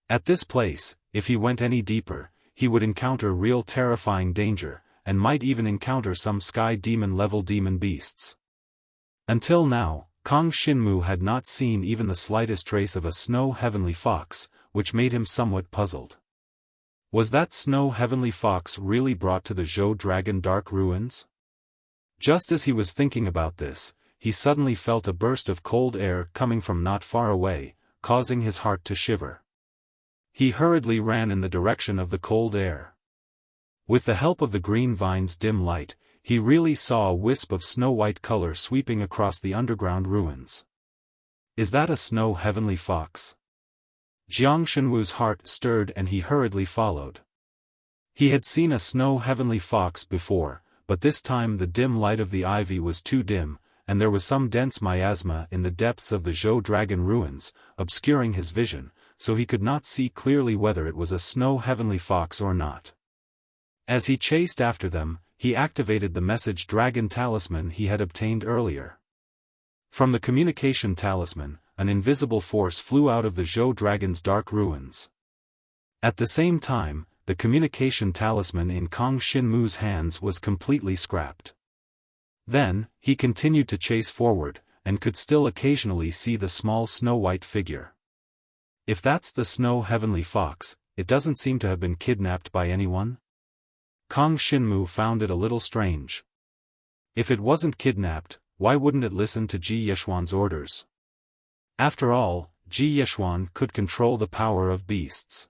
At this place, if he went any deeper, he would encounter real terrifying danger, and might even encounter some sky demon-level demon beasts. Until now, Kang Xinmu had not seen even the slightest trace of a snow heavenly fox, which made him somewhat puzzled. Was that snow heavenly fox really brought to the Zhou Dragon Dark Ruins? Just as he was thinking about this, he suddenly felt a burst of cold air coming from not far away, causing his heart to shiver. He hurriedly ran in the direction of the cold air. With the help of the green vine's dim light, he really saw a wisp of snow-white color sweeping across the underground ruins. Is that a snow heavenly fox? Jiang Shenwu's heart stirred and he hurriedly followed. He had seen a snow heavenly fox before, but this time the dim light of the ivy was too dim, and there was some dense miasma in the depths of the Zhou Dragon Ruins, obscuring his vision, so he could not see clearly whether it was a snow heavenly fox or not. As he chased after them, he activated the message dragon talisman he had obtained earlier. From the communication talisman, an invisible force flew out of the Zhou Dragon's dark ruins. At the same time, the communication talisman in Kang Xinmu's hands was completely scrapped. Then, he continued to chase forward, and could still occasionally see the small snow-white figure. If that's the snow heavenly fox, it doesn't seem to have been kidnapped by anyone? Kang Xinmu found it a little strange. If it wasn't kidnapped, why wouldn't it listen to Ji Yeshuan's orders? After all, Ji Yeshuan could control the power of beasts.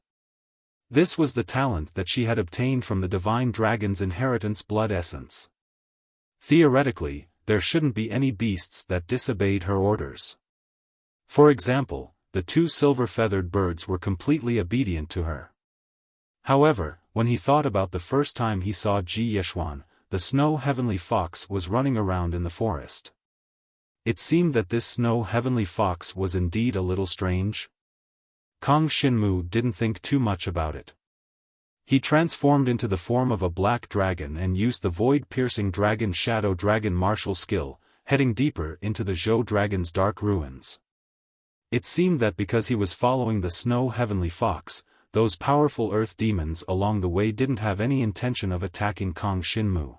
This was the talent that she had obtained from the divine dragon's inheritance blood essence. Theoretically, there shouldn't be any beasts that disobeyed her orders. For example, the 2 silver-feathered birds were completely obedient to her. However, when he thought about the first time he saw Ji Yeshuan, the snow heavenly fox was running around in the forest. It seemed that this snow heavenly fox was indeed a little strange. Kang Xinmu didn't think too much about it. He transformed into the form of a black dragon and used the void-piercing dragon shadow dragon martial skill, heading deeper into the Zhou Dragon's dark ruins. It seemed that because he was following the snow heavenly fox, those powerful earth demons along the way didn't have any intention of attacking Kang Xinmu.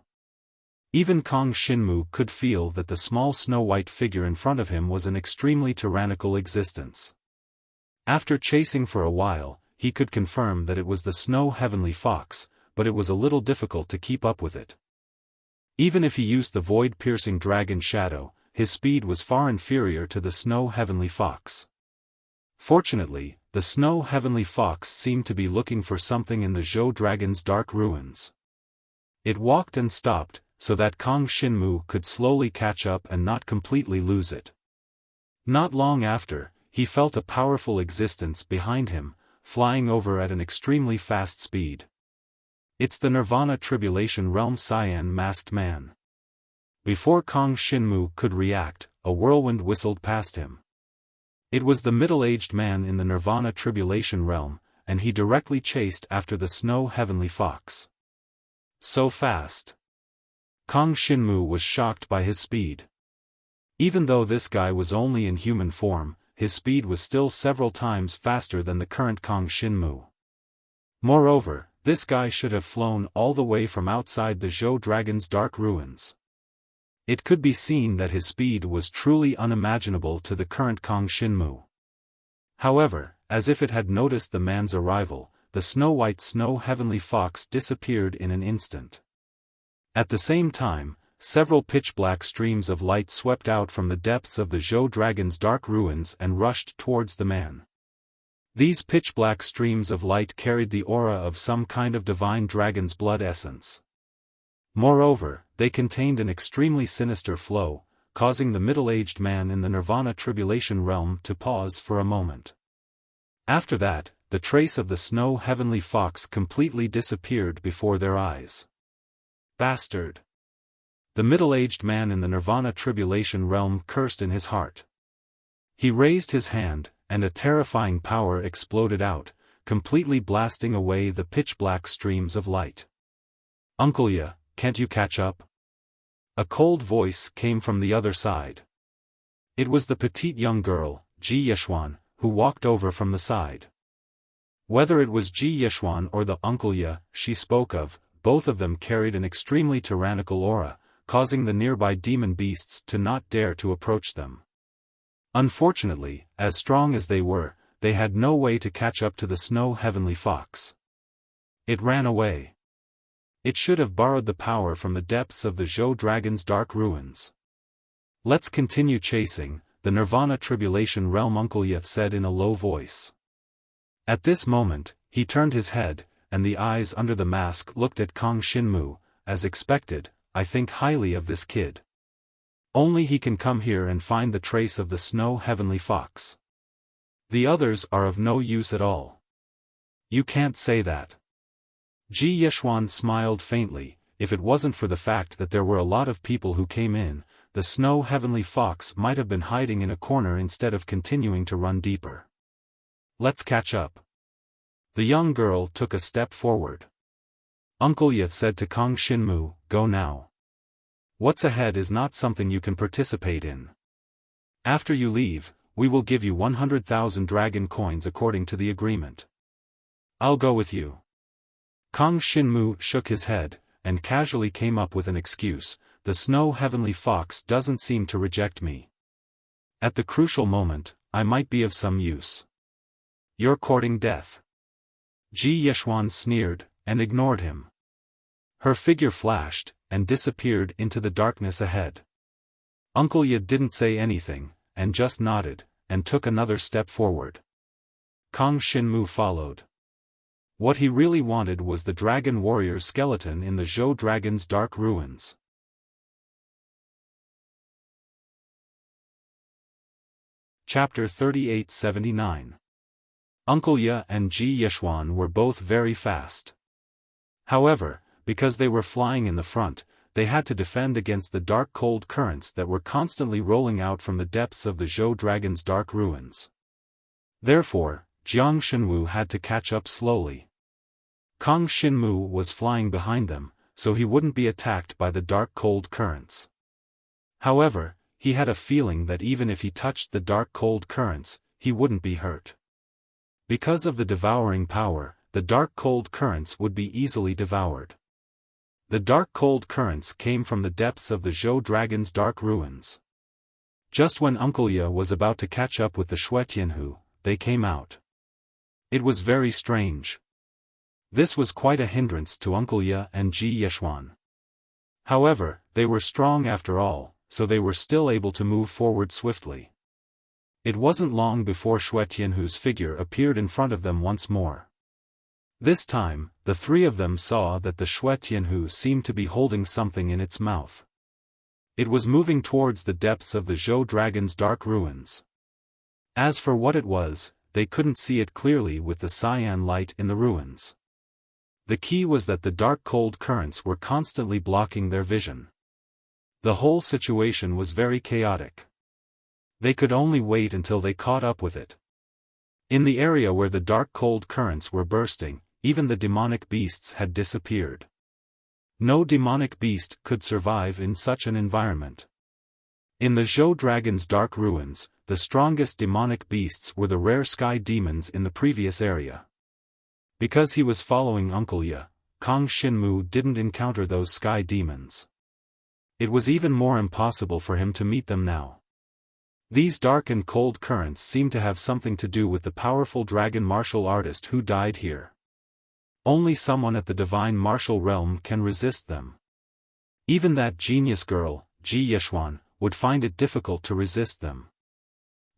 Even Kang Xinmu could feel that the small snow-white figure in front of him was an extremely tyrannical existence. After chasing for a while, he could confirm that it was the snow heavenly fox, but it was a little difficult to keep up with it. Even if he used the void-piercing dragon shadow, his speed was far inferior to the snow heavenly fox. Fortunately, the snow heavenly fox seemed to be looking for something in the Zhou dragon's dark ruins. It walked and stopped, so that Kang Xinmu could slowly catch up and not completely lose it. Not long after, he felt a powerful existence behind him, flying over at an extremely fast speed. It's the Nirvana Tribulation Realm Cyan Masked Man. Before Kang Xinmu could react, a whirlwind whistled past him. It was the middle-aged man in the Nirvana Tribulation Realm, and he directly chased after the snow heavenly fox. So fast. Kang Xinmu was shocked by his speed. Even though this guy was only in human form, his speed was still several times faster than the current Kang Xinmu. Moreover, this guy should have flown all the way from outside the Zhou dragon's dark ruins. It could be seen that his speed was truly unimaginable to the current Kang Xinmu. However, as if it had noticed the man's arrival, the snow-white snow heavenly fox disappeared in an instant. At the same time, several pitch-black streams of light swept out from the depths of the Zhou dragon's dark ruins and rushed towards the man. These pitch-black streams of light carried the aura of some kind of divine dragon's blood essence. Moreover, they contained an extremely sinister flow, causing the middle-aged man in the Nirvana Tribulation Realm to pause for a moment. After that, the trace of the snow heavenly fox completely disappeared before their eyes. Bastard! The middle-aged man in the Nirvana Tribulation Realm cursed in his heart. He raised his hand, and a terrifying power exploded out, completely blasting away the pitch-black streams of light. "Uncle Ya, can't you catch up?" A cold voice came from the other side. It was the petite young girl, Ji Yeshuan, who walked over from the side. Whether it was Ji Yeshuan or the Uncle Ya she spoke of, both of them carried an extremely tyrannical aura, causing the nearby demon beasts to not dare to approach them. Unfortunately, as strong as they were, they had no way to catch up to the snow heavenly fox. It ran away. It should have borrowed the power from the depths of the Zhou dragon's dark ruins. "Let's continue chasing," the Nirvana Tribulation Realm Uncle Ya said in a low voice. At this moment, he turned his head, and the eyes under the mask looked at Kang Xinmu. "As expected, I think highly of this kid. Only he can come here and find the trace of the snow heavenly fox. The others are of no use at all." "You can't say that." Ji Yeshuan smiled faintly. If it wasn't for the fact that there were a lot of people who came in, the snow heavenly fox might have been hiding in a corner instead of continuing to run deeper. "Let's catch up." The young girl took a step forward. Uncle Ya said to Kang Xinmu, "Go now. What's ahead is not something you can participate in. After you leave, we will give you 100,000 dragon coins according to the agreement." "I'll go with you." Kang Xinmu shook his head, and casually came up with an excuse. "The snow heavenly fox doesn't seem to reject me. At the crucial moment, I might be of some use." "You're courting death." Ji Yeshuan sneered, and ignored him. Her figure flashed, and disappeared into the darkness ahead. Uncle Ya didn't say anything, and just nodded, and took another step forward. Kang Xinmu followed. What he really wanted was the dragon warrior's skeleton in the Zhou dragon's dark ruins. Chapter 3879. Uncle Ya and Ji Yeshuan were both very fast. However, because they were flying in the front, they had to defend against the dark cold currents that were constantly rolling out from the depths of the Zhou dragon's dark ruins. Therefore, Jiang Shenwu had to catch up slowly. Kang Xinmu was flying behind them, so he wouldn't be attacked by the dark cold currents. However, he had a feeling that even if he touched the dark cold currents, he wouldn't be hurt. Because of the devouring power, the dark cold currents would be easily devoured. The dark cold currents came from the depths of the Zhou dragon's dark ruins. Just when Uncle Ya was about to catch up with the Shuetianhu, they came out. It was very strange. This was quite a hindrance to Uncle Ya and Ji Yeshuan. However, they were strong after all, so they were still able to move forward swiftly. It wasn't long before Xue Tianhu's figure appeared in front of them once more. This time, the three of them saw that the Xue Tianhu seemed to be holding something in its mouth. It was moving towards the depths of the Zhou Dragon's dark ruins. As for what it was, they couldn't see it clearly with the cyan light in the ruins. The key was that the dark cold currents were constantly blocking their vision. The whole situation was very chaotic. They could only wait until they caught up with it. In the area where the dark cold currents were bursting, even the demonic beasts had disappeared. No demonic beast could survive in such an environment. In the Zhou Dragon's dark ruins, the strongest demonic beasts were the rare sky demons in the previous area. Because he was following Uncle Ye, Kang Xinmu didn't encounter those sky demons. It was even more impossible for him to meet them now. These dark and cold currents seemed to have something to do with the powerful dragon martial artist who died here. Only someone at the divine martial realm can resist them. Even that genius girl, Ji Yeshuan, would find it difficult to resist them.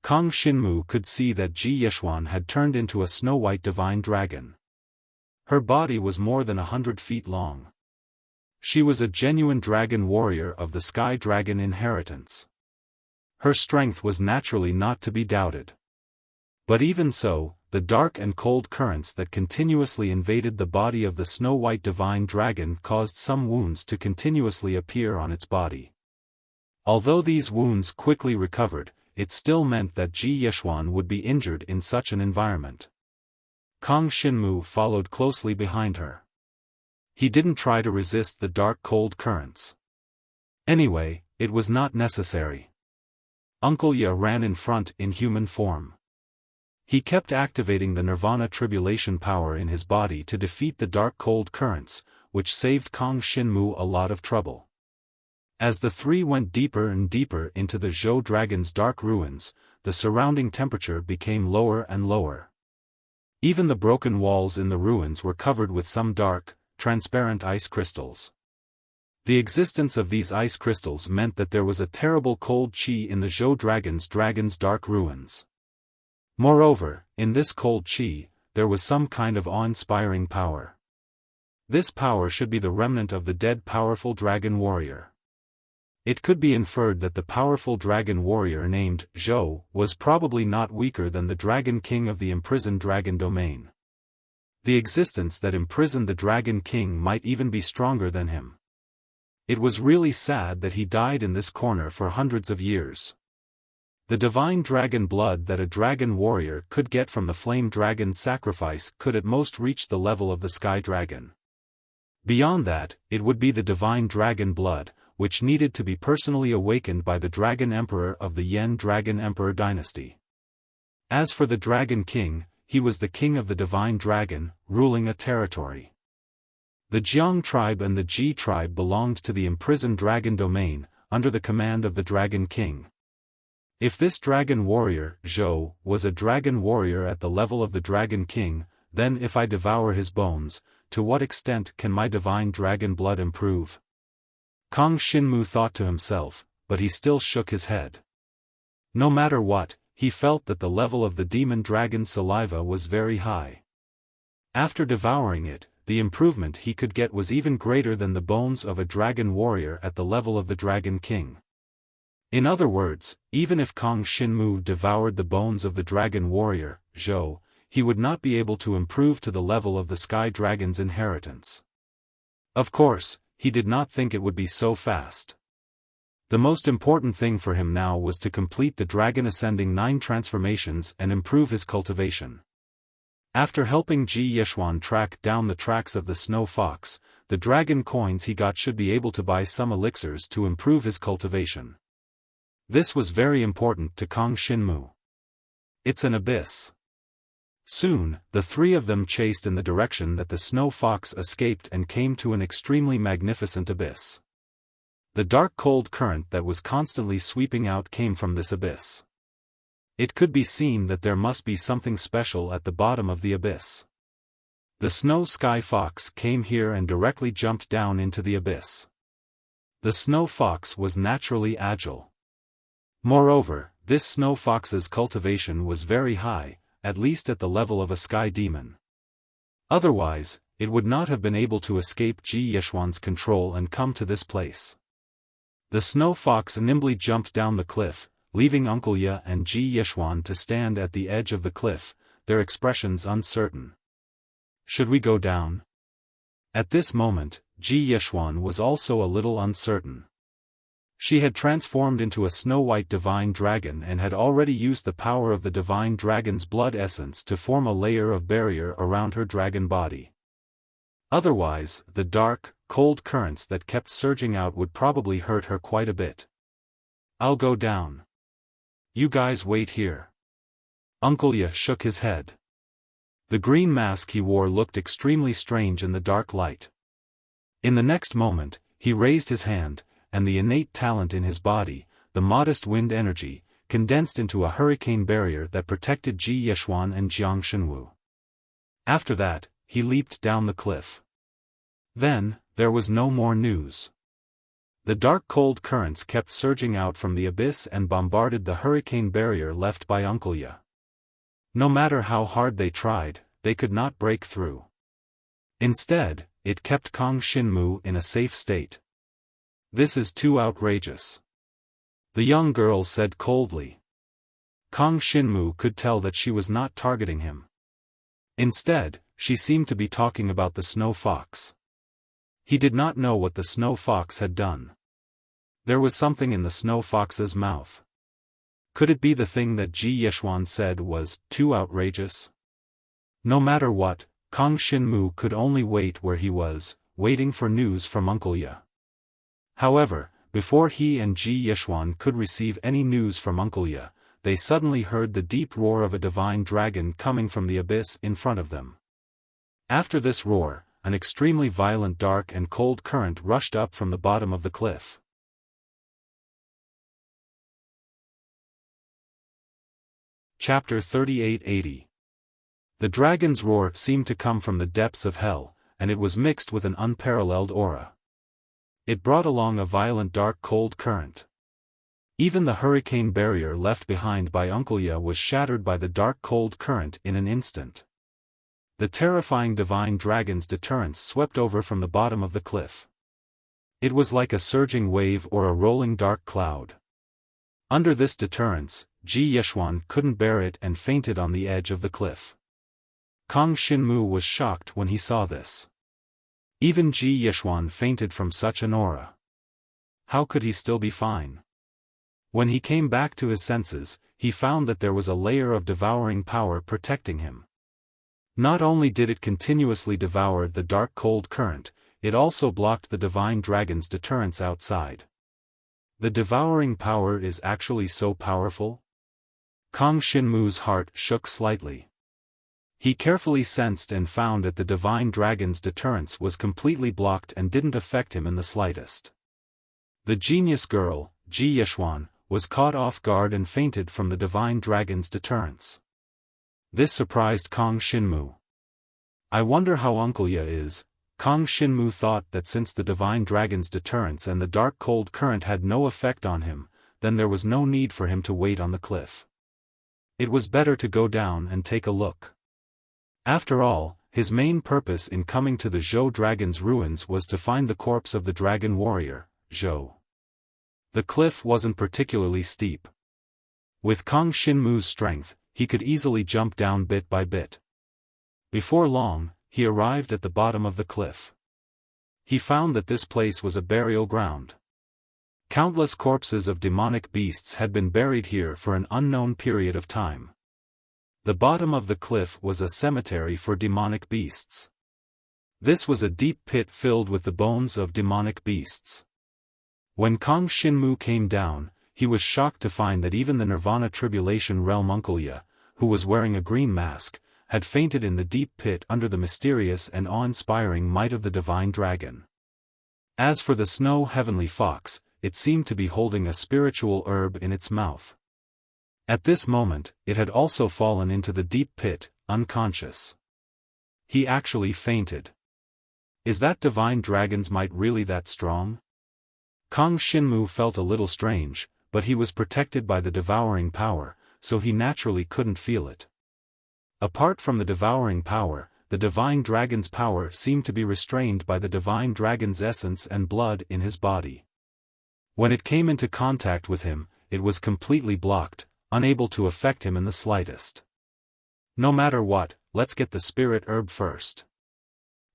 Kang Xinmu could see that Ji Yeshuan had turned into a snow-white divine dragon. Her body was more than 100 feet long. She was a genuine dragon warrior of the Sky Dragon inheritance. Her strength was naturally not to be doubted. But even so, the dark and cold currents that continuously invaded the body of the snow-white divine dragon caused some wounds to continuously appear on its body. Although these wounds quickly recovered, it still meant that Ji Yeshuan would be injured in such an environment. Kang Xinmu followed closely behind her. He didn't try to resist the dark cold currents. Anyway, it was not necessary. Uncle Ye ran in front in human form. He kept activating the Nirvana tribulation power in his body to defeat the dark cold currents, which saved Kang Xinmu a lot of trouble. As the three went deeper and deeper into the Zhou Dragon's dark ruins, the surrounding temperature became lower and lower. Even the broken walls in the ruins were covered with some dark, transparent ice crystals. The existence of these ice crystals meant that there was a terrible cold qi in the Zhou Dragon's dark ruins. Moreover, in this cold qi, there was some kind of awe-inspiring power. This power should be the remnant of the dead powerful dragon warrior. It could be inferred that the powerful dragon warrior named Zhou was probably not weaker than the dragon king of the imprisoned dragon domain. The existence that imprisoned the dragon king might even be stronger than him. It was really sad that he died in this corner for hundreds of years. The divine dragon blood that a dragon warrior could get from the flame dragon's sacrifice could at most reach the level of the sky dragon. Beyond that, it would be the divine dragon blood, which needed to be personally awakened by the dragon emperor of the Yen Dragon Emperor dynasty. As for the dragon king, he was the king of the divine dragon, ruling a territory. The Jiang tribe and the Ji tribe belonged to the imprisoned dragon domain, under the command of the dragon king. If this dragon warrior, Zhou, was a dragon warrior at the level of the dragon king, then if I devour his bones, to what extent can my divine dragon blood improve? Kang Xinmu thought to himself, but he still shook his head. No matter what, he felt that the level of the demon dragon's saliva was very high. After devouring it, the improvement he could get was even greater than the bones of a dragon warrior at the level of the dragon king. In other words, even if Kang Xinmu devoured the bones of the dragon warrior, Zhou, he would not be able to improve to the level of the sky dragon's inheritance. Of course, he did not think it would be so fast. The most important thing for him now was to complete the dragon ascending 9 transformations and improve his cultivation. After helping Ji Yeshuan track down the tracks of the snow fox, the dragon coins he got should be able to buy some elixirs to improve his cultivation. This was very important to Kang Xinmu. It's an abyss. Soon, the three of them chased in the direction that the snow fox escaped and came to an extremely magnificent abyss. The dark cold current that was constantly sweeping out came from this abyss. It could be seen that there must be something special at the bottom of the abyss. The snow sky fox came here and directly jumped down into the abyss. The snow fox was naturally agile. Moreover, this snow fox's cultivation was very high, at least at the level of a sky demon. Otherwise, it would not have been able to escape Ji Yeshuan's control and come to this place. The snow fox nimbly jumped down the cliff, leaving Uncle Ye and Ji Yeshuan to stand at the edge of the cliff, their expressions uncertain. Should we go down? At this moment, Ji Yeshuan was also a little uncertain. She had transformed into a snow-white divine dragon and had already used the power of the divine dragon's blood essence to form a layer of barrier around her dragon body. Otherwise, the dark, cold currents that kept surging out would probably hurt her quite a bit. I'll go down. You guys wait here. Uncle Ye shook his head. The green mask he wore looked extremely strange in the dark light. In the next moment, he raised his hand, and the innate talent in his body, the modest wind energy, condensed into a hurricane barrier that protected Ji Yeshuan and Jiang Shenwu. After that, he leaped down the cliff. Then, there was no more news. The dark cold currents kept surging out from the abyss and bombarded the hurricane barrier left by Uncle Ye. No matter how hard they tried, they could not break through. Instead, it kept Kang Shinmu in a safe state. This is too outrageous. The young girl said coldly. Kang Shinmu could tell that she was not targeting him. Instead, she seemed to be talking about the snow fox. He did not know what the snow fox had done. There was something in the snow fox's mouth. Could it be the thing that Ji Yeshuan said was too outrageous? No matter what, Kang Shinmu could only wait where he was, waiting for news from Uncle Ye. However, before he and Ji Yeshuan could receive any news from Uncle Ye, they suddenly heard the deep roar of a divine dragon coming from the abyss in front of them. After this roar, an extremely violent dark and cold current rushed up from the bottom of the cliff. Chapter 3880. The dragon's roar seemed to come from the depths of hell, and it was mixed with an unparalleled aura. It brought along a violent dark cold current. Even the hurricane barrier left behind by Uncle Ye was shattered by the dark cold current in an instant. The terrifying divine dragon's deterrence swept over from the bottom of the cliff. It was like a surging wave or a rolling dark cloud. Under this deterrence, Ji Yeshuan couldn't bear it and fainted on the edge of the cliff. Kang Shinmu was shocked when he saw this. Even Ji Yeshuan fainted from such an aura. How could he still be fine? When he came back to his senses, he found that there was a layer of devouring power protecting him. Not only did it continuously devour the dark cold current, it also blocked the divine dragon's deterrence outside. The devouring power is actually so powerful? Kang Shinmu's heart shook slightly. He carefully sensed and found that the divine dragon's deterrence was completely blocked and didn't affect him in the slightest. The genius girl, Ji Yeshuan, was caught off guard and fainted from the divine dragon's deterrence. This surprised Kang Shinmu. I wonder how Uncle Ye is. Kang Shinmu thought that since the divine dragon's deterrence and the dark cold current had no effect on him, then there was no need for him to wait on the cliff. It was better to go down and take a look. After all, his main purpose in coming to the Zhou dragon's ruins was to find the corpse of the dragon warrior, Zhou. The cliff wasn't particularly steep. With Kang Shinmu's strength, he could easily jump down bit by bit. Before long, he arrived at the bottom of the cliff. He found that this place was a burial ground. Countless corpses of demonic beasts had been buried here for an unknown period of time. The bottom of the cliff was a cemetery for demonic beasts. This was a deep pit filled with the bones of demonic beasts. When Kang Shinmu came down, he was shocked to find that even the Nirvana Tribulation Realm Uncle Ye, who was wearing a green mask, had fainted in the deep pit under the mysterious and awe-inspiring might of the divine dragon. As for the snow heavenly fox, it seemed to be holding a spiritual herb in its mouth. At this moment, it had also fallen into the deep pit, unconscious. He actually fainted. Is that divine dragon's might really that strong? Kang Shinmu felt a little strange, but he was protected by the devouring power, so he naturally couldn't feel it. Apart from the devouring power, the divine dragon's power seemed to be restrained by the divine dragon's essence and blood in his body. When it came into contact with him, it was completely blocked, unable to affect him in the slightest. No matter what, let's get the spirit herb first.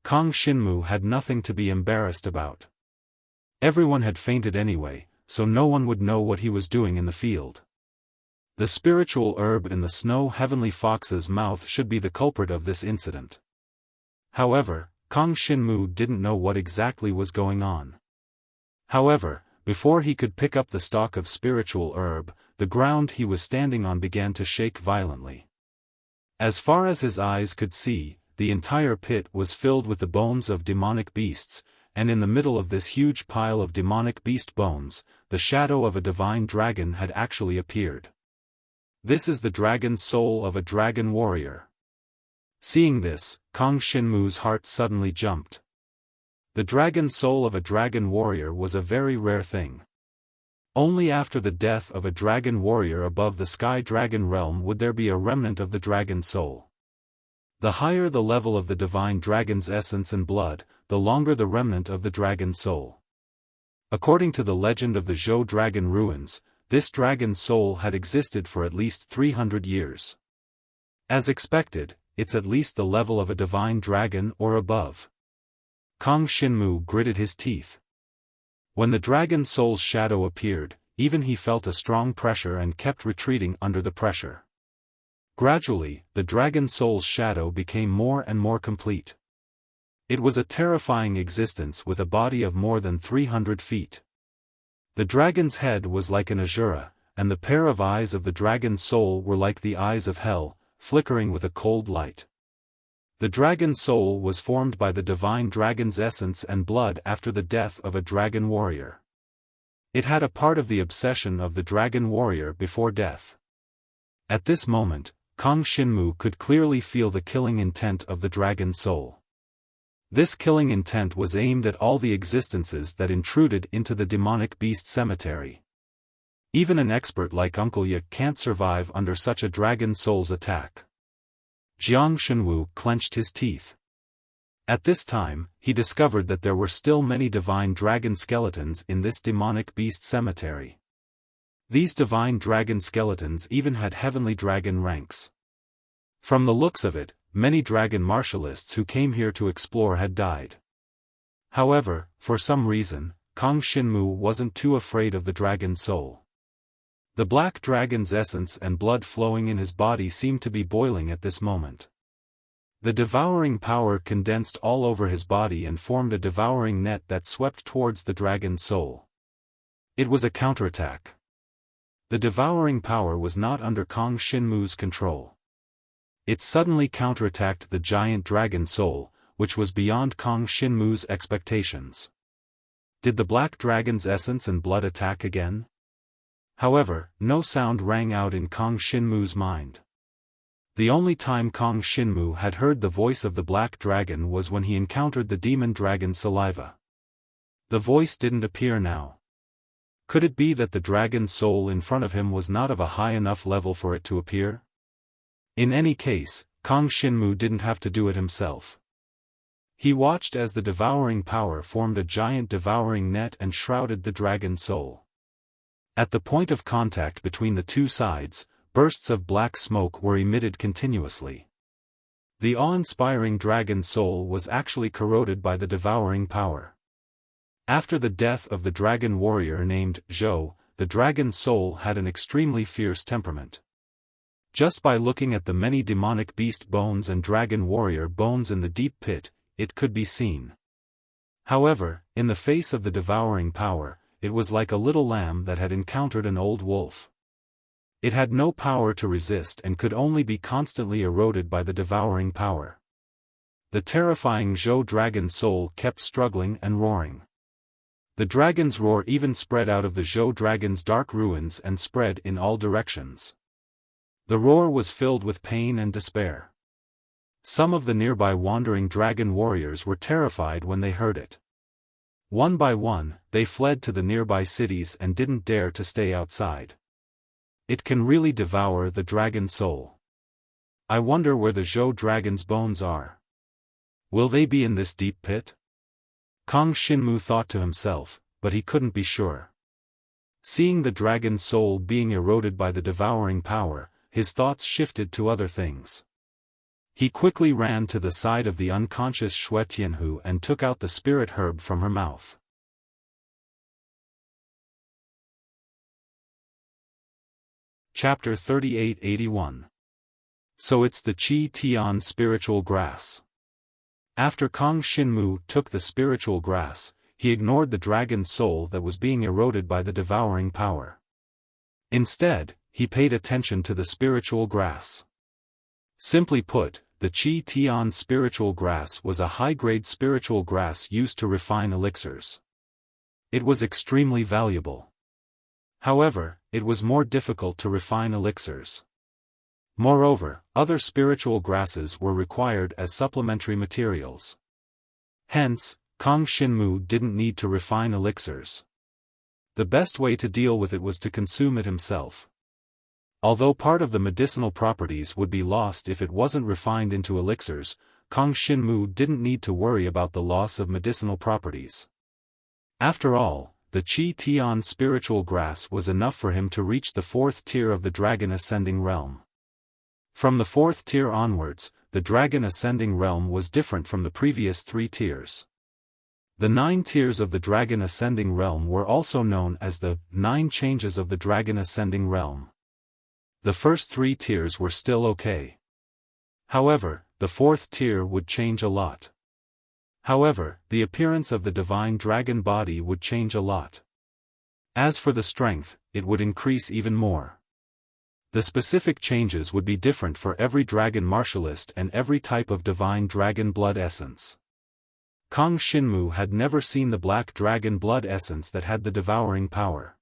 Kang Xinmu had nothing to be embarrassed about. Everyone had fainted anyway, so no one would know what he was doing in the field. The spiritual herb in the snow heavenly fox's mouth should be the culprit of this incident. However, Kang Xinmu didn't know what exactly was going on. However, before he could pick up the stalk of spiritual herb, the ground he was standing on began to shake violently. As far as his eyes could see, the entire pit was filled with the bones of demonic beasts, and in the middle of this huge pile of demonic beast bones, the shadow of a divine dragon had actually appeared. This is the dragon soul of a dragon warrior. Seeing this, Kang Xinmu's heart suddenly jumped. The dragon soul of a dragon warrior was a very rare thing. Only after the death of a dragon warrior above the sky dragon realm would there be a remnant of the dragon soul. The higher the level of the divine dragon's essence and blood, the longer the remnant of the dragon soul. According to the legend of the Zhou dragon ruins, this dragon soul had existed for at least 300 years. As expected, it's at least the level of a divine dragon or above. Kang Xinmu gritted his teeth. When the dragon soul's shadow appeared, even he felt a strong pressure and kept retreating under the pressure. Gradually, the dragon soul's shadow became more and more complete. It was a terrifying existence with a body of more than 300 feet. The dragon's head was like an azura, and the pair of eyes of the dragon's soul were like the eyes of hell, flickering with a cold light. The dragon soul was formed by the divine dragon's essence and blood after the death of a dragon warrior. It had a part of the obsession of the dragon warrior before death. At this moment, Kang Xinmu could clearly feel the killing intent of the dragon soul. This killing intent was aimed at all the existences that intruded into the demonic beast cemetery. Even an expert like Uncle Ye can't survive under such a dragon soul's attack. Jiang Shenwu clenched his teeth. At this time, he discovered that there were still many divine dragon skeletons in this demonic beast cemetery. These divine dragon skeletons even had heavenly dragon ranks. From the looks of it, many dragon martialists who came here to explore had died. However, for some reason, Kang Xinmu wasn't too afraid of the dragon soul. The black dragon's essence and blood flowing in his body seemed to be boiling at this moment. The devouring power condensed all over his body and formed a devouring net that swept towards the dragon's soul. It was a counterattack. The devouring power was not under Kang Xinmu's control. It suddenly counterattacked the giant dragon soul, which was beyond Kang Xinmu's expectations. Did the black dragon's essence and blood attack again? However, no sound rang out in Kang Xinmu's mind. The only time Kang Xinmu had heard the voice of the black dragon was when he encountered the demon dragon's saliva. The voice didn't appear now. Could it be that the dragon's soul in front of him was not of a high enough level for it to appear? In any case, Kang Xinmu didn't have to do it himself. He watched as the devouring power formed a giant devouring net and shrouded the dragon's soul. At the point of contact between the two sides, bursts of black smoke were emitted continuously. The awe-inspiring dragon soul was actually corroded by the devouring power. After the death of the dragon warrior named Zhou, the dragon soul had an extremely fierce temperament. Just by looking at the many demonic beast bones and dragon warrior bones in the deep pit, it could be seen. However, in the face of the devouring power, it was like a little lamb that had encountered an old wolf. It had no power to resist and could only be constantly eroded by the devouring power. The terrifying Zhou dragon soul kept struggling and roaring. The dragon's roar even spread out of the Zhou dragon's dark ruins and spread in all directions. The roar was filled with pain and despair. Some of the nearby wandering dragon warriors were terrified when they heard it. One by one, they fled to the nearby cities and didn't dare to stay outside. It can really devour the dragon soul. I wonder where the Zhou dragon's bones are. Will they be in this deep pit? Kang Xinmu thought to himself, but he couldn't be sure. Seeing the dragon's soul being eroded by the devouring power, his thoughts shifted to other things. He quickly ran to the side of the unconscious Xue Tianhu and took out the spirit herb from her mouth. Chapter 3881. So it's the Qi Tian spiritual grass. After Kang Xinmu took the spiritual grass, he ignored the dragon's soul that was being eroded by the devouring power. Instead, he paid attention to the spiritual grass. Simply put, the Qi Tian spiritual grass was a high-grade spiritual grass used to refine elixirs. It was extremely valuable. However, it was more difficult to refine elixirs. Moreover, other spiritual grasses were required as supplementary materials. Hence, Kang Xinmu didn't need to refine elixirs. The best way to deal with it was to consume it himself. Although part of the medicinal properties would be lost if it wasn't refined into elixirs, Kang Xinmu didn't need to worry about the loss of medicinal properties. After all, the Qi Tian spiritual grass was enough for him to reach the 4th tier of the Dragon Ascending Realm. From the 4th tier onwards, the Dragon Ascending Realm was different from the previous 3 tiers. The 9 tiers of the Dragon Ascending Realm were also known as the 9 changes of the Dragon Ascending Realm. The first 3 tiers were still okay. However, the 4th tier would change a lot. However, the appearance of the divine dragon body would change a lot. As for the strength, it would increase even more. The specific changes would be different for every dragon martialist and every type of divine dragon blood essence. Kang Xinmu had never seen the black dragon blood essence that had the devouring power.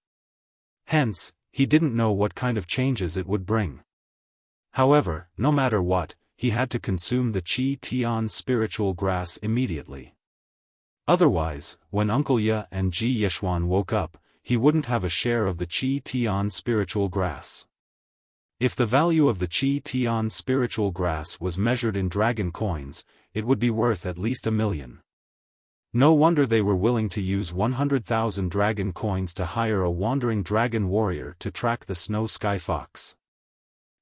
Hence, he didn't know what kind of changes it would bring. However, no matter what, he had to consume the Qi Tian spiritual grass immediately. Otherwise, when Uncle Ye and Ji Yeshuan woke up, he wouldn't have a share of the Qi Tian spiritual grass. If the value of the Qi Tian spiritual grass was measured in dragon coins, it would be worth at least 1 million. No wonder they were willing to use 100,000 dragon coins to hire a wandering dragon warrior to track the Snow Sky Fox.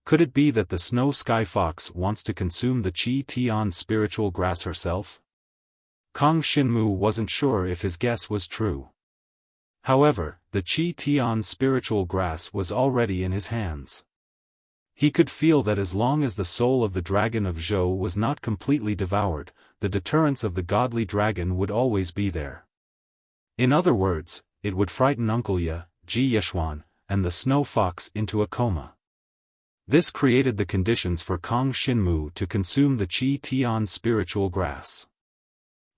Could it be that the Snow Sky Fox wants to consume the Qi Tian spiritual grass herself? Kang Xinmu wasn't sure if his guess was true. However, the Qi Tian spiritual grass was already in his hands. He could feel that as long as the soul of the dragon of Zhou was not completely devoured, the deterrence of the godly dragon would always be there. In other words, it would frighten Uncle Ye, Ji Yeshuan, and the Snow Fox into a coma. This created the conditions for Kang Xinmu to consume the Qi Tian spiritual grass.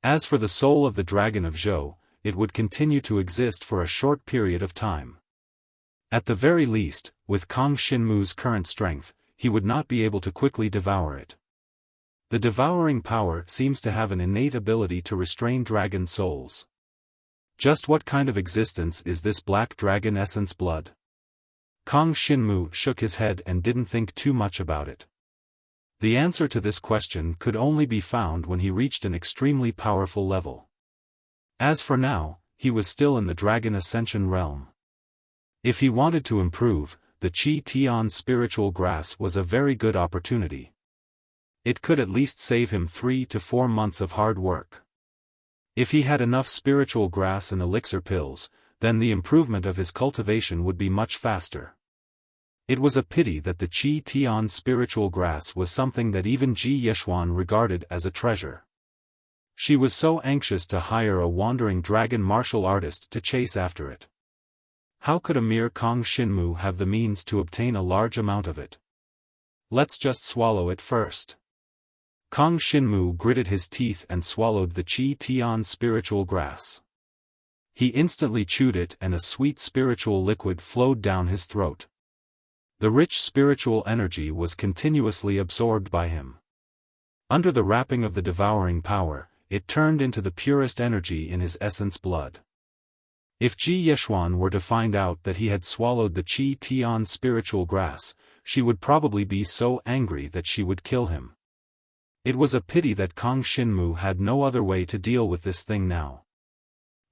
As for the soul of the dragon of Zhou, it would continue to exist for a short period of time. At the very least, with Kang Xinmu's current strength, he would not be able to quickly devour it. The devouring power seems to have an innate ability to restrain dragon souls. Just what kind of existence is this black dragon essence blood? Kang Xinmu shook his head and didn't think too much about it. The answer to this question could only be found when he reached an extremely powerful level. As for now, he was still in the Dragon Ascension realm. If he wanted to improve, the Qi Tian spiritual grass was a very good opportunity. It could at least save him 3 to 4 months of hard work. If he had enough spiritual grass and elixir pills, then the improvement of his cultivation would be much faster. It was a pity that the Qi Tian spiritual grass was something that even Ji Yeshuan regarded as a treasure. She was so anxious to hire a wandering dragon martial artist to chase after it. How could a mere Kang Xinmu have the means to obtain a large amount of it? Let's just swallow it first. Kang Xinmu gritted his teeth and swallowed the Qi Tian spiritual grass. He instantly chewed it and a sweet spiritual liquid flowed down his throat. The rich spiritual energy was continuously absorbed by him. Under the wrapping of the devouring power, it turned into the purest energy in his essence blood. If Ji Yeshuan were to find out that he had swallowed the Qi Tian spiritual grass, she would probably be so angry that she would kill him. It was a pity that Kang Xinmu had no other way to deal with this thing now.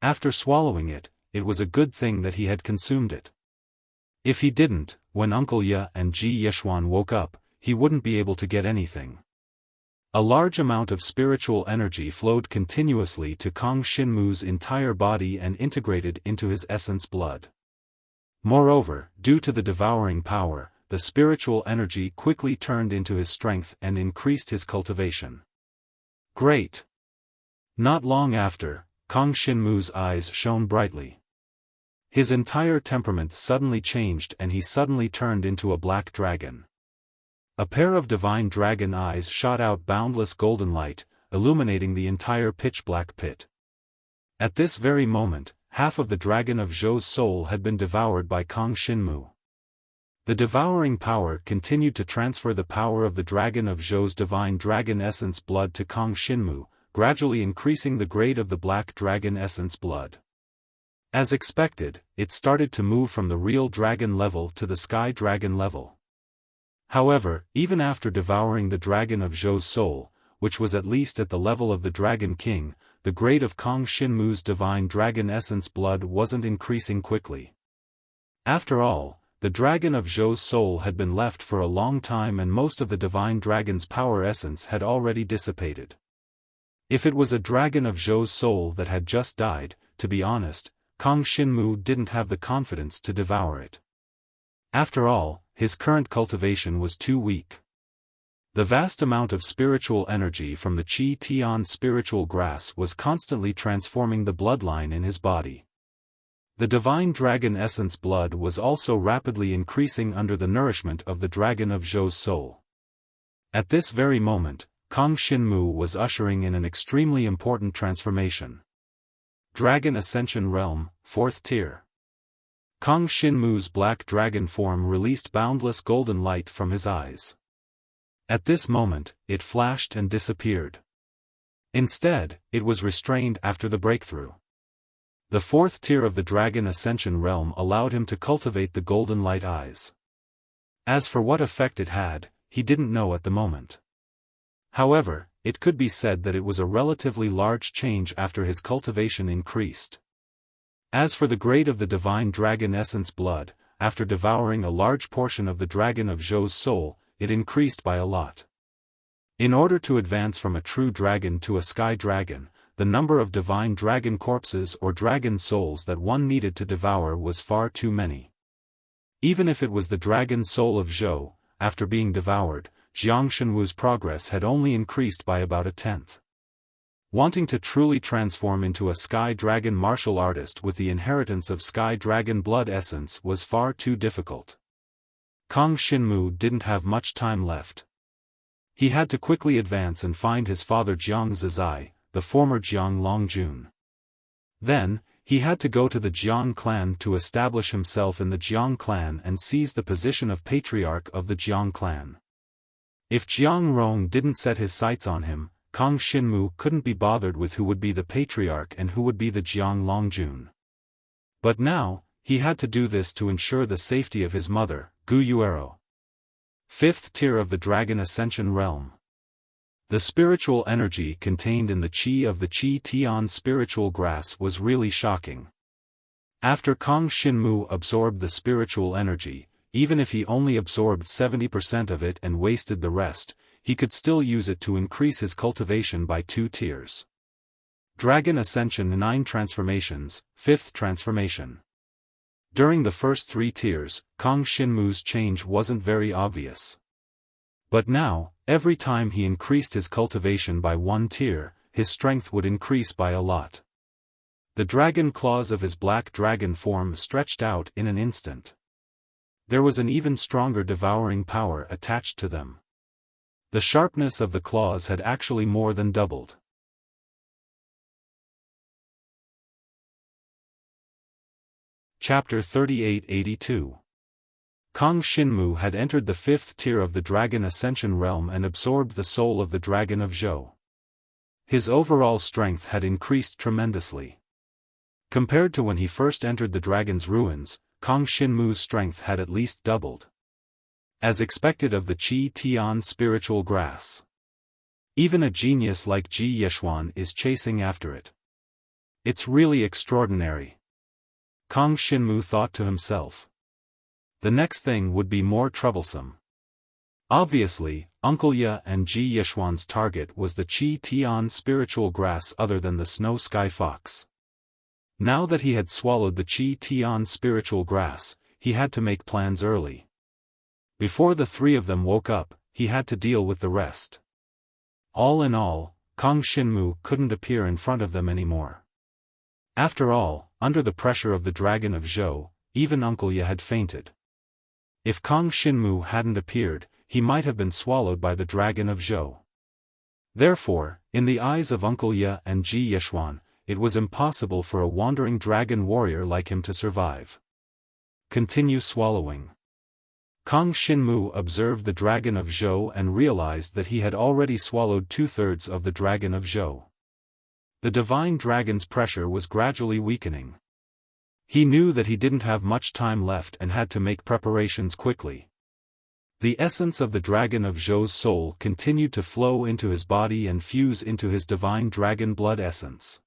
After swallowing it, it was a good thing that he had consumed it. If he didn't, when Uncle Ye and Ji Yeshuan woke up, he wouldn't be able to get anything. A large amount of spiritual energy flowed continuously to Kang Xinmu's entire body and integrated into his essence blood. Moreover, due to the devouring power, the spiritual energy quickly turned into his strength and increased his cultivation. Great! Not long after, Kang Xinmu's eyes shone brightly. His entire temperament suddenly changed and he suddenly turned into a black dragon. A pair of divine dragon eyes shot out boundless golden light, illuminating the entire pitch-black pit. At this very moment, half of the dragon of Zhou's soul had been devoured by Kang Xinmu. The devouring power continued to transfer the power of the dragon of Zhou's divine dragon essence blood to Kang Xinmu, gradually increasing the grade of the black dragon essence blood. As expected, it started to move from the real dragon level to the sky dragon level. However, even after devouring the dragon of Zhou's soul, which was at least at the level of the Dragon King, the grade of Kang Xinmu's divine dragon essence blood wasn't increasing quickly. After all, the dragon of Zhou's soul had been left for a long time and most of the divine dragon's power essence had already dissipated. If it was a dragon of Zhou's soul that had just died, to be honest, Kang Xinmu didn't have the confidence to devour it. After all, his current cultivation was too weak. The vast amount of spiritual energy from the Qi Tian spiritual grass was constantly transforming the bloodline in his body. The divine dragon essence blood was also rapidly increasing under the nourishment of the dragon of Zhou's soul. At this very moment, Kang Xinmu was ushering in an extremely important transformation. Dragon Ascension Realm, 4th Tier. Kang Xinmu's black dragon form released boundless golden light from his eyes. At this moment, it flashed and disappeared. Instead, it was restrained after the breakthrough. The 4th tier of the Dragon Ascension realm allowed him to cultivate the golden light eyes. As for what effect it had, he didn't know at the moment. However, it could be said that it was a relatively large change after his cultivation increased. As for the grade of the divine dragon essence blood, after devouring a large portion of the dragon of Zhou's soul, it increased by a lot. In order to advance from a true dragon to a sky dragon, the number of divine dragon corpses or dragon souls that one needed to devour was far too many. Even if it was the dragon soul of Zhou, after being devoured, Jiang Shenwu's progress had only increased by about a tenth. Wanting to truly transform into a sky dragon martial artist with the inheritance of sky dragon blood essence was far too difficult. Kang Xinmu didn't have much time left. He had to quickly advance and find his father Jiang Zizai, the former Jiang Longjun. Then, he had to go to the Jiang clan to establish himself in the Jiang clan and seize the position of patriarch of the Jiang clan. If Jiang Rong didn't set his sights on him, Kang Xinmu couldn't be bothered with who would be the patriarch and who would be the Jiang Longjun. But now, he had to do this to ensure the safety of his mother, Gu Yuero. 5th tier of the Dragon Ascension realm. The spiritual energy contained in the qi of the Qi Tian spiritual grass was really shocking. After Kang Xinmu absorbed the spiritual energy, even if he only absorbed 70% of it and wasted the rest, he could still use it to increase his cultivation by 2 tiers. Dragon Ascension 9 Transformations, 5th Transformation. During the first 3 tiers, Kang Xinmu's change wasn't very obvious. But now, every time he increased his cultivation by 1 tier, his strength would increase by a lot. The dragon claws of his black dragon form stretched out in an instant. There was an even stronger devouring power attached to them. The sharpness of the claws had actually more than doubled. Chapter 3882. Kang Xinmu had entered the 5th tier of the Dragon Ascension realm and absorbed the soul of the Dragon of Zhou. His overall strength had increased tremendously. Compared to when he first entered the dragon's ruins, Kang Xinmu's strength had at least doubled. As expected of the Qi Tian spiritual grass. Even a genius like Ji Yeshuan is chasing after it. It's really extraordinary. Kang Xinmu thought to himself. The next thing would be more troublesome. Obviously, Uncle Ye and Ji Yeshuan's target was the Qi Tian spiritual grass other than the snow sky fox. Now that he had swallowed the Qi Tian spiritual grass, he had to make plans early. Before the three of them woke up, he had to deal with the rest. All in all, Kang Xinmu couldn't appear in front of them anymore. After all, under the pressure of the dragon of Zhou, even Uncle Ye had fainted. If Kang Xinmu hadn't appeared, he might have been swallowed by the dragon of Zhou. Therefore, in the eyes of Uncle Ye and Ji Yeshuan, it was impossible for a wandering dragon warrior like him to survive. Continue swallowing. Kang Xinmu observed the dragon of Zhou and realized that he had already swallowed 2/3 of the dragon of Zhou. The divine dragon's pressure was gradually weakening. He knew that he didn't have much time left and had to make preparations quickly. The essence of the dragon of Zhou's soul continued to flow into his body and fuse into his divine dragon blood essence.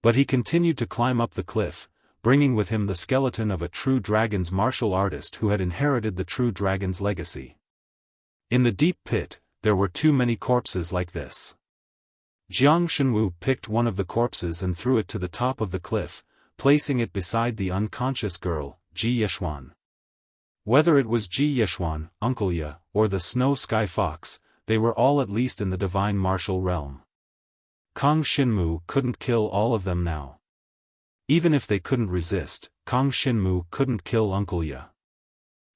But he continued to climb up the cliff, bringing with him the skeleton of a true dragon's martial artist who had inherited the true dragon's legacy. In the deep pit, there were too many corpses like this. Jiang Shenwu picked one of the corpses and threw it to the top of the cliff, placing it beside the unconscious girl, Ji Yeshuan. Whether it was Ji Yeshuan, Uncle Ye, or the snow sky fox, they were all at least in the divine martial realm. Kang Xinmu couldn't kill all of them now. Even if they couldn't resist, Kang Xinmu couldn't kill Uncle Ye.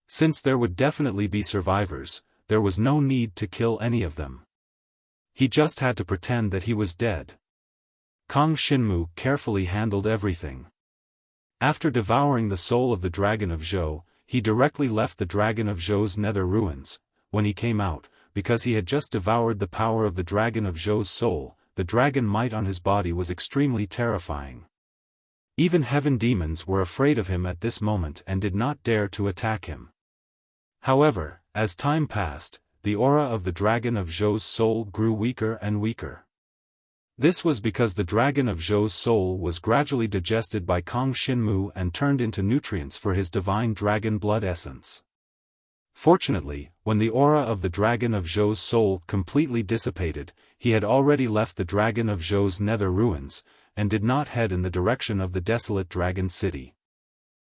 Since there would definitely be survivors, there was no need to kill any of them. He just had to pretend that he was dead. Kang Xinmu carefully handled everything. After devouring the soul of the dragon of Zhou, he directly left the dragon of Zhou's nether ruins. When he came out, because he had just devoured the power of the dragon of Zhou's soul, the dragon might on his body was extremely terrifying. Even heaven demons were afraid of him at this moment and did not dare to attack him. However, as time passed, the aura of the dragon of Zhou's soul grew weaker and weaker. This was because the dragon of Zhou's soul was gradually digested by Kang Xinmu and turned into nutrients for his divine dragon blood essence. Fortunately, when the aura of the dragon of Zhou's soul completely dissipated, he had already left the dragon of Zhou's nether ruins, and did not head in the direction of the desolate dragon city.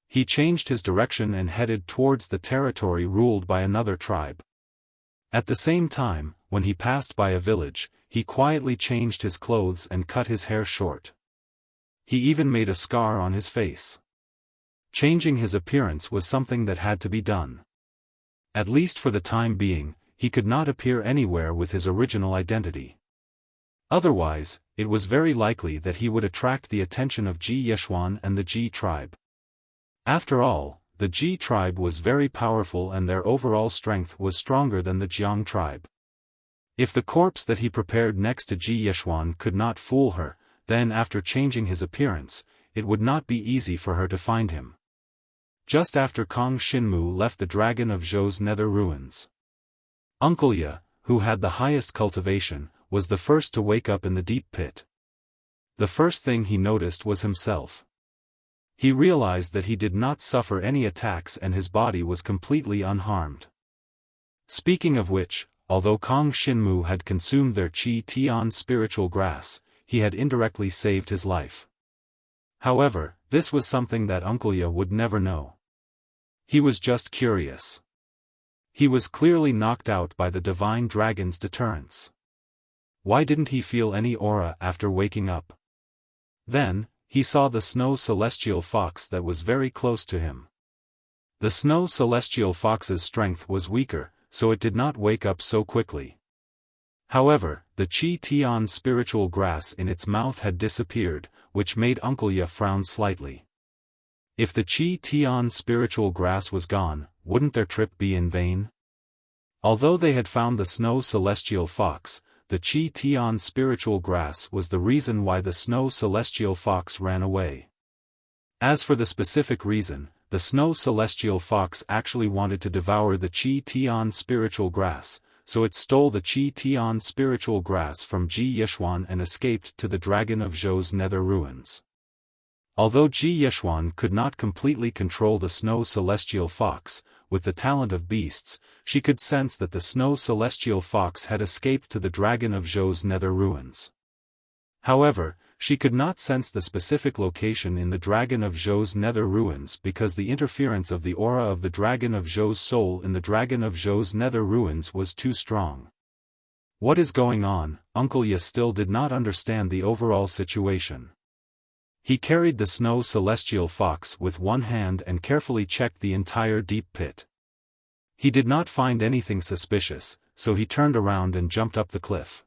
He changed his direction and headed towards the territory ruled by another tribe. At the same time, when he passed by a village, he quietly changed his clothes and cut his hair short. He even made a scar on his face. Changing his appearance was something that had to be done. At least for the time being, he could not appear anywhere with his original identity. Otherwise, it was very likely that he would attract the attention of Ji Yeshuan and the Ji tribe. After all, the Ji tribe was very powerful and their overall strength was stronger than the Jiang tribe. If the corpse that he prepared next to Ji Yeshuan could not fool her, then after changing his appearance, it would not be easy for her to find him. Just after Kang Xinmu left the dragon of Zhou's nether ruins, Uncle Ye, who had the highest cultivation, was the first to wake up in the deep pit. The first thing he noticed was himself. He realized that he did not suffer any attacks and his body was completely unharmed. Speaking of which, although Kang Xinmu had consumed their Qi Tian spiritual grass, he had indirectly saved his life. However, this was something that Uncle Ye would never know. He was just curious. He was clearly knocked out by the divine dragon's deterrence. Why didn't he feel any aura after waking up? Then, he saw the snow celestial fox that was very close to him. The snow celestial fox's strength was weaker, so it did not wake up so quickly. However, the Qi Tian spiritual grass in its mouth had disappeared, which made Uncle Ye frown slightly. If the Qi Tian spiritual grass was gone, wouldn't their trip be in vain? Although they had found the snow celestial fox, the Qi Tian spiritual grass was the reason why the snow celestial fox ran away. As for the specific reason, the snow celestial fox actually wanted to devour the Qi Tian spiritual grass, so it stole the Qi Tian spiritual grass from Ji Yishuan and escaped to the Dragon of Zhou's nether ruins. Although Ji Yishuan could not completely control the snow celestial fox, with the talent of beasts, she could sense that the snow celestial fox had escaped to the Dragon of Zhou's nether ruins. However, she could not sense the specific location in the Dragon of Zhou's nether ruins because the interference of the aura of the Dragon of Zhou's soul in the Dragon of Zhou's nether ruins was too strong. What is going on? Uncle Ye still did not understand the overall situation. He carried the snow celestial fox with one hand and carefully checked the entire deep pit. He did not find anything suspicious, so he turned around and jumped up the cliff.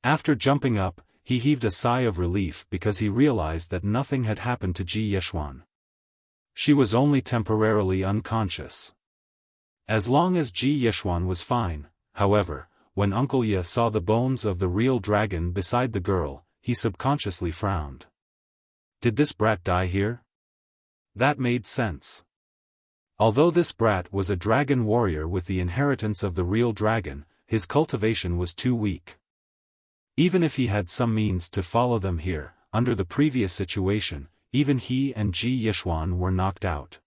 After jumping up, he heaved a sigh of relief because he realized that nothing had happened to Ji Yishuan. She was only temporarily unconscious. As long as Ji Yishuan was fine, however, when Uncle Ye saw the bones of the real dragon beside the girl, he subconsciously frowned. Did this brat die here? That made sense. Although this brat was a dragon warrior with the inheritance of the real dragon, his cultivation was too weak. Even if he had some means to follow them here, under the previous situation, even he and Ji Yishuan were knocked out.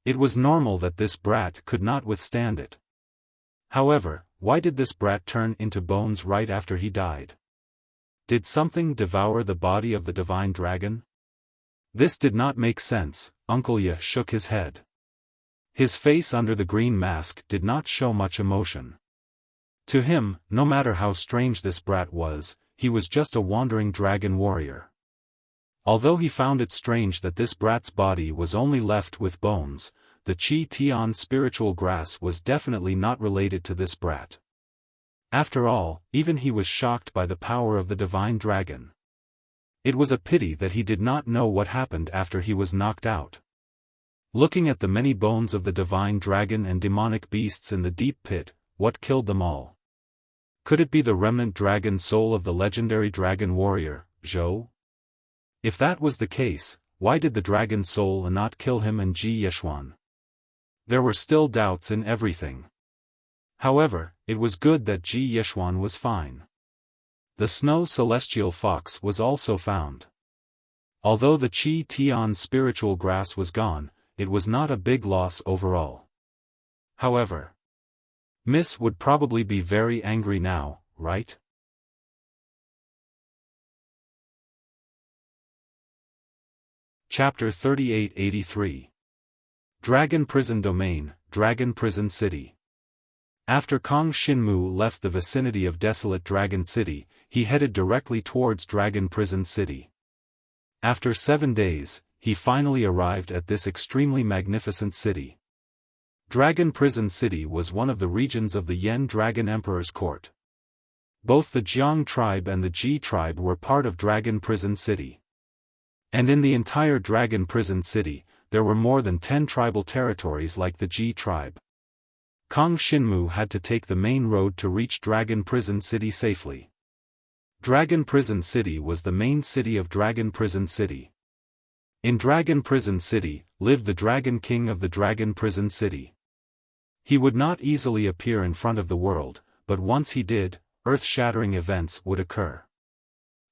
It was normal that this brat could not withstand it. However, why did this brat turn into bones right after he died? Did something devour the body of the divine dragon? This did not make sense. Uncle Ye shook his head. His face under the green mask did not show much emotion. To him, no matter how strange this brat was, he was just a wandering dragon warrior. Although he found it strange that this brat's body was only left with bones, the Qi Tian spiritual grass was definitely not related to this brat. After all, even he was shocked by the power of the divine dragon. It was a pity that he did not know what happened after he was knocked out. Looking at the many bones of the divine dragon and demonic beasts in the deep pit, what killed them all? Could it be the remnant dragon soul of the legendary dragon warrior, Zhou? If that was the case, why did the dragon soul not kill him and Ji Yishuan? There were still doubts in everything. However, it was good that Ji Yishuan was fine. The snow celestial fox was also found. Although the Qi Tian spiritual grass was gone, it was not a big loss overall. However, Miss would probably be very angry now, right? Chapter 3883. Dragon Prison Domain, Dragon Prison City. After Kong Shinmu left the vicinity of desolate Dragon City, he headed directly towards Dragon Prison City. After 7 days, he finally arrived at this extremely magnificent city. Dragon Prison City was one of the regions of the Yen Dragon Emperor's court. Both the Jiang tribe and the Ji tribe were part of Dragon Prison City. And in the entire Dragon Prison City, there were more than 10 tribal territories like the Ji tribe. Kong Shinmu had to take the main road to reach Dragon Prison City safely. Dragon Prison City was the main city of Dragon Prison City. In Dragon Prison City, lived the Dragon King of the Dragon Prison City. He would not easily appear in front of the world, but once he did, earth-shattering events would occur.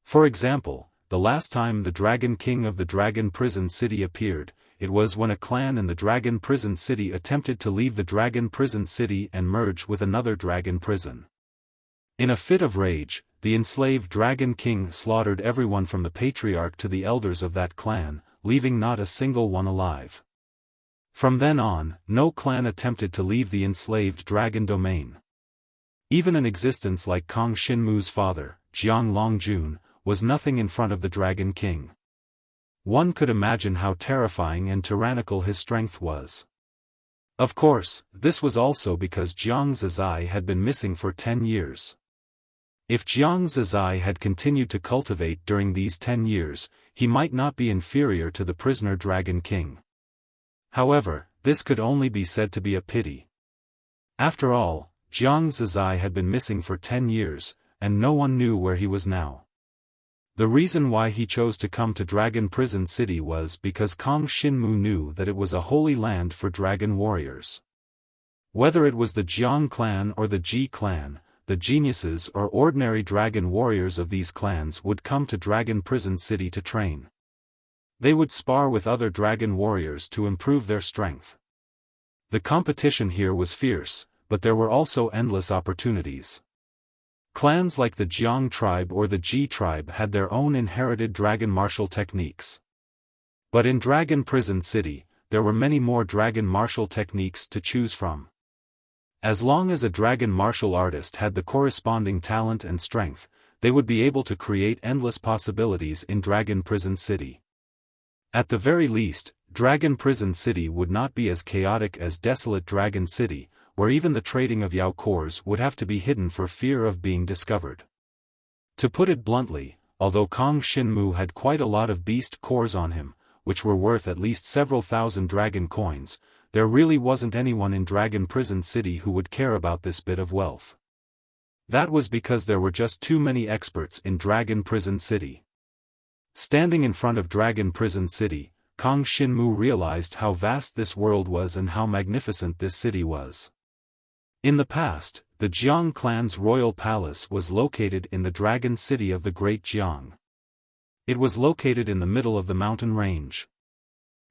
For example, the last time the Dragon King of the Dragon Prison City appeared, it was when a clan in the Dragon Prison City attempted to leave the Dragon Prison City and merge with another dragon prison. In a fit of rage, the enslaved Dragon King slaughtered everyone from the patriarch to the elders of that clan, leaving not a single one alive. From then on, no clan attempted to leave the enslaved dragon domain. Even an existence like Kong Shinmu's father, Jiang Longjun, was nothing in front of the Dragon King. One could imagine how terrifying and tyrannical his strength was. Of course, this was also because Jiang Zizai had been missing for 10 years. If Jiang Zizai had continued to cultivate during these 10 years, he might not be inferior to the prisoner Dragon King. However, this could only be said to be a pity. After all, Jiang Zizai had been missing for 10 years, and no one knew where he was now. The reason why he chose to come to Dragon Prison City was because Kang Shinmu knew that it was a holy land for dragon warriors. Whether it was the Jiang clan or the Ji clan, the geniuses or ordinary dragon warriors of these clans would come to Dragon Prison City to train. They would spar with other dragon warriors to improve their strength. The competition here was fierce, but there were also endless opportunities. Clans like the Jiang tribe or the Ji tribe had their own inherited dragon martial techniques. But in Dragon Prison City, there were many more dragon martial techniques to choose from. As long as a dragon martial artist had the corresponding talent and strength, they would be able to create endless possibilities in Dragon Prison City. At the very least, Dragon Prison City would not be as chaotic as Desolate Dragon City, where even the trading of Yao cores would have to be hidden for fear of being discovered. To put it bluntly, although Kang Shinmu had quite a lot of beast cores on him, which were worth at least several thousand dragon coins, there really wasn't anyone in Dragon Prison City who would care about this bit of wealth. That was because there were just too many experts in Dragon Prison City. Standing in front of Dragon Prison City, Kang Shinmu realized how vast this world was and how magnificent this city was. In the past, the Jiang clan's royal palace was located in the Dragon City of the Great Jiang. It was located in the middle of the mountain range.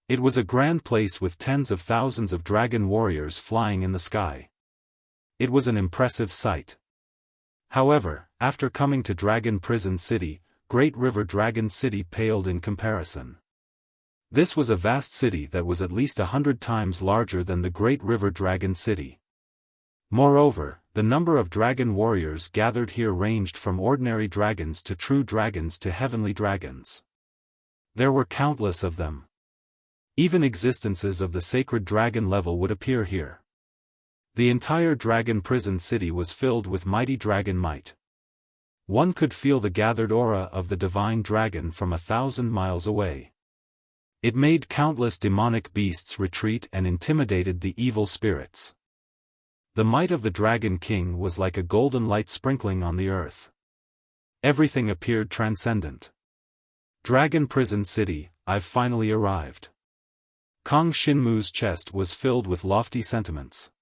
It was a grand place with tens of thousands of dragon warriors flying in the sky. It was an impressive sight. However, after coming to Dragon Prison City, Great River Dragon City paled in comparison. This was a vast city that was at least 100 times larger than the Great River Dragon City. Moreover, the number of dragon warriors gathered here ranged from ordinary dragons to true dragons to heavenly dragons. There were countless of them. Even existences of the sacred dragon level would appear here. The entire Dragon Prison City was filled with mighty dragon might. One could feel the gathered aura of the divine dragon from 1,000 miles away. It made countless demonic beasts retreat and intimidated the evil spirits. The might of the Dragon King was like a golden light sprinkling on the earth. Everything appeared transcendent. Dragon Prison City, I've finally arrived. Kang Shinmu's chest was filled with lofty sentiments.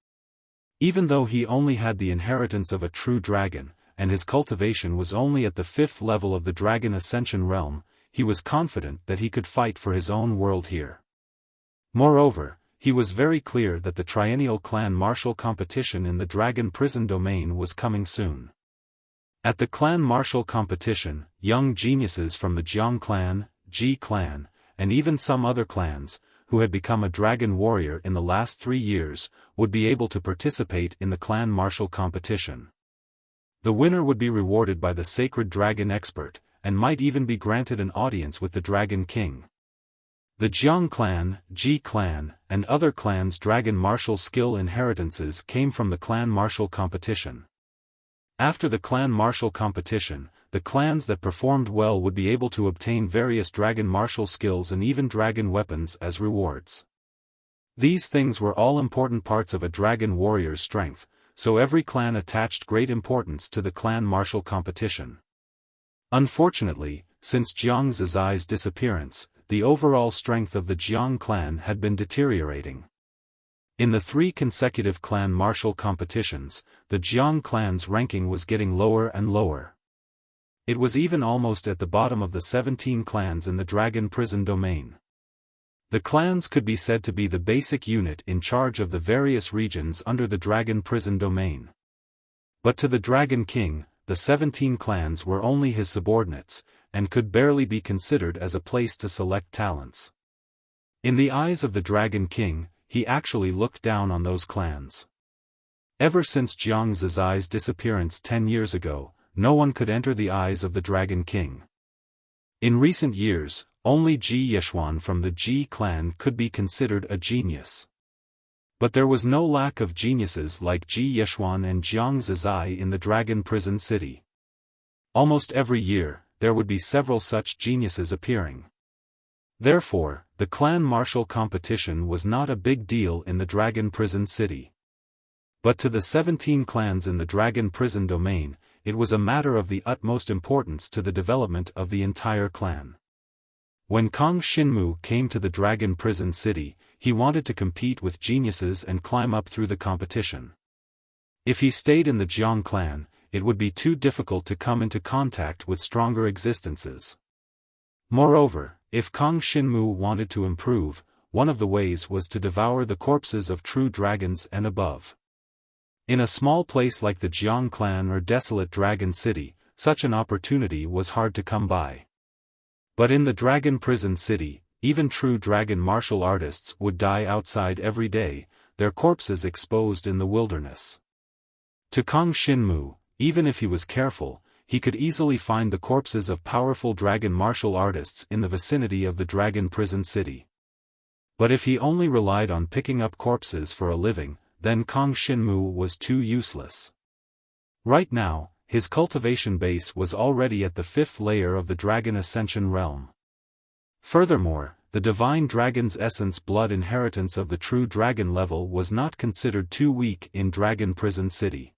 Even though he only had the inheritance of a true dragon, and his cultivation was only at the 5th level of the Dragon Ascension realm, he was confident that he could fight for his own world here. Moreover, he was very clear that the triennial clan martial competition in the Dragon Prison domain was coming soon. At the clan martial competition, young geniuses from the Jiang clan, Ji clan, and even some other clans, who had become a dragon warrior in the last 3 years, would be able to participate in the clan martial competition. The winner would be rewarded by the sacred dragon expert, and might even be granted an audience with the Dragon King. The Jiang clan, Ji clan, and other clans' dragon martial skill inheritances came from the clan martial competition. After the clan martial competition, the clans that performed well would be able to obtain various dragon martial skills and even dragon weapons as rewards. These things were all important parts of a dragon warrior's strength, so every clan attached great importance to the clan martial competition. Unfortunately, since Jiang Zizai's disappearance, the overall strength of the Jiang clan had been deteriorating. In the 3 consecutive clan martial competitions, the Jiang clan's ranking was getting lower and lower. It was even almost at the bottom of the 17 clans in the Dragon Prison domain. The clans could be said to be the basic unit in charge of the various regions under the Dragon Prison domain. But to the Dragon King, the 17 clans were only his subordinates, and could barely be considered as a place to select talents. In the eyes of the Dragon King, he actually looked down on those clans. Ever since Jiang Zizai's disappearance 10 years ago, no one could enter the eyes of the Dragon King. In recent years, only Ji Yeshuan from the Ji clan could be considered a genius. But there was no lack of geniuses like Ji Yeshuan and Jiang Zizai in the Dragon Prison City. Almost every year, there would be several such geniuses appearing. Therefore, the clan martial competition was not a big deal in the Dragon Prison City. But to the 17 clans in the Dragon Prison domain, it was a matter of the utmost importance to the development of the entire clan. When Kang Xinmu came to the Dragon Prison City, he wanted to compete with geniuses and climb up through the competition. If he stayed in the Jiang clan, it would be too difficult to come into contact with stronger existences. Moreover, if Kang Xinmu wanted to improve, one of the ways was to devour the corpses of true dragons and above. In a small place like the Jiang clan or desolate Dragon City, such an opportunity was hard to come by. But in the Dragon Prison City, even true dragon martial artists would die outside every day, their corpses exposed in the wilderness. To Kang Xinmu, even if he was careful, he could easily find the corpses of powerful dragon martial artists in the vicinity of the Dragon Prison City. But if he only relied on picking up corpses for a living, then Kang Xinmu was too useless. Right now, his cultivation base was already at the 5th layer of the Dragon Ascension realm. Furthermore, the Divine Dragon's essence blood inheritance of the true dragon level was not considered too weak in Dragon Prison City.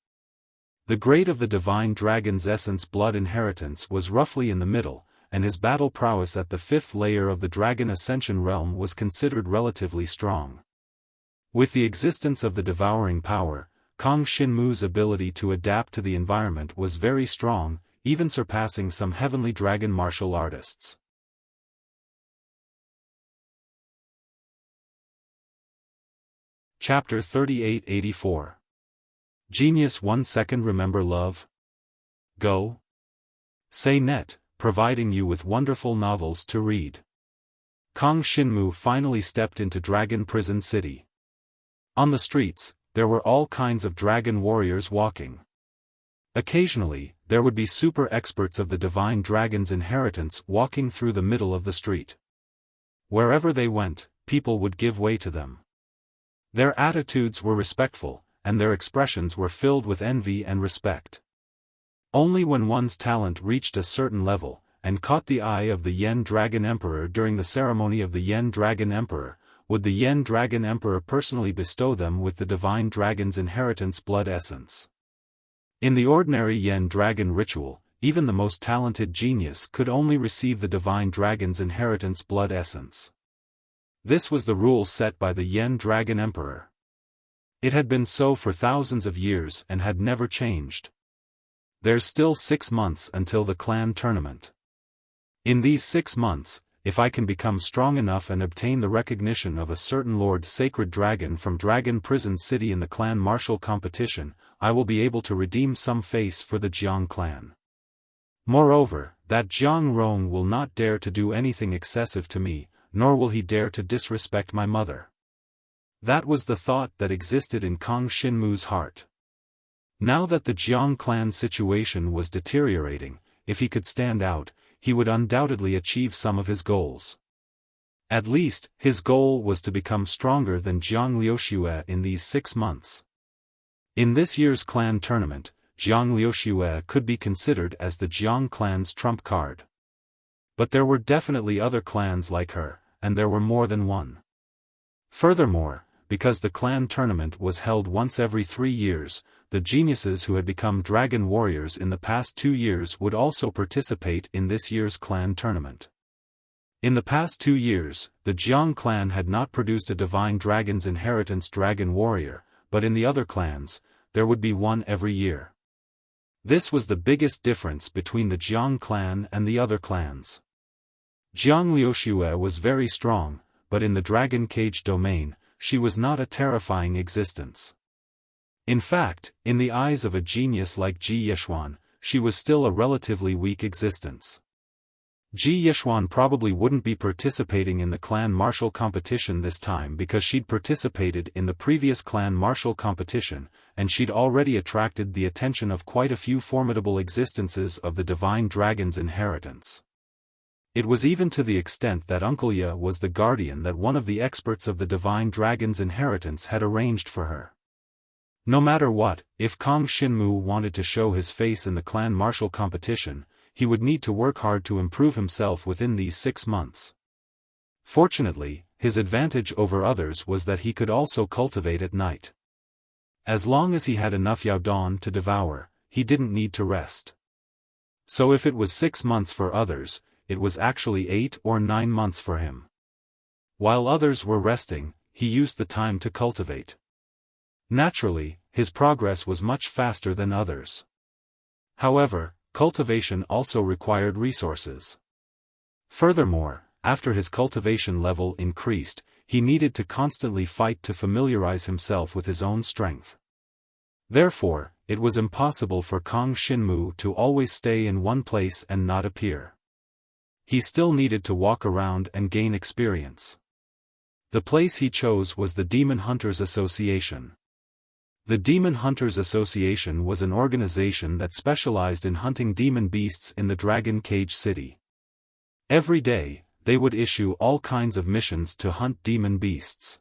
The grade of the Divine Dragon's essence blood inheritance was roughly in the middle, and his battle prowess at the 5th layer of the Dragon Ascension realm was considered relatively strong. With the existence of the devouring power, Kang Xinmu's ability to adapt to the environment was very strong, even surpassing some heavenly dragon martial artists. Chapter 3884. Genius 1 second. Remember love? Go. Say net, providing you with wonderful novels to read. Kang Xinmu finally stepped into Dragon Prison City. On the streets, there were all kinds of dragon warriors walking. Occasionally, there would be super experts of the Divine Dragon's inheritance walking through the middle of the street. Wherever they went, people would give way to them. Their attitudes were respectful, and their expressions were filled with envy and respect. Only when one's talent reached a certain level, and caught the eye of the Yen Dragon Emperor during the ceremony of the Yen Dragon Emperor, would the Yen Dragon Emperor personally bestow them with the Divine Dragon's inheritance blood essence. In the ordinary Yen Dragon ritual, even the most talented genius could only receive the Divine Dragon's inheritance blood essence. This was the rule set by the Yen Dragon Emperor. It had been so for thousands of years and had never changed. There's still 6 months until the clan tournament. In these 6 months, if I can become strong enough and obtain the recognition of a certain Lord Sacred Dragon from Dragon Prison City in the clan martial competition, I will be able to redeem some face for the Jiang clan. Moreover, that Jiang Rong will not dare to do anything excessive to me, nor will he dare to disrespect my mother. That was the thought that existed in Kang Xinmu's heart. Now that the Jiang clan situation was deteriorating, if he could stand out, he would undoubtedly achieve some of his goals. At least, his goal was to become stronger than Jiang Liuxue in these 6 months. In this year's clan tournament, Jiang Liuxue could be considered as the Jiang clan's trump card. But there were definitely other clans like her, and there were more than one. Furthermore, because the clan tournament was held once every 3 years, the geniuses who had become dragon warriors in the past 2 years would also participate in this year's clan tournament. In the past 2 years, the Jiang clan had not produced a Divine Dragon's inheritance dragon warrior, but in the other clans, there would be one every year. This was the biggest difference between the Jiang clan and the other clans. Jiang Liuxue was very strong, but in the Dragon Cage domain, she was not a terrifying existence. In fact, in the eyes of a genius like Ji Yishuan, she was still a relatively weak existence. Ji Yishuan probably wouldn't be participating in the clan martial competition this time because she'd participated in the previous clan martial competition, and she'd already attracted the attention of quite a few formidable existences of the Divine Dragon's inheritance. It was even to the extent that Uncle Ye was the guardian that one of the experts of the Divine Dragon's inheritance had arranged for her. No matter what, if Kang Xinmu wanted to show his face in the clan martial competition, he would need to work hard to improve himself within these 6 months. Fortunately, his advantage over others was that he could also cultivate at night. As long as he had enough Yaodong to devour, he didn't need to rest. So if it was 6 months for others, it was actually 8 or 9 months for him. While others were resting, he used the time to cultivate. Naturally, his progress was much faster than others. However, cultivation also required resources. Furthermore, after his cultivation level increased, he needed to constantly fight to familiarize himself with his own strength. Therefore, it was impossible for Kang Xinmu to always stay in one place and not appear. He still needed to walk around and gain experience. The place he chose was the Demon Hunters Association. The Demon Hunters Association was an organization that specialized in hunting demon beasts in the Dragon Cage City. Every day, they would issue all kinds of missions to hunt demon beasts.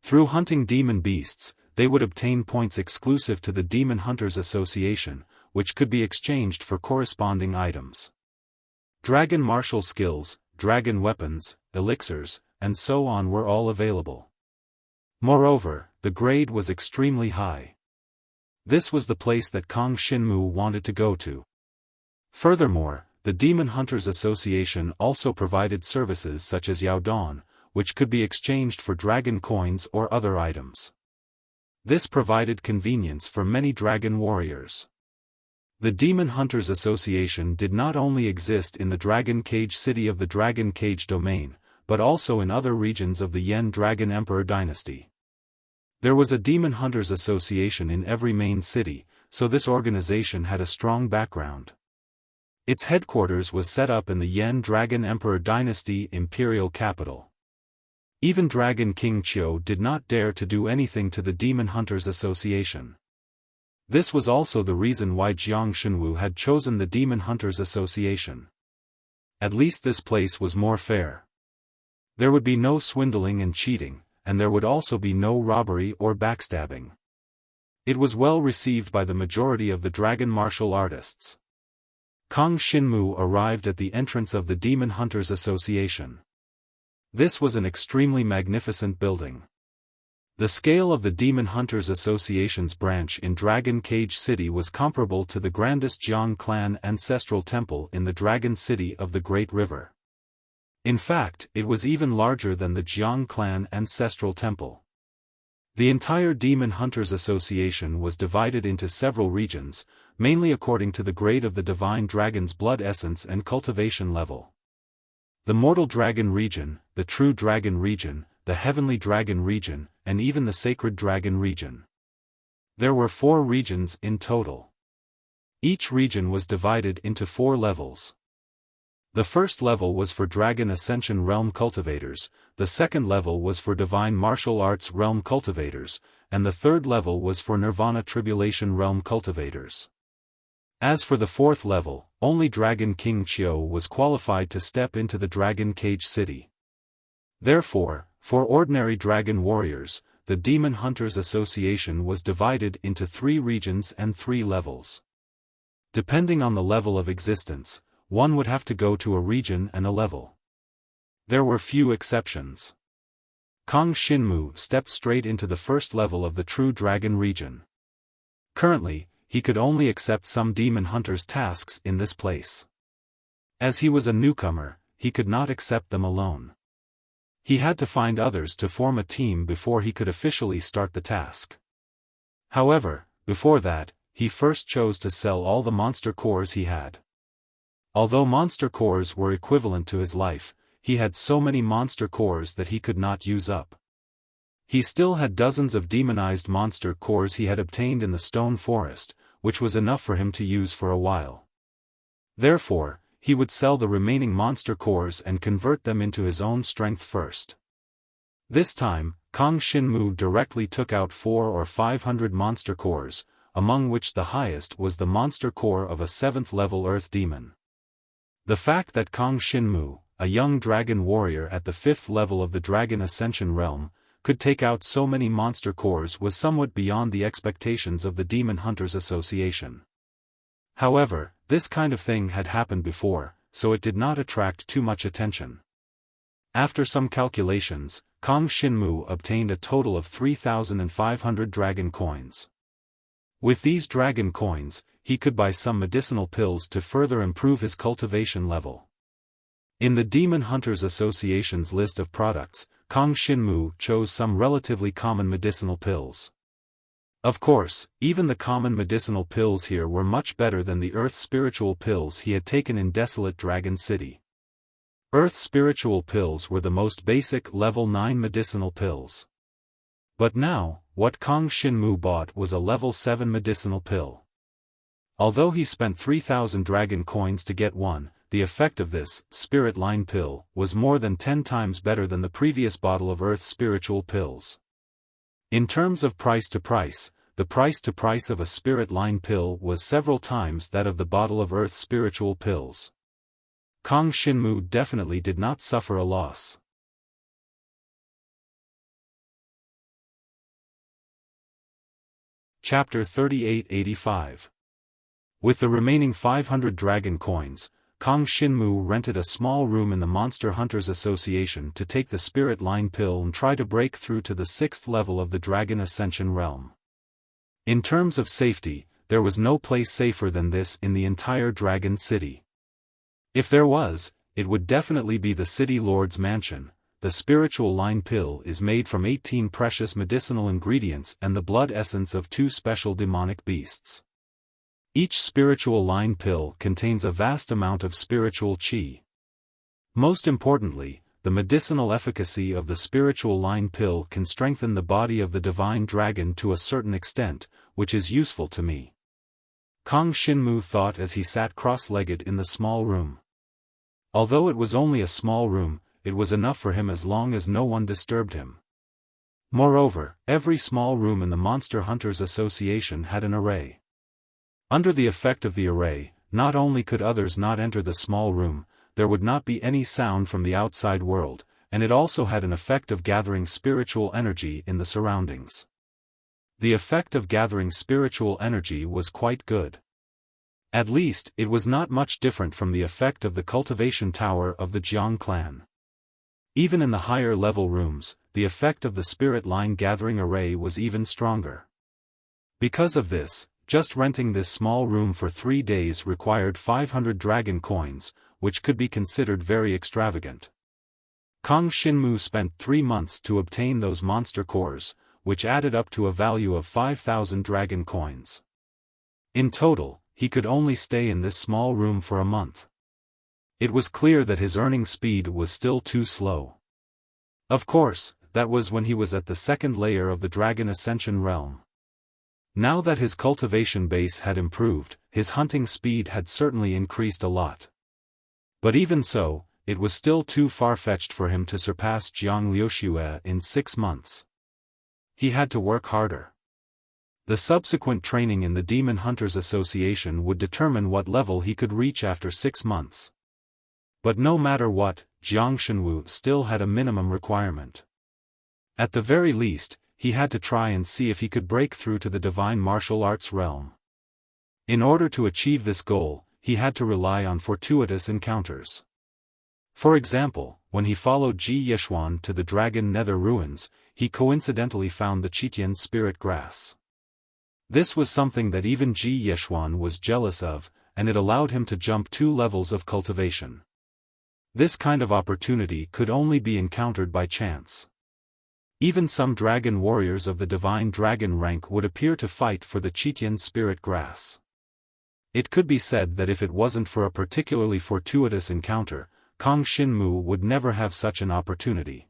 Through hunting demon beasts, they would obtain points exclusive to the Demon Hunters Association, which could be exchanged for corresponding items. Dragon martial skills, dragon weapons, elixirs, and so on were all available. Moreover, the grade was extremely high. This was the place that Kang Xinmu wanted to go to. Furthermore, the Demon Hunters Association also provided services such as Yaodong, which could be exchanged for dragon coins or other items. This provided convenience for many dragon warriors. The Demon Hunters Association did not only exist in the Dragon Cage City of the Dragon Cage domain, but also in other regions of the Yen Dragon Emperor dynasty. There was a Demon Hunters Association in every main city, so this organization had a strong background. Its headquarters was set up in the Yen Dragon Emperor dynasty imperial capital. Even Dragon King Qiu did not dare to do anything to the Demon Hunters Association. This was also the reason why Jiang Xinwu had chosen the Demon Hunters Association. At least this place was more fair. There would be no swindling and cheating, and there would also be no robbery or backstabbing. It was well received by the majority of the dragon martial artists. Kang Xinmu arrived at the entrance of the Demon Hunters Association. This was an extremely magnificent building. The scale of the Demon Hunters Association's branch in Dragon Cage City was comparable to the grandest Jiang clan ancestral temple in the Dragon City of the Great River. In fact, it was even larger than the Jiang clan ancestral temple. The entire Demon Hunters Association was divided into several regions, mainly according to the grade of the divine dragon's blood essence and cultivation level. The Mortal Dragon region, the True Dragon region, the Heavenly Dragon region, and even the Sacred Dragon region. There were 4 regions in total. Each region was divided into 4 levels. The first level was for Dragon Ascension Realm cultivators, the second level was for Divine Martial Arts Realm cultivators, and the third level was for Nirvana Tribulation Realm cultivators. As for the 4th level, only Dragon King Qiu was qualified to step into the Dragon Cage City. Therefore, for ordinary dragon warriors, the Demon Hunters Association was divided into 3 regions and 3 levels. Depending on the level of existence, one would have to go to a region and a level. There were few exceptions. Kang Xinmu stepped straight into the first level of the True Dragon region. Currently, he could only accept some demon hunters' tasks in this place. As he was a newcomer, he could not accept them alone. He had to find others to form a team before he could officially start the task. However, before that, he first chose to sell all the monster cores he had. Although monster cores were equivalent to his life, he had so many monster cores that he could not use up. He still had dozens of demonized monster cores he had obtained in the stone forest, which was enough for him to use for a while. Therefore, he would sell the remaining monster cores and convert them into his own strength first. This time, Kang Xinmu directly took out 400 or 500 monster cores, among which the highest was the monster core of a 7th level earth demon. The fact that Kang Xinmu, a young dragon warrior at the 5th level of the Dragon Ascension realm, could take out so many monster cores was somewhat beyond the expectations of the Demon Hunters Association. However, this kind of thing had happened before, so it did not attract too much attention. After some calculations, Kang Xinmu obtained a total of 3,500 dragon coins. With these dragon coins, he could buy some medicinal pills to further improve his cultivation level. In the Demon Hunters Association's list of products, Kang Xinmu chose some relatively common medicinal pills. Of course, even the common medicinal pills here were much better than the Earth Spiritual pills he had taken in Desolate Dragon City. Earth Spiritual pills were the most basic level 9 medicinal pills. But now, what Kang Xinmu bought was a level 7 medicinal pill. Although he spent 3,000 dragon coins to get one, the effect of this spirit line pill was more than 10 times better than the previous bottle of Earth Spiritual pills. In terms of price to price, the price to price of a spirit line pill was several times that of the bottle of Earth Spiritual pills. Kang Xinmu definitely did not suffer a loss. Chapter 3885. With the remaining 500 dragon coins, Kang Xinmu rented a small room in the Monster Hunters Association to take the Spirit Line pill and try to break through to the 6th level of the Dragon Ascension realm. In terms of safety, there was no place safer than this in the entire Dragon City. If there was, it would definitely be the City Lord's mansion. The Spiritual Line pill is made from 18 precious medicinal ingredients and the blood essence of 2 special demonic beasts. Each spiritual line pill contains a vast amount of spiritual qi. Most importantly, the medicinal efficacy of the spiritual line pill can strengthen the body of the divine dragon to a certain extent, which is useful to me. Kang Xinmu thought as he sat cross-legged in the small room. Although it was only a small room, it was enough for him as long as no one disturbed him. Moreover, every small room in the Monster Hunters Association had an array. Under the effect of the array, not only could others not enter the small room, there would not be any sound from the outside world, and it also had an effect of gathering spiritual energy in the surroundings. The effect of gathering spiritual energy was quite good. At least, it was not much different from the effect of the cultivation tower of the Jiang clan. Even in the higher level rooms, the effect of the spirit line gathering array was even stronger. Because of this, just renting this small room for 3 days required 500 dragon coins, which could be considered very extravagant. Kang Xinmu spent 3 months to obtain those monster cores, which added up to a value of 5,000 dragon coins. In total, he could only stay in this small room for a month. It was clear that his earning speed was still too slow. Of course, that was when he was at the 2nd layer of the Dragon Ascension realm. Now that his cultivation base had improved, his hunting speed had certainly increased a lot. But even so, it was still too far-fetched for him to surpass Jiang Liuxue in 6 months. He had to work harder. The subsequent training in the Demon Hunters Association would determine what level he could reach after 6 months. But no matter what, Jiang Xinwu still had a minimum requirement. At the very least, he had to try and see if he could break through to the divine martial arts realm. In order to achieve this goal, he had to rely on fortuitous encounters. For example, when he followed Ji Yeshuan to the Dragon Nether Ruins, he coincidentally found the Qitian spirit grass. This was something that even Ji Yeshuan was jealous of, and it allowed him to jump 2 levels of cultivation. This kind of opportunity could only be encountered by chance. Even some dragon warriors of the divine dragon rank would appear to fight for the Qitian spirit grass. It could be said that if it wasn't for a particularly fortuitous encounter, Kang Xinmu would never have such an opportunity.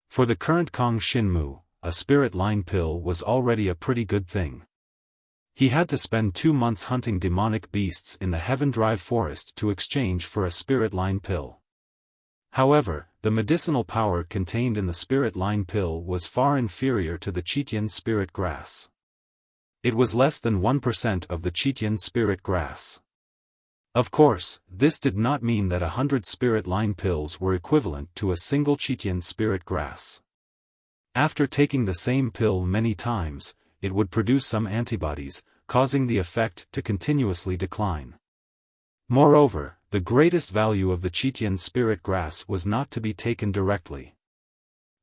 For the current Kang Xinmu, a spirit line pill was already a pretty good thing. He had to spend 2 months hunting demonic beasts in the Heaven Drive forest to exchange for a spirit line pill. However, the medicinal power contained in the spirit line pill was far inferior to the Qitian spirit grass. It was less than 1% of the Qitian spirit grass. Of course, this did not mean that 100 spirit line pills were equivalent to a single Qitian spirit grass. After taking the same pill many times, it would produce some antibodies, causing the effect to continuously decline. Moreover, the greatest value of the Qitian spirit grass was not to be taken directly.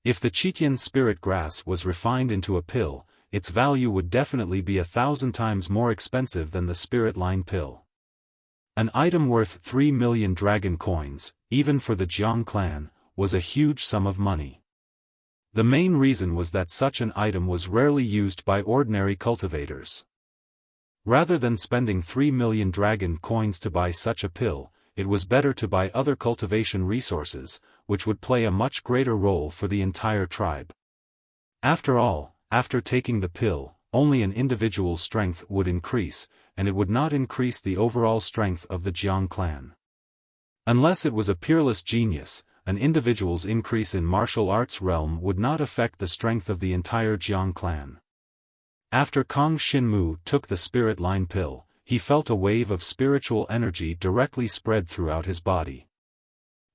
If the Qitian spirit grass was refined into a pill, its value would definitely be 1,000 times more expensive than the spirit line pill. An item worth 3 million dragon coins, even for the Jiang clan, was a huge sum of money. The main reason was that such an item was rarely used by ordinary cultivators. Rather than spending 3 million dragon coins to buy such a pill, it was better to buy other cultivation resources, which would play a much greater role for the entire tribe. After all, after taking the pill, only an individual's strength would increase, and it would not increase the overall strength of the Jiang clan. Unless it was a peerless genius, an individual's increase in martial arts realm would not affect the strength of the entire Jiang clan. After Kang Xinmu took the spirit line pill, he felt a wave of spiritual energy directly spread throughout his body.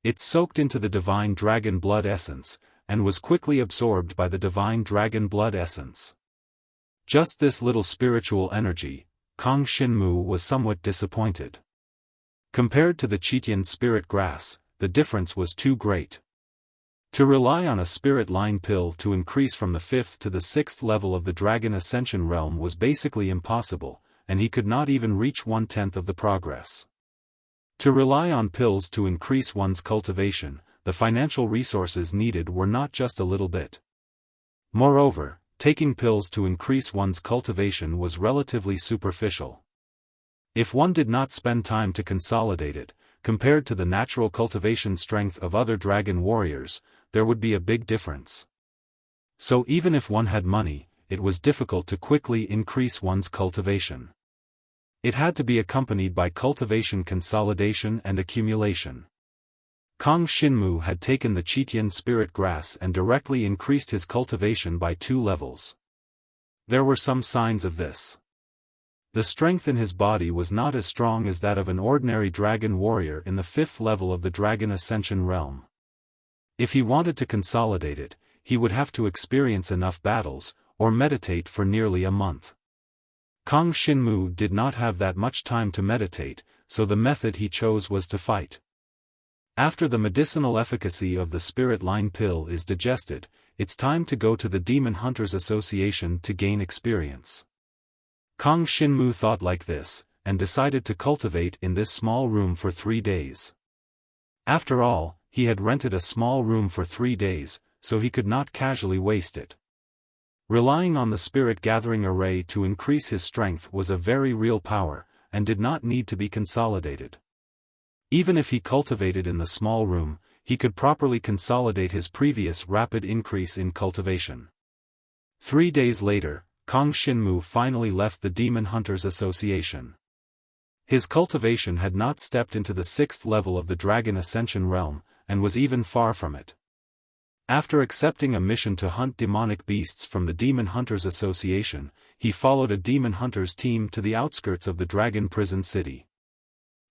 It soaked into the divine dragon blood essence, and was quickly absorbed by the divine dragon blood essence. Just this little spiritual energy, Kang Xinmu was somewhat disappointed. Compared to the Qitian spirit grass, the difference was too great. To rely on a spirit line pill to increase from the 5th to the 6th level of the Dragon Ascension realm was basically impossible, and he could not even reach 1/10 of the progress. To rely on pills to increase one's cultivation, the financial resources needed were not just a little bit. Moreover, taking pills to increase one's cultivation was relatively superficial. If one did not spend time to consolidate it, compared to the natural cultivation strength of other dragon warriors, there would be a big difference. So even if one had money, it was difficult to quickly increase one's cultivation. It had to be accompanied by cultivation consolidation and accumulation. Kang Xinmu had taken the Qitian spirit grass and directly increased his cultivation by 2 levels. There were some signs of this. The strength in his body was not as strong as that of an ordinary dragon warrior in the 5th level of the Dragon Ascension realm. If he wanted to consolidate it, he would have to experience enough battles, or meditate for nearly a month. Kang Xinmu did not have that much time to meditate, so the method he chose was to fight. After the medicinal efficacy of the spirit line pill is digested, it's time to go to the Demon Hunters Association to gain experience. Kang Xinmu thought like this, and decided to cultivate in this small room for 3 days. After all, he had rented a small room for 3 days, so he could not casually waste it. Relying on the spirit gathering array to increase his strength was a very real power, and did not need to be consolidated. Even if he cultivated in the small room, he could properly consolidate his previous rapid increase in cultivation. 3 days later, Kang Xinmu finally left the Demon Hunters Association. His cultivation had not stepped into the 6th level of the Dragon Ascension realm, and was even far from it. After accepting a mission to hunt demonic beasts from the Demon Hunters Association, he followed a Demon Hunters team to the outskirts of the Dragon Prison City.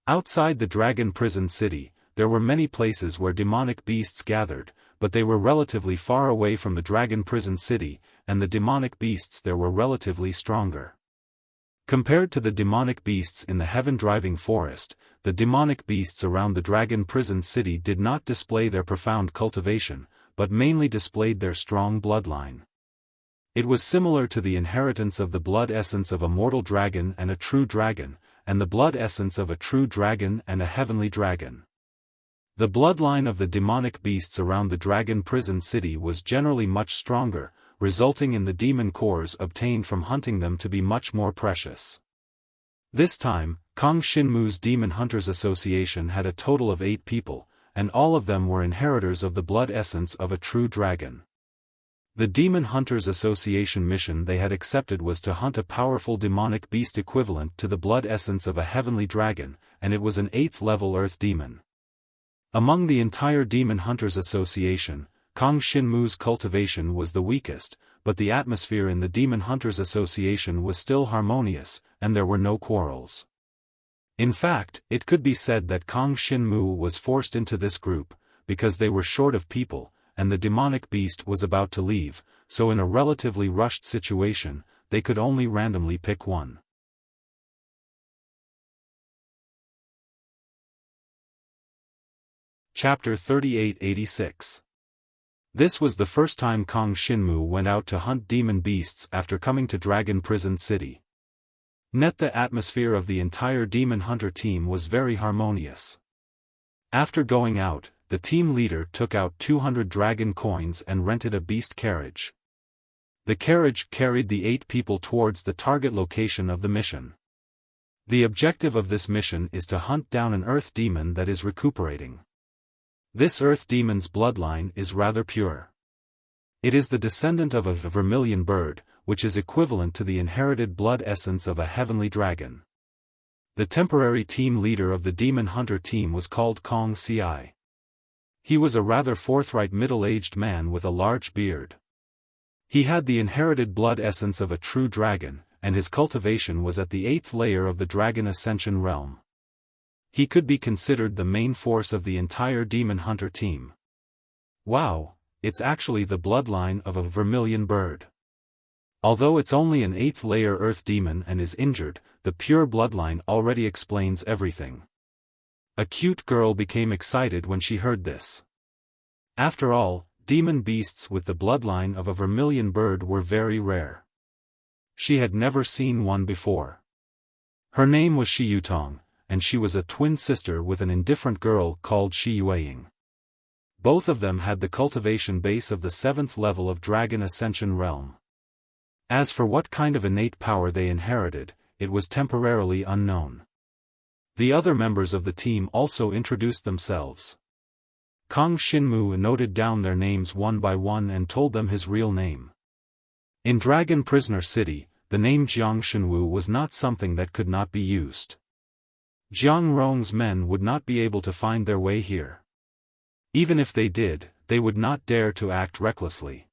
Outside the Dragon Prison City, there were many places where demonic beasts gathered, but they were relatively far away from the Dragon Prison City, and the demonic beasts there were relatively stronger. Compared to the demonic beasts in the heaven-driving forest, the demonic beasts around the Dragon Prison City did not display their profound cultivation, but mainly displayed their strong bloodline. It was similar to the inheritance of the blood essence of a mortal dragon and a true dragon, and the blood essence of a true dragon and a heavenly dragon. The bloodline of the demonic beasts around the Dragon Prison City was generally much stronger, resulting in the demon cores obtained from hunting them to be much more precious. This time, Kang Xinmu's Demon Hunters Association had a total of 8 people, and all of them were inheritors of the blood essence of a true dragon. The Demon Hunters Association mission they had accepted was to hunt a powerful demonic beast equivalent to the blood essence of a heavenly dragon, and it was an 8th level earth demon. Among the entire Demon Hunters Association, Kang Xinmu's cultivation was the weakest, but the atmosphere in the Demon Hunters Association was still harmonious, and there were no quarrels. In fact, it could be said that Kang Xinmu was forced into this group, because they were short of people, and the demonic beast was about to leave, so in a relatively rushed situation, they could only randomly pick one. Chapter 3886. This was the first time Kong Shinmu went out to hunt demon beasts after coming to Dragon Prison City. The atmosphere of the entire demon hunter team was very harmonious. After going out, the team leader took out 200 dragon coins and rented a beast carriage. The carriage carried the 8 people towards the target location of the mission. The objective of this mission is to hunt down an earth demon that is recuperating. This earth demon's bloodline is rather pure. It is the descendant of a vermilion bird, which is equivalent to the inherited blood essence of a heavenly dragon. The temporary team leader of the demon hunter team was called Kong Ci. He was a rather forthright middle-aged man with a large beard. He had the inherited blood essence of a true dragon, and his cultivation was at the 8th layer of the Dragon Ascension realm. He could be considered the main force of the entire demon hunter team. Wow, it's actually the bloodline of a vermilion bird. Although it's only an 8th layer earth demon and is injured, the pure bloodline already explains everything. A cute girl became excited when she heard this. After all, demon beasts with the bloodline of a vermilion bird were very rare. She had never seen one before. Her name was Shi Yutong, and she was a twin sister with an indifferent girl called Shi Yueying. Both of them had the cultivation base of the 7th level of Dragon Ascension realm. As for what kind of innate power they inherited, it was temporarily unknown. The other members of the team also introduced themselves. Kong Shinmu noted down their names one by one and told them his real name. In Dragon Prisoner City, the name Jiang Shenwu was not something that could not be used. Jiang Rong's men would not be able to find their way here. Even if they did, they would not dare to act recklessly.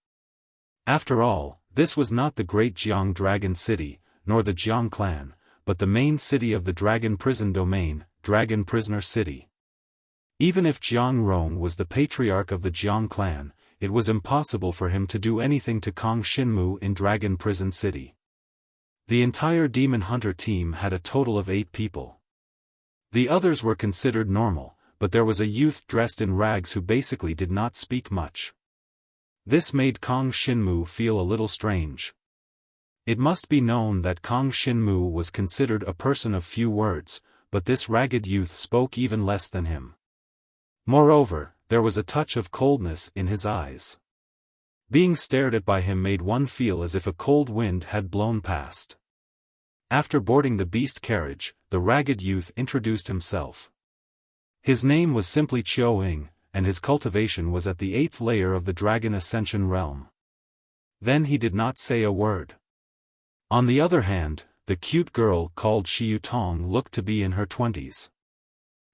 After all, this was not the great Jiang Dragon City, nor the Jiang clan, but the main city of the Dragon Prison Domain, Dragon Prisoner City. Even if Jiang Rong was the patriarch of the Jiang clan, it was impossible for him to do anything to Kong Shinmu in Dragon Prison City. The entire demon hunter team had a total of 8 people. The others were considered normal, but there was a youth dressed in rags who basically did not speak much. This made Kong Shinmu feel a little strange. It must be known that Kong Shinmu was considered a person of few words, but this ragged youth spoke even less than him. Moreover, there was a touch of coldness in his eyes. Being stared at by him made one feel as if a cold wind had blown past. After boarding the beast carriage, the ragged youth introduced himself. His name was simply Chiu Ying, and his cultivation was at the 8th layer of the Dragon Ascension realm. Then he did not say a word. On the other hand, the cute girl called Shi Yutong looked to be in her 20s.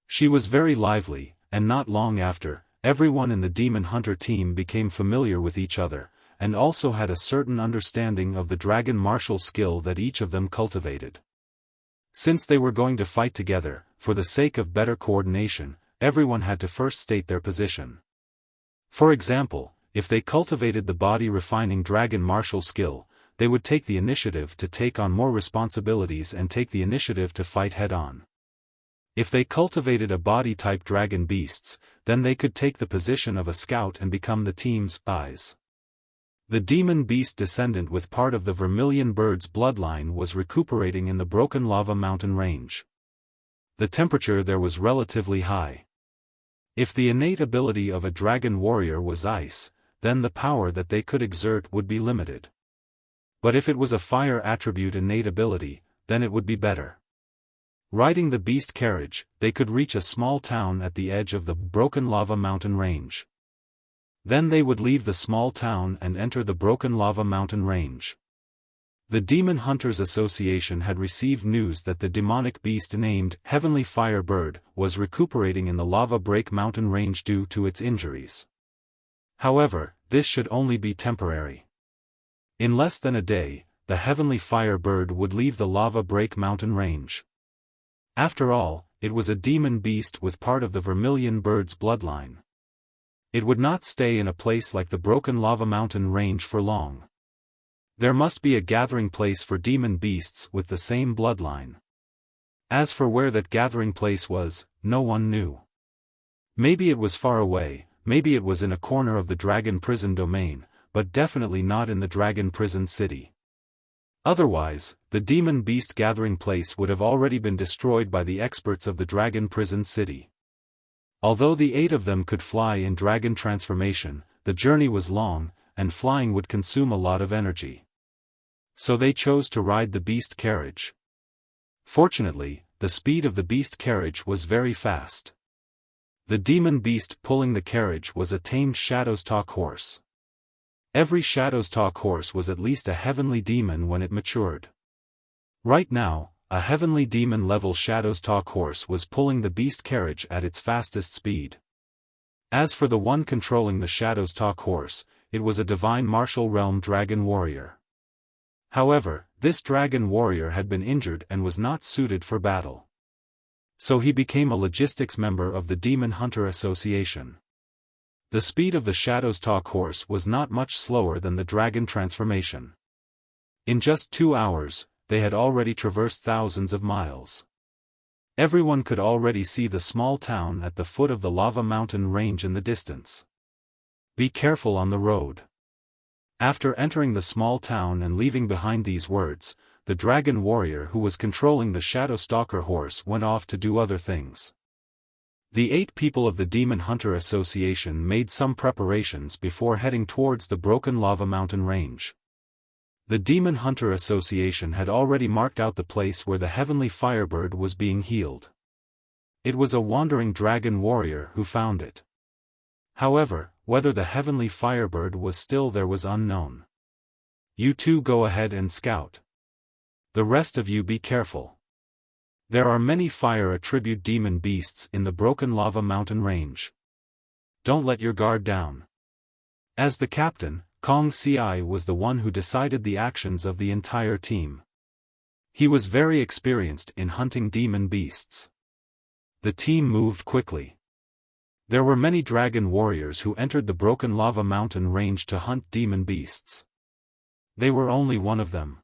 She was very lively, and not long after, everyone in the demon hunter team became familiar with each other, and also had a certain understanding of the dragon martial skill that each of them cultivated. Since they were going to fight together, for the sake of better coordination, everyone had to first state their position. For example, if they cultivated the body refining dragon martial skill, they would take the initiative to take on more responsibilities and take the initiative to fight head-on. If they cultivated a body-type dragon beasts, then they could take the position of a scout and become the team's eyes. The demon beast descendant with part of the vermilion bird's bloodline was recuperating in the Broken Lava Mountain range. The temperature there was relatively high. If the innate ability of a dragon warrior was ice, then the power that they could exert would be limited. But if it was a fire attribute innate ability, then it would be better. Riding the beast carriage, they could reach a small town at the edge of the Broken Lava Mountain range. Then they would leave the small town and enter the Broken Lava Mountain range. The Demon Hunters Association had received news that the demonic beast named Heavenly Fire Bird was recuperating in the Lava Break Mountain range due to its injuries. However, this should only be temporary. In less than a day, the Heavenly Fire Bird would leave the Lava Break Mountain range. After all, it was a demon beast with part of the vermilion bird's bloodline. It would not stay in a place like the Broken Lava Mountain range for long. There must be a gathering place for demon beasts with the same bloodline. As for where that gathering place was, no one knew. Maybe it was far away, maybe it was in a corner of the dragon prison domain, but definitely not in the dragon prison city. Otherwise, the demon beast gathering place would have already been destroyed by the experts of the dragon prison city. Although the 8 of them could fly in dragon transformation, the journey was long, and flying would consume a lot of energy. So they chose to ride the beast carriage. Fortunately, the speed of the beast carriage was very fast. The demon beast pulling the carriage was a tamed Shadowstalk horse. Every Shadowstalk horse was at least a heavenly demon when it matured. Right now, a heavenly demon-level Shadowstalk horse was pulling the beast carriage at its fastest speed. As for the one controlling the Shadowstalk horse, it was a divine martial realm dragon warrior. However, this dragon warrior had been injured and was not suited for battle. So he became a logistics member of the Demon Hunter Association. The speed of the Shadowstalk horse was not much slower than the dragon transformation. In just 2 hours, they had already traversed thousands of miles. Everyone could already see the small town at the foot of the lava mountain range in the distance. Be careful on the road. After entering the small town and leaving behind these words, the dragon warrior who was controlling the Shadowstalker horse went off to do other things. The 8 people of the Demon Hunter Association made some preparations before heading towards the broken lava mountain range. The Demon Hunter Association had already marked out the place where the heavenly firebird was being healed. It was a wandering dragon warrior who found it. However, whether the heavenly firebird was still there was unknown. You two go ahead and scout. The rest of you be careful. There are many fire attribute demon beasts in the broken lava mountain range. Don't let your guard down. As the captain, Kong Ci was the one who decided the actions of the entire team. He was very experienced in hunting demon beasts. The team moved quickly. There were many dragon warriors who entered the broken lava mountain range to hunt demon beasts. They were only one of them.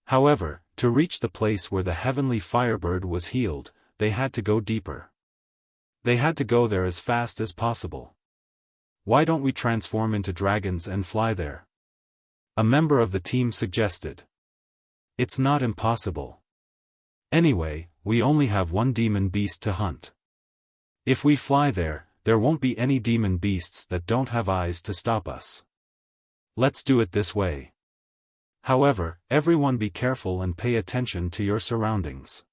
However, to reach the place where the heavenly firebird was healed, they had to go deeper. They had to go there as fast as possible. Why don't we transform into dragons and fly there? A member of the team suggested. It's not impossible. Anyway, we only have one demon beast to hunt. If we fly there, there won't be any demon beasts that don't have eyes to stop us. Let's do it this way. However, everyone be careful and pay attention to your surroundings.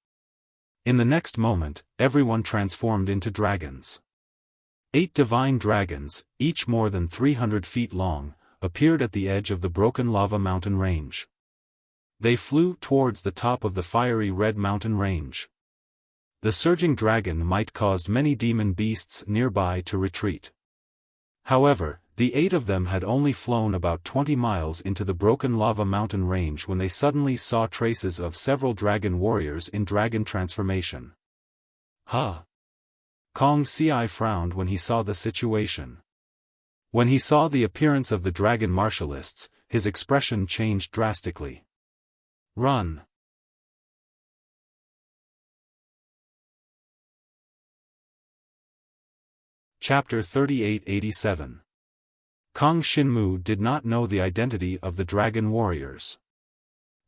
In the next moment, everyone transformed into dragons. 8 divine dragons, each more than 300 feet long, appeared at the edge of the broken lava mountain range. They flew towards the top of the fiery red mountain range. The surging dragon might caused many demon beasts nearby to retreat. However, the 8 of them had only flown about 20 miles into the broken lava mountain range when they suddenly saw traces of several dragon warriors in dragon transformation. Huh! Kong Ci frowned when he saw the situation. When he saw the appearance of the dragon martialists, his expression changed drastically. Run! Chapter 3887. Kong Shinmu did not know the identity of the dragon warriors.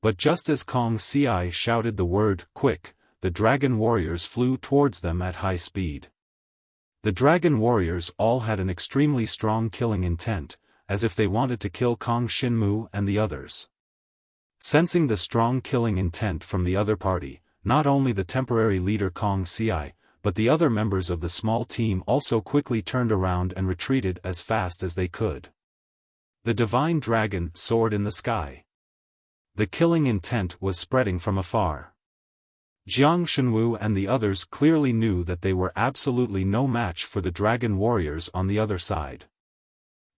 But just as Kong Ci shouted the word, "Quick," the dragon warriors flew towards them at high speed. The dragon warriors all had an extremely strong killing intent, as if they wanted to kill Kong Shinmu and the others. Sensing the strong killing intent from the other party, not only the temporary leader Kong Ci, but the other members of the small team also quickly turned around and retreated as fast as they could. The divine dragon soared in the sky. The killing intent was spreading from afar. Jiang Shenwu and the others clearly knew that they were absolutely no match for the dragon warriors on the other side.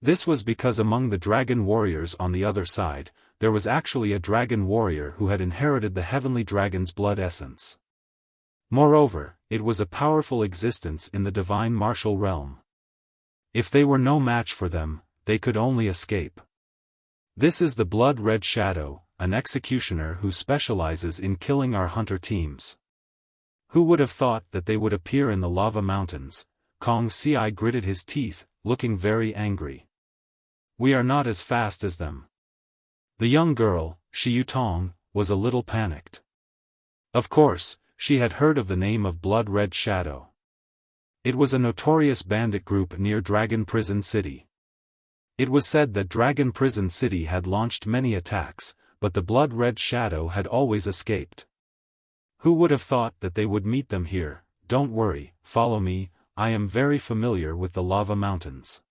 This was because among the dragon warriors on the other side, there was actually a dragon warrior who had inherited the heavenly dragon's blood essence. Moreover, it was a powerful existence in the divine martial realm. If they were no match for them, they could only escape. This is the blood-red shadow, an executioner who specializes in killing our hunter teams. Who would have thought that they would appear in the lava mountains? Kong Ci gritted his teeth, looking very angry. We are not as fast as them. The young girl, Xiaofan, was a little panicked. Of course, she had heard of the name of Blood Red Shadow. It was a notorious bandit group near Dragon Prison City. It was said that Dragon Prison City had launched many attacks, but the Blood Red Shadow had always escaped. Who would have thought that they would meet them here? Don't worry, follow me, I am very familiar with the lava mountains.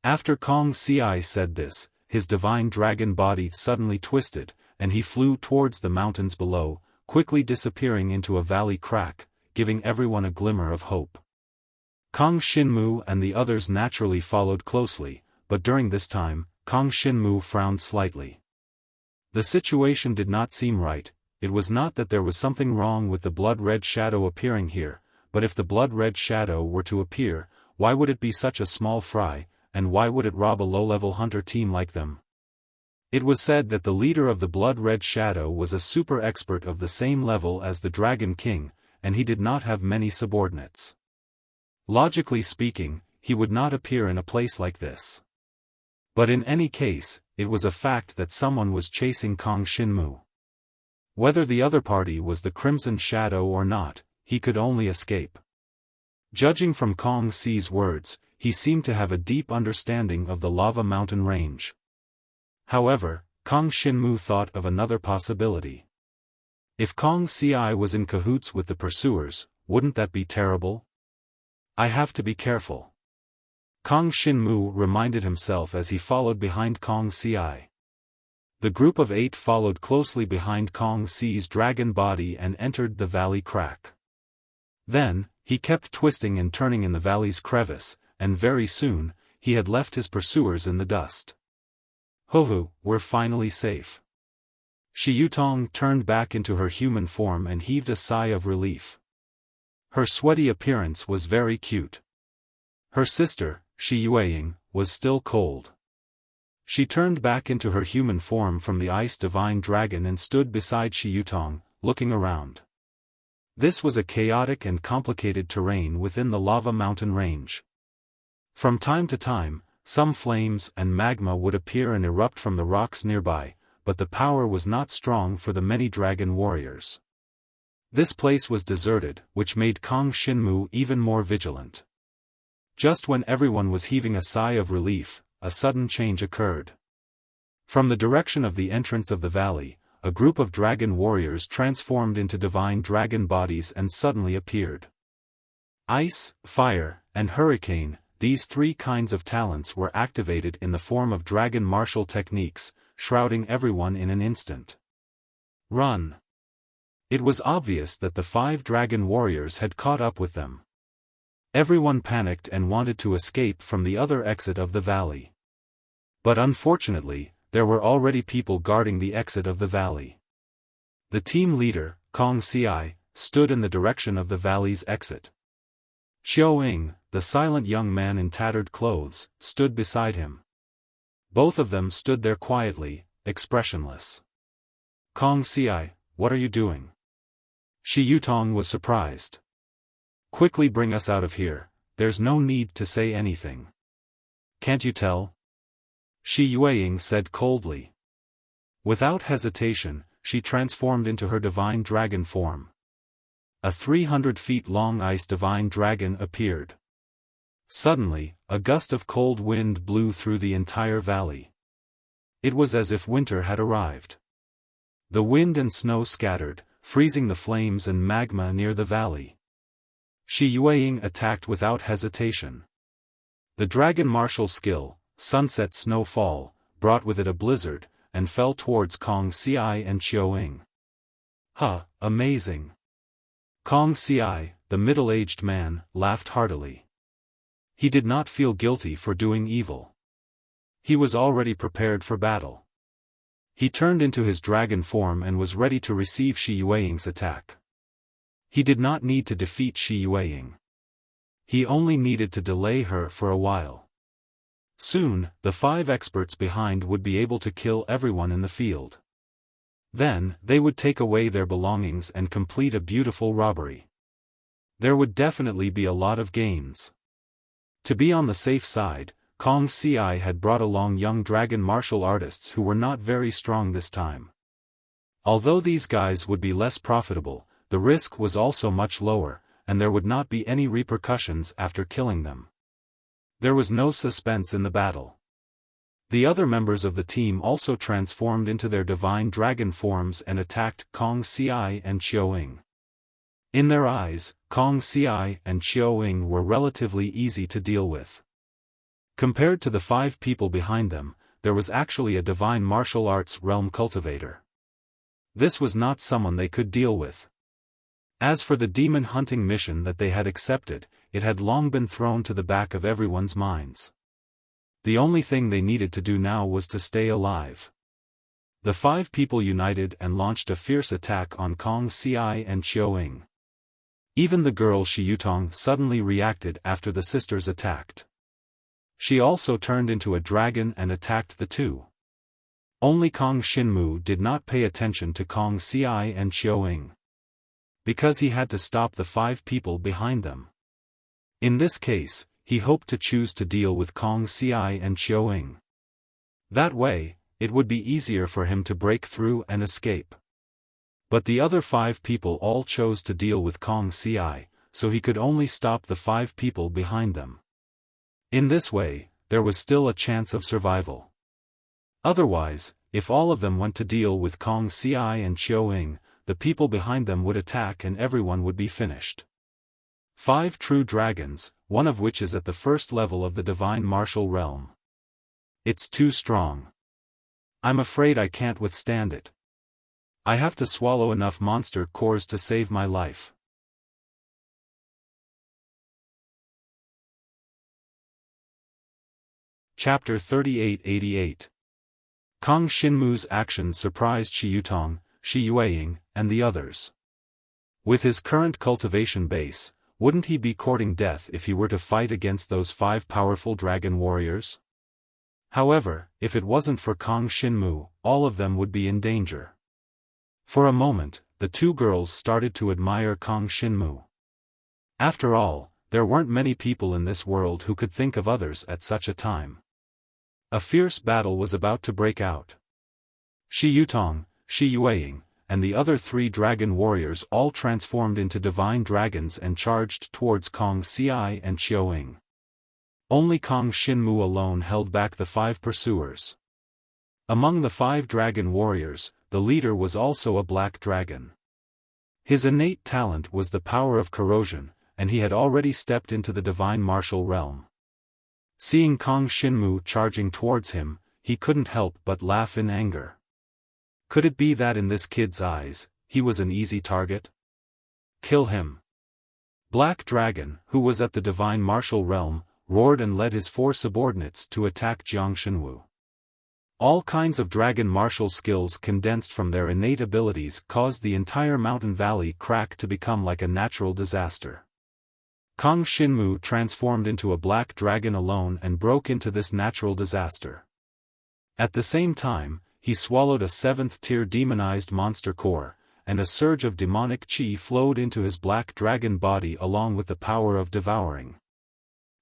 After Kong Ci said this, his divine dragon body suddenly twisted, and he flew towards the mountains below, quickly disappearing into a valley crack, giving everyone a glimmer of hope. Kong Shinmu and the others naturally followed closely, but during this time, Kong Shinmu frowned slightly. The situation did not seem right. It was not that there was something wrong with the Blood Red Shadow appearing here, but if the Blood Red Shadow were to appear, why would it be such a small fry, and why would it rob a low-level hunter team like them? It was said that the leader of the Blood Red Shadow was a super expert of the same level as the Dragon King, and he did not have many subordinates. Logically speaking, he would not appear in a place like this. But in any case, it was a fact that someone was chasing Kong Shinmu. Whether the other party was the Crimson Shadow or not, he could only escape. Judging from Kong Ci's words, he seemed to have a deep understanding of the lava mountain range. However, Kong Shinmu thought of another possibility. If Kong Ci was in cahoots with the pursuers, wouldn't that be terrible? I have to be careful. Kong Shinmu reminded himself as he followed behind Kong Ci. The group of 8 followed closely behind Kong Ci's dragon body and entered the valley crack. Then, he kept twisting and turning in the valley's crevice, and very soon, he had left his pursuers in the dust. Hoho, we're finally safe. Xiaofan turned back into her human form and heaved a sigh of relief. Her sweaty appearance was very cute. Her sister, Xiaofan, was still cold. She turned back into her human form from the ice divine dragon and stood beside Xiaofan, looking around. This was a chaotic and complicated terrain within the lava mountain range. From time to time, some flames and magma would appear and erupt from the rocks nearby, but the power was not strong for the many dragon warriors. This place was deserted, which made Kong Shinmu even more vigilant. Just when everyone was heaving a sigh of relief, a sudden change occurred. From the direction of the entrance of the valley, a group of dragon warriors transformed into divine dragon bodies and suddenly appeared. Ice, fire, and hurricane, these 3 kinds of talents were activated in the form of dragon martial techniques, shrouding everyone in an instant. Run! It was obvious that the 5 dragon warriors had caught up with them. Everyone panicked and wanted to escape from the other exit of the valley. But unfortunately, there were already people guarding the exit of the valley. The team leader, Kong Ci, stood in the direction of the valley's exit. Xiaofan, the silent young man in tattered clothes, stood beside him. Both of them stood there quietly, expressionless. Kong Ci, what are you doing? Xiaofan was surprised. Quickly bring us out of here, there's no need to say anything. Can't you tell? Xiaofan said coldly. Without hesitation, she transformed into her divine dragon form. A 300 feet long ice divine dragon appeared. Suddenly, a gust of cold wind blew through the entire valley. It was as if winter had arrived. The wind and snow scattered, freezing the flames and magma near the valley. Xiaofan attacked without hesitation. The dragon martial skill, Sunset Snowfall, brought with it a blizzard, and fell towards Kong Ci and Xiaofan. Amazing! Kong Ci, the middle-aged man, laughed heartily. He did not feel guilty for doing evil. He was already prepared for battle. He turned into his dragon form and was ready to receive Xiaofan's attack. He did not need to defeat Xiaofan. He only needed to delay her for a while. Soon, the 5 experts behind would be able to kill everyone in the field. Then, they would take away their belongings and complete a beautiful robbery. There would definitely be a lot of gains. To be on the safe side, Kong Ci had brought along young dragon martial artists who were not very strong this time. Although these guys would be less profitable, the risk was also much lower, and there would not be any repercussions after killing them. There was no suspense in the battle. The other members of the team also transformed into their divine dragon forms and attacked Kong Ci and Xiaoying. In their eyes, Kong Ci and Xiaoying were relatively easy to deal with. Compared to the 5 people behind them, there was actually a divine martial arts realm cultivator. This was not someone they could deal with. As for the demon hunting mission that they had accepted, it had long been thrown to the back of everyone's minds. The only thing they needed to do now was to stay alive. The 5 people united and launched a fierce attack on Kong Ci and Xiaoying. Even the girl Xiyutong suddenly reacted after the sisters attacked. She also turned into a dragon and attacked the two. Only Kong Shinmu did not pay attention to Kong Ci and Xiaoying, because he had to stop the 5 people behind them. In this case, he hoped to choose to deal with Kong Ci and Xiaoying. That way, it would be easier for him to break through and escape. But the other 5 people all chose to deal with Kong Ci, so he could only stop the 5 people behind them. In this way, there was still a chance of survival. Otherwise, if all of them went to deal with Kong Ci and Xiaoying, the people behind them would attack and everyone would be finished. 5 true dragons, one of which is at the first level of the divine martial realm. It's too strong. I'm afraid I can't withstand it. I have to swallow enough monster cores to save my life. Chapter 3888. Kong Shinmu's actions surprised Xiyutong, Xiyueying, and the others. With his current cultivation base, wouldn't he be courting death if he were to fight against those 5 powerful dragon warriors? However, if it wasn't for Kong Shinmu, all of them would be in danger. For a moment, the 2 girls started to admire Kong Shinmu. After all, there weren't many people in this world who could think of others at such a time. A fierce battle was about to break out. Xiyutong, Xiyueying, and the other 3 dragon warriors all transformed into divine dragons and charged towards Kong Ci and Xiaoying. Only Kong Shinmu alone held back the 5 pursuers. Among the 5 dragon warriors, the leader was also a black dragon. His innate talent was the power of corrosion, and he had already stepped into the divine martial realm. Seeing Kong Shinmu charging towards him, he couldn't help but laugh in anger. Could it be that in this kid's eyes, he was an easy target? Kill him. Black Dragon, who was at the divine martial realm, roared and led his 4 subordinates to attack Jiang Shenwu. All kinds of dragon martial skills condensed from their innate abilities caused the entire mountain valley crack to become like a natural disaster. Kong Shinmu transformed into a black dragon alone and broke into this natural disaster. At the same time, he swallowed a 7th-tier demonized monster core, and a surge of demonic chi flowed into his black dragon body along with the power of devouring.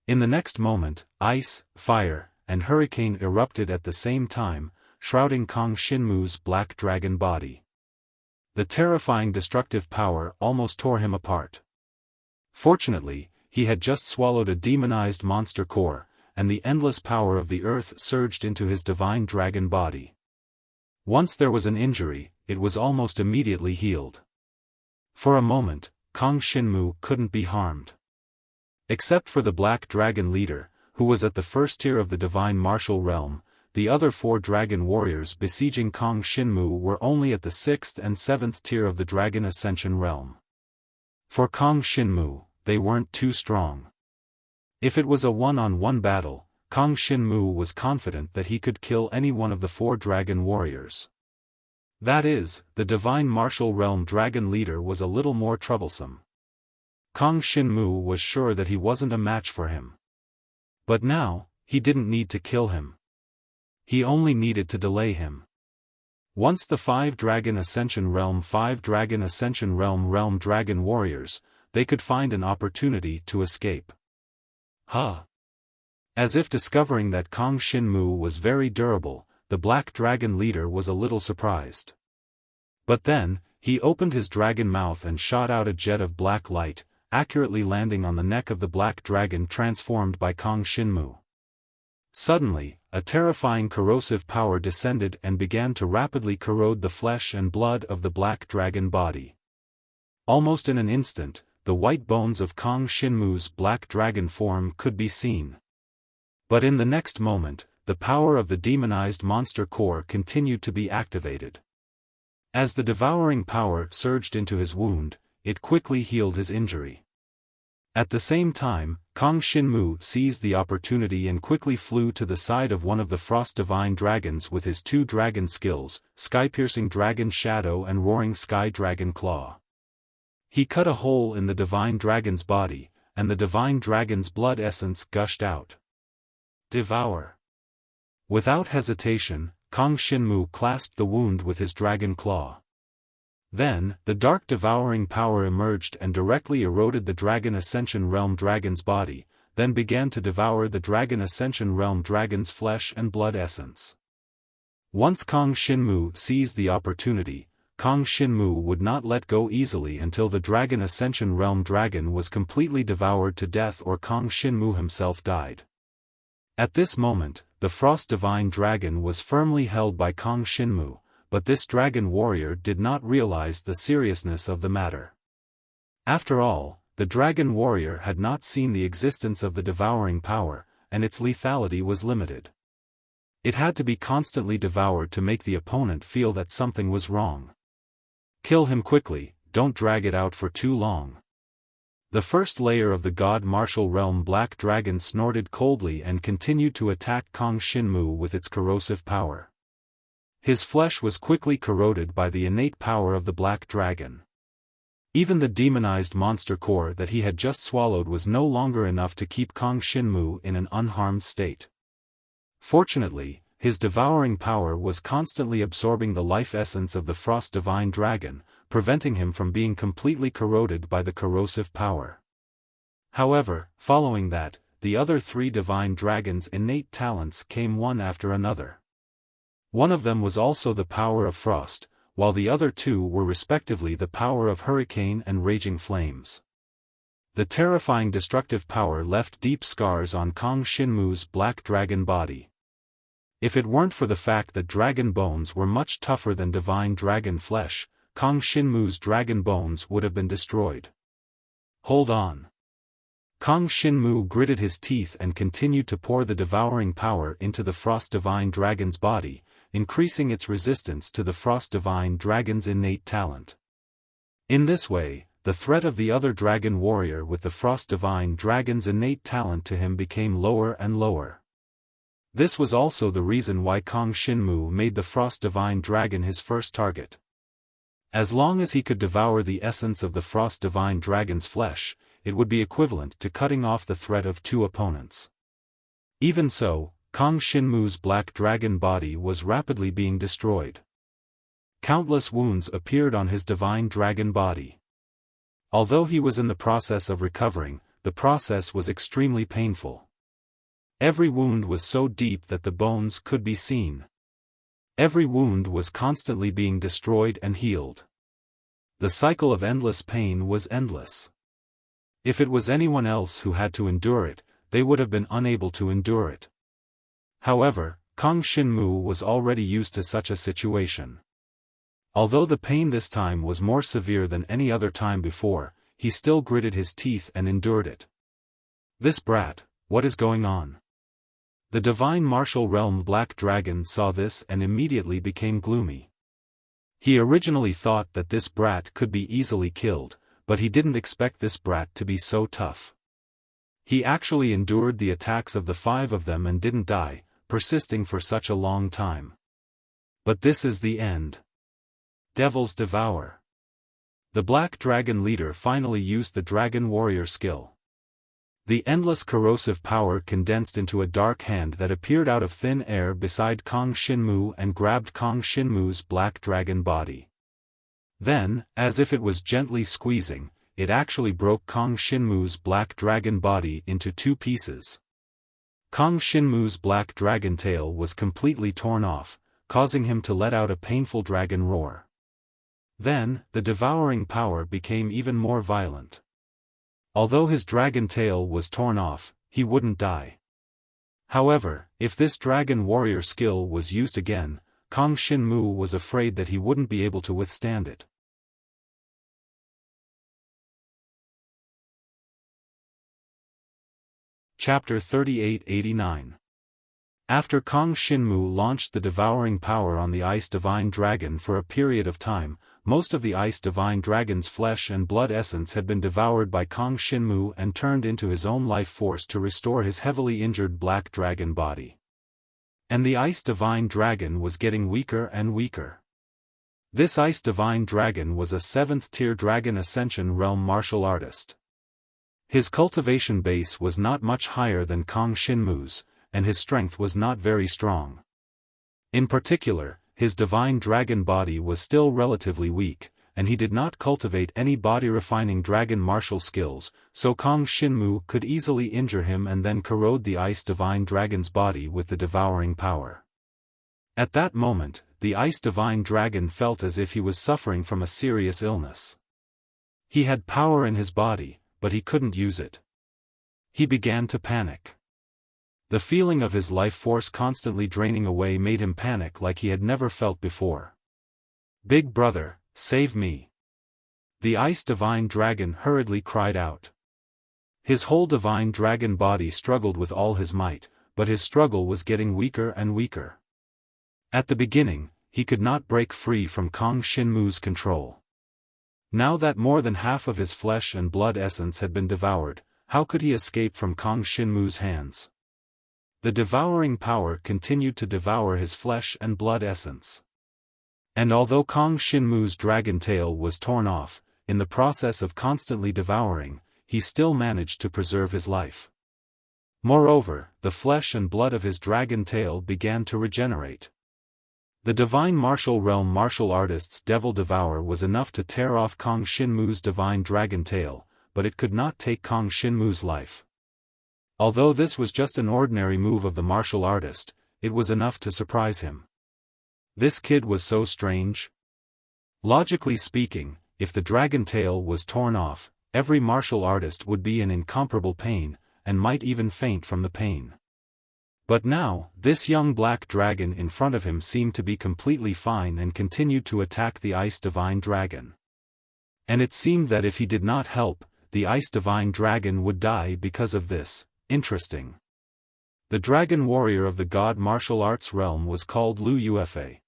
In the next moment, ice, fire, and hurricane erupted at the same time, shrouding Kong Shinmu's black dragon body. The terrifying destructive power almost tore him apart. Fortunately, he had just swallowed a demonized monster core, and the endless power of the earth surged into his divine dragon body. Once there was an injury, it was almost immediately healed. For a moment, Kong Shinmu couldn't be harmed. Except for the black dragon leader, who was at the first tier of the divine martial realm, the other 4 dragon warriors besieging Kong Shinmu were only at the 6th and 7th tier of the dragon ascension realm. For Kong Shinmu, they weren't too strong. If it was a one-on-one battle, Kong Shinmu was confident that he could kill any one of the 4 dragon warriors. That is, the divine martial realm dragon leader was a little more troublesome. Kong Shinmu was sure that he wasn't a match for him. But now, he didn't need to kill him. He only needed to delay him. Once the 5 dragon ascension realm dragon warriors, they could find an opportunity to escape. Huh. As if discovering that Kang Shinmu was very durable, the Black Dragon leader was a little surprised. But then, he opened his dragon mouth and shot out a jet of black light, accurately landing on the neck of the Black Dragon transformed by Kang Shinmu. Suddenly, a terrifying corrosive power descended and began to rapidly corrode the flesh and blood of the Black Dragon body. Almost in an instant, the white bones of Kang Shinmu's Black Dragon form could be seen. But in the next moment, the power of the demonized monster core continued to be activated. As the devouring power surged into his wound, it quickly healed his injury. At the same time, Kang Shinmu seized the opportunity and quickly flew to the side of one of the Frost Divine Dragons with his 2 dragon skills, Sky-Piercing Dragon Shadow and Roaring Sky Dragon Claw. He cut a hole in the Divine Dragon's body, and the Divine Dragon's blood essence gushed out. Devour. Without hesitation, Kang Shinmu clasped the wound with his dragon claw. Then, the dark devouring power emerged and directly eroded the Dragon Ascension Realm Dragon's body, then began to devour the Dragon Ascension Realm Dragon's flesh and blood essence. Once Kang Shinmu seized the opportunity, Kang Shinmu would not let go easily until the Dragon Ascension Realm Dragon was completely devoured to death or Kang Shinmu himself died. At this moment, the Frost Divine Dragon was firmly held by Kang Shinmu, but this dragon warrior did not realize the seriousness of the matter. After all, the dragon warrior had not seen the existence of the devouring power, and its lethality was limited. It had to be constantly devoured to make the opponent feel that something was wrong. Kill him quickly, don't drag it out for too long. The first layer of the God Martial Realm Black Dragon snorted coldly and continued to attack Kang Shinmu with its corrosive power. His flesh was quickly corroded by the innate power of the Black Dragon. Even the demonized monster core that he had just swallowed was no longer enough to keep Kang Shinmu in an unharmed state. Fortunately, his devouring power was constantly absorbing the life essence of the Frost Divine Dragon, preventing him from being completely corroded by the corrosive power. However, following that, the other 3 divine dragons' innate talents came one after another. One of them was also the power of frost, while the other 2 were respectively the power of hurricane and raging flames. The terrifying destructive power left deep scars on Kang Shinmu's Black Dragon body. If it weren't for the fact that dragon bones were much tougher than divine dragon flesh, Kang Shinmu's dragon bones would have been destroyed. Hold on. Kang Shinmu gritted his teeth and continued to pour the devouring power into the Frost Divine Dragon's body, increasing its resistance to the Frost Divine Dragon's innate talent. In this way, the threat of the other dragon warrior with the Frost Divine Dragon's innate talent to him became lower and lower. This was also the reason why Kang Shinmu made the Frost Divine Dragon his first target. As long as he could devour the essence of the Frost Divine Dragon's flesh, it would be equivalent to cutting off the threat of 2 opponents. Even so, Kang Shinmu's Black Dragon body was rapidly being destroyed. Countless wounds appeared on his divine dragon body. Although he was in the process of recovering, the process was extremely painful. Every wound was so deep that the bones could be seen. Every wound was constantly being destroyed and healed. The cycle of endless pain was endless. If it was anyone else who had to endure it, they would have been unable to endure it. However, Kang Shinmu was already used to such a situation. Although the pain this time was more severe than any other time before, he still gritted his teeth and endured it. This brat, what is going on? The Divine Martial Realm Black Dragon saw this and immediately became gloomy. He originally thought that this brat could be easily killed, but he didn't expect this brat to be so tough. He actually endured the attacks of the 5 of them and didn't die, persisting for such a long time. But this is the end. Devils devour. The Black Dragon leader finally used the Dragon Warrior skill. The endless corrosive power condensed into a dark hand that appeared out of thin air beside Kang Shinmu and grabbed Kang Shinmu's Black Dragon body. Then, as if it was gently squeezing, it actually broke Kang Shinmu's Black Dragon body into 2 pieces. Kong Shinmu's black dragon tail was completely torn off, causing him to let out a painful dragon roar. Then, the devouring power became even more violent. Although his dragon tail was torn off, he wouldn't die. However, if this dragon warrior skill was used again, Kong Shinmu was afraid that he wouldn't be able to withstand it. Chapter 3889. After Kong Shinmu launched the devouring power on the Ice Divine Dragon for a period of time, most of the Ice Divine Dragon's flesh and blood essence had been devoured by Kong Shinmu and turned into his own life force to restore his heavily injured black dragon body. And the Ice Divine Dragon was getting weaker and weaker. This Ice Divine Dragon was a 7th-tier Dragon Ascension Realm martial artist. His cultivation base was not much higher than Kong Shinmu's, and his strength was not very strong. In particular, his divine dragon body was still relatively weak, and he did not cultivate any body-refining dragon martial skills, so Kong Shinmu could easily injure him and then corrode the Ice Divine Dragon's body with the devouring power. At that moment, the Ice Divine Dragon felt as if he was suffering from a serious illness. He had power in his body, but he couldn't use it. He began to panic. The feeling of his life force constantly draining away made him panic like he had never felt before. "Big brother, save me!" The Ice Divine Dragon hurriedly cried out. His whole divine dragon body struggled with all his might, but his struggle was getting weaker and weaker. At the beginning, he could not break free from Kong Shinmu's control. Now that more than half of his flesh and blood essence had been devoured, how could he escape from Kong Shinmu's hands? The devouring power continued to devour his flesh and blood essence. And although Kong Shinmu's dragon tail was torn off, in the process of constantly devouring, he still managed to preserve his life. Moreover, the flesh and blood of his dragon tail began to regenerate. The Divine Martial Realm martial artist's Devil Devour was enough to tear off Kong Shinmu's divine dragon tail, but it could not take Kong Shinmu's life. Although this was just an ordinary move of the martial artist, it was enough to surprise him. This kid was so strange. Logically speaking, if the dragon tail was torn off, every martial artist would be in incomparable pain, and might even faint from the pain. But now, this young black dragon in front of him seemed to be completely fine and continued to attack the Ice Divine Dragon. And it seemed that if he did not help, the Ice Divine Dragon would die because of this. Interesting. The dragon warrior of the God martial arts realm was called Lu Yuefei.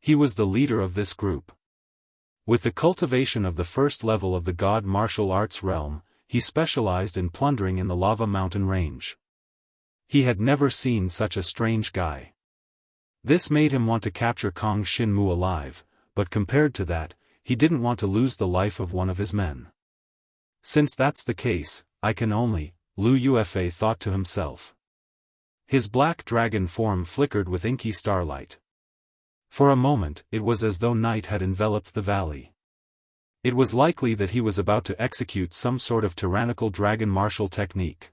He was the leader of this group. With the cultivation of the first level of the God martial arts realm, he specialized in plundering in the lava mountain range. He had never seen such a strange guy. This made him want to capture Kong Shinmu alive, but compared to that, he didn't want to lose the life of one of his men. Since that's the case, I can only, Lu Yuefei thought to himself. His black dragon form flickered with inky starlight. For a moment, it was as though night had enveloped the valley. It was likely that he was about to execute some sort of tyrannical dragon martial technique.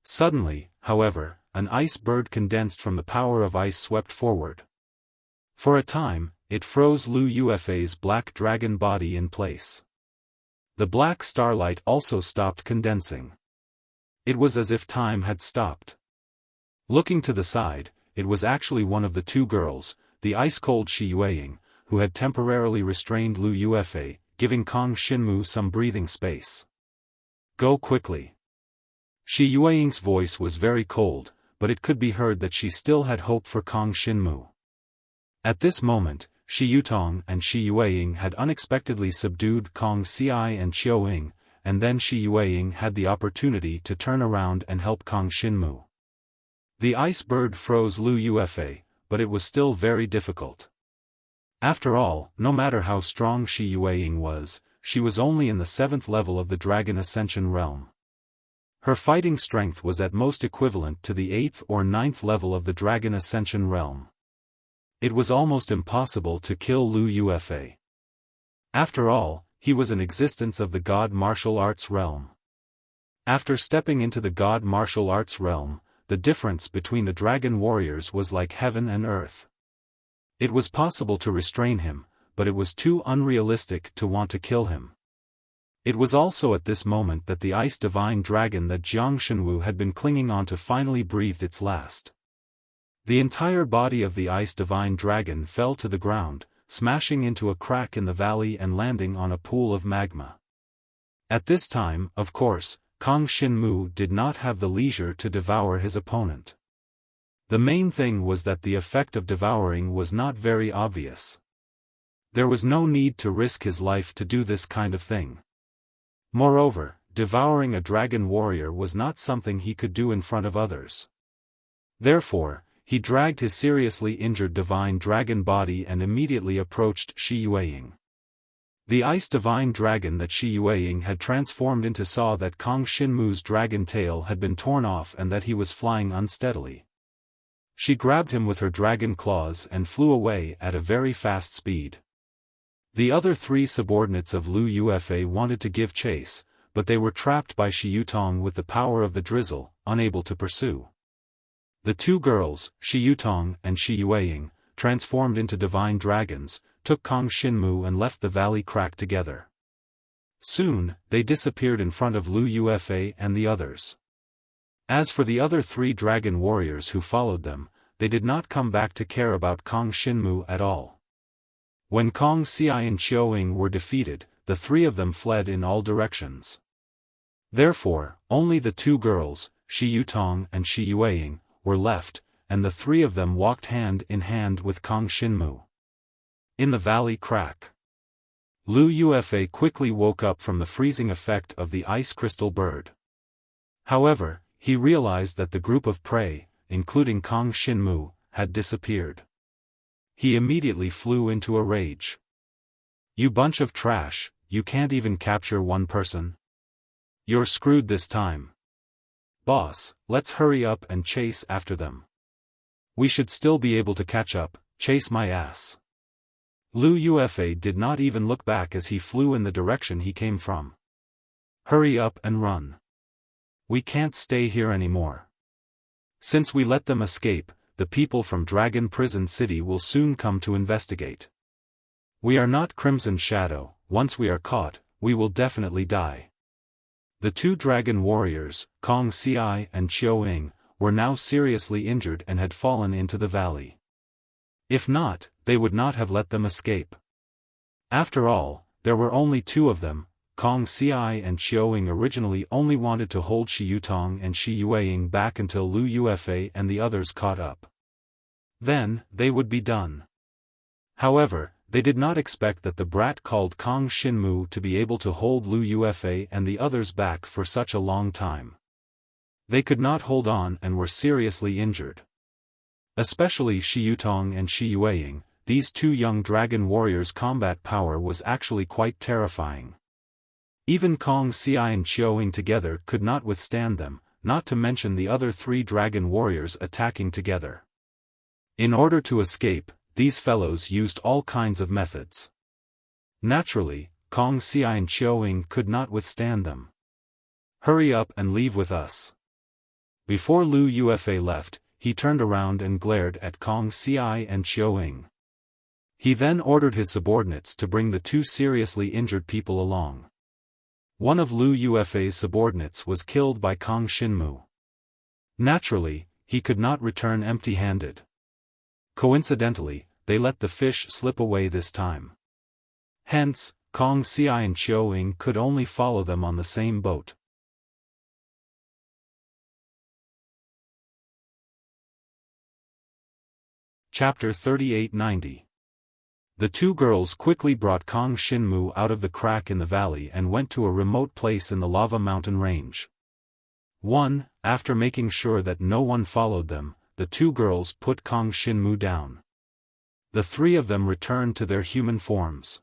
Suddenly, however, an ice bird condensed from the power of ice swept forward. For a time, it froze Lu Yuefei's black dragon body in place. The black starlight also stopped condensing. It was as if time had stopped. Looking to the side, it was actually one of the two girls, the ice-cold Shi Yueying, who had temporarily restrained Lu Yuefei, giving Kong Shinmu some breathing space. "Go quickly." Shi Yueying's voice was very cold, but it could be heard that she still had hope for Kong Shinmu. At this moment, Shi Yutong and Shi Yueying had unexpectedly subdued Kong Ci and Xiaoying, and then Shi Yueying had the opportunity to turn around and help Kong Shinmu. The ice bird froze Lu Yuefei, but it was still very difficult. After all, no matter how strong Shi Yueying was, she was only in the 7th level of the Dragon Ascension realm. Her fighting strength was at most equivalent to the 8th or 9th level of the Dragon Ascension realm. It was almost impossible to kill Lu Yuefei. After all, he was an existence of the God martial arts realm. After stepping into the God martial arts realm, the difference between the dragon warriors was like heaven and earth. It was possible to restrain him, but it was too unrealistic to want to kill him. It was also at this moment that the ice divine dragon that Jiang Shenwu had been clinging onto finally breathed its last. The entire body of the ice divine dragon fell to the ground, smashing into a crack in the valley and landing on a pool of magma. At this time, of course, Kang Xinmu did not have the leisure to devour his opponent. The main thing was that the effect of devouring was not very obvious. There was no need to risk his life to do this kind of thing. Moreover, devouring a dragon warrior was not something he could do in front of others. Therefore, he dragged his seriously injured divine dragon body and immediately approached Shi Yueying. The ice divine dragon that Shi Yueying had transformed into saw that Kang Xinmu's dragon tail had been torn off and that he was flying unsteadily. She grabbed him with her dragon claws and flew away at a very fast speed. The other three subordinates of Lu Yuefa wanted to give chase, but they were trapped by Shi Yutong with the power of the drizzle, unable to pursue. The two girls, Shi Yutong and Shi Yueying, transformed into divine dragons, took Kang Xinmu and left the valley crack together. Soon, they disappeared in front of Lu Yuefa and the others. As for the other three dragon warriors who followed them, they did not come back to care about Kang Xinmu at all. When Kang Xiai and Qiuing were defeated, the three of them fled in all directions. Therefore, only the two girls, Shi Yutong and Shi Yueying, were left, and the three of them walked hand in hand with Kang Xinmu. In the valley crack, Lu Yuefa quickly woke up from the freezing effect of the ice crystal bird. However, he realized that the group of prey, including Kang Xinmu, had disappeared. He immediately flew into a rage. "You bunch of trash, you can't even capture one person? You're screwed this time. Boss, let's hurry up and chase after them. We should still be able to catch up, chase my ass." Lu Yuefa did not even look back as he flew in the direction he came from. "Hurry up and run. We can't stay here anymore. Since we let them escape, the people from Dragon Prison City will soon come to investigate. We are not Crimson Shadow, once we are caught, we will definitely die." The two dragon warriors, Kang Xiai and Qiuing, were now seriously injured and had fallen into the valley. If not, they would not have let them escape. After all, there were only two of them. Kang Xiai and Qiuing originally only wanted to hold Shi Yutong and Shi Yueying back until Lu Yuefa and the others caught up. Then, they would be done. However, they did not expect that the brat called Kang Xinmu to be able to hold Lu Yuefa and the others back for such a long time. They could not hold on and were seriously injured. Especially Shi Yutong and Shi Yueying, these two young dragon warriors' combat power was actually quite terrifying. Even Kang Xiai and Qiuing together could not withstand them, not to mention the other three dragon warriors attacking together. In order to escape, these fellows used all kinds of methods. Naturally, Kang Xiai and Qiuing could not withstand them. "Hurry up and leave with us." Before Lu Yuefa left, he turned around and glared at Kang Xiai and Qiuing. He then ordered his subordinates to bring the two seriously injured people along. One of Lu Yuefa's subordinates was killed by Kang Xinmu. Naturally, he could not return empty-handed. Coincidentally, they let the fish slip away this time. Hence, Kang Xiai and Qiuing could only follow them on the same boat. Chapter 3890. The two girls quickly brought Kang Xinmu out of the crack in the valley and went to a remote place in the lava mountain range. After making sure that no one followed them, the two girls put Kang Xinmu down. The three of them returned to their human forms.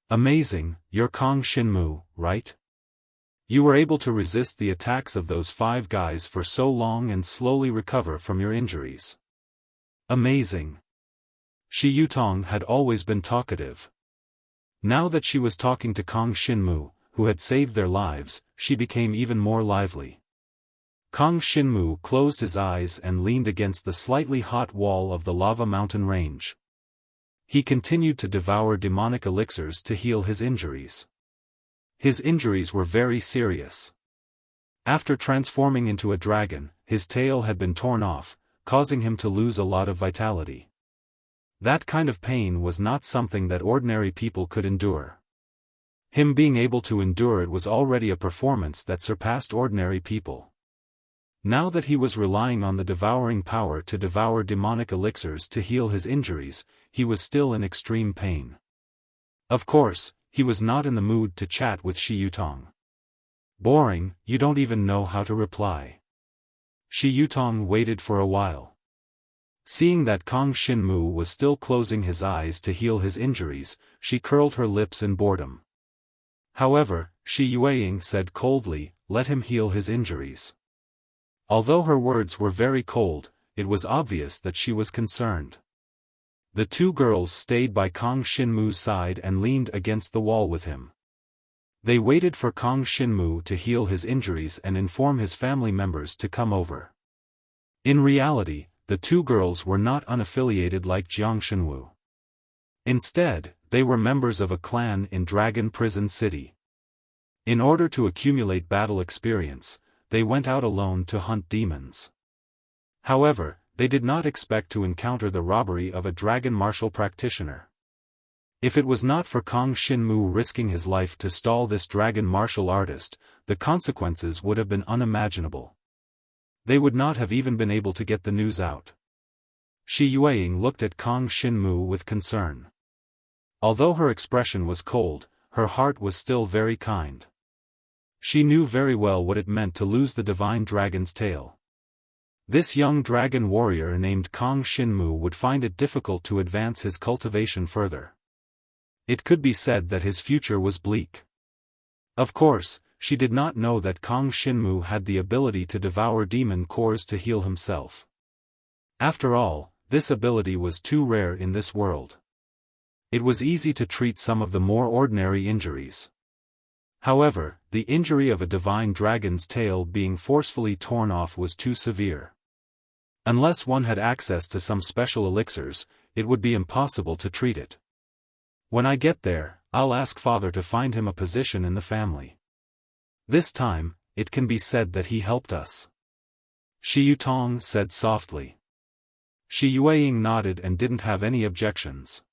"Amazing, you're Kang Xinmu, right? You were able to resist the attacks of those 5 guys for so long and slowly recover from your injuries. Amazing." Shi Yutong had always been talkative. Now that she was talking to Kang Xinmu, who had saved their lives, she became even more lively. Kang Shinmu closed his eyes and leaned against the slightly hot wall of the lava mountain range. He continued to devour demonic elixirs to heal his injuries. His injuries were very serious. After transforming into a dragon, his tail had been torn off, causing him to lose a lot of vitality. That kind of pain was not something that ordinary people could endure. Him being able to endure it was already a performance that surpassed ordinary people. Now that he was relying on the devouring power to devour demonic elixirs to heal his injuries, he was still in extreme pain. Of course, he was not in the mood to chat with Shi Yutong. Boring, you don't even know how to reply. Shi Yutong waited for a while. Seeing that Kang Shinmu was still closing his eyes to heal his injuries, she curled her lips in boredom. However, Shi Yueying said coldly, "Let him heal his injuries." Although her words were very cold, it was obvious that she was concerned. The two girls stayed by Kang Shinmu's side and leaned against the wall with him. They waited for Kang Shinmu to heal his injuries and inform his family members to come over. In reality, the two girls were not unaffiliated like Jiang Shenwu. Instead, they were members of a clan in Dragon Prison City. In order to accumulate battle experience, they went out alone to hunt demons. However, they did not expect to encounter the robbery of a dragon martial practitioner. If it was not for Kang Shinmu risking his life to stall this dragon martial artist, the consequences would have been unimaginable. They would not have even been able to get the news out. Shi Yueying looked at Kang Shinmu with concern. Although her expression was cold, her heart was still very kind. She knew very well what it meant to lose the divine dragon's tail. This young dragon warrior named Kang Shinmu would find it difficult to advance his cultivation further. It could be said that his future was bleak. Of course, she did not know that Kang Shinmu had the ability to devour demon cores to heal himself. After all, this ability was too rare in this world. It was easy to treat some of the more ordinary injuries. However, the injury of a divine dragon's tail being forcefully torn off was too severe. Unless one had access to some special elixirs, it would be impossible to treat it. When I get there, I'll ask father to find him a position in the family. This time, it can be said that he helped us. Shi Yutong said softly. Shi Yueying nodded and didn't have any objections.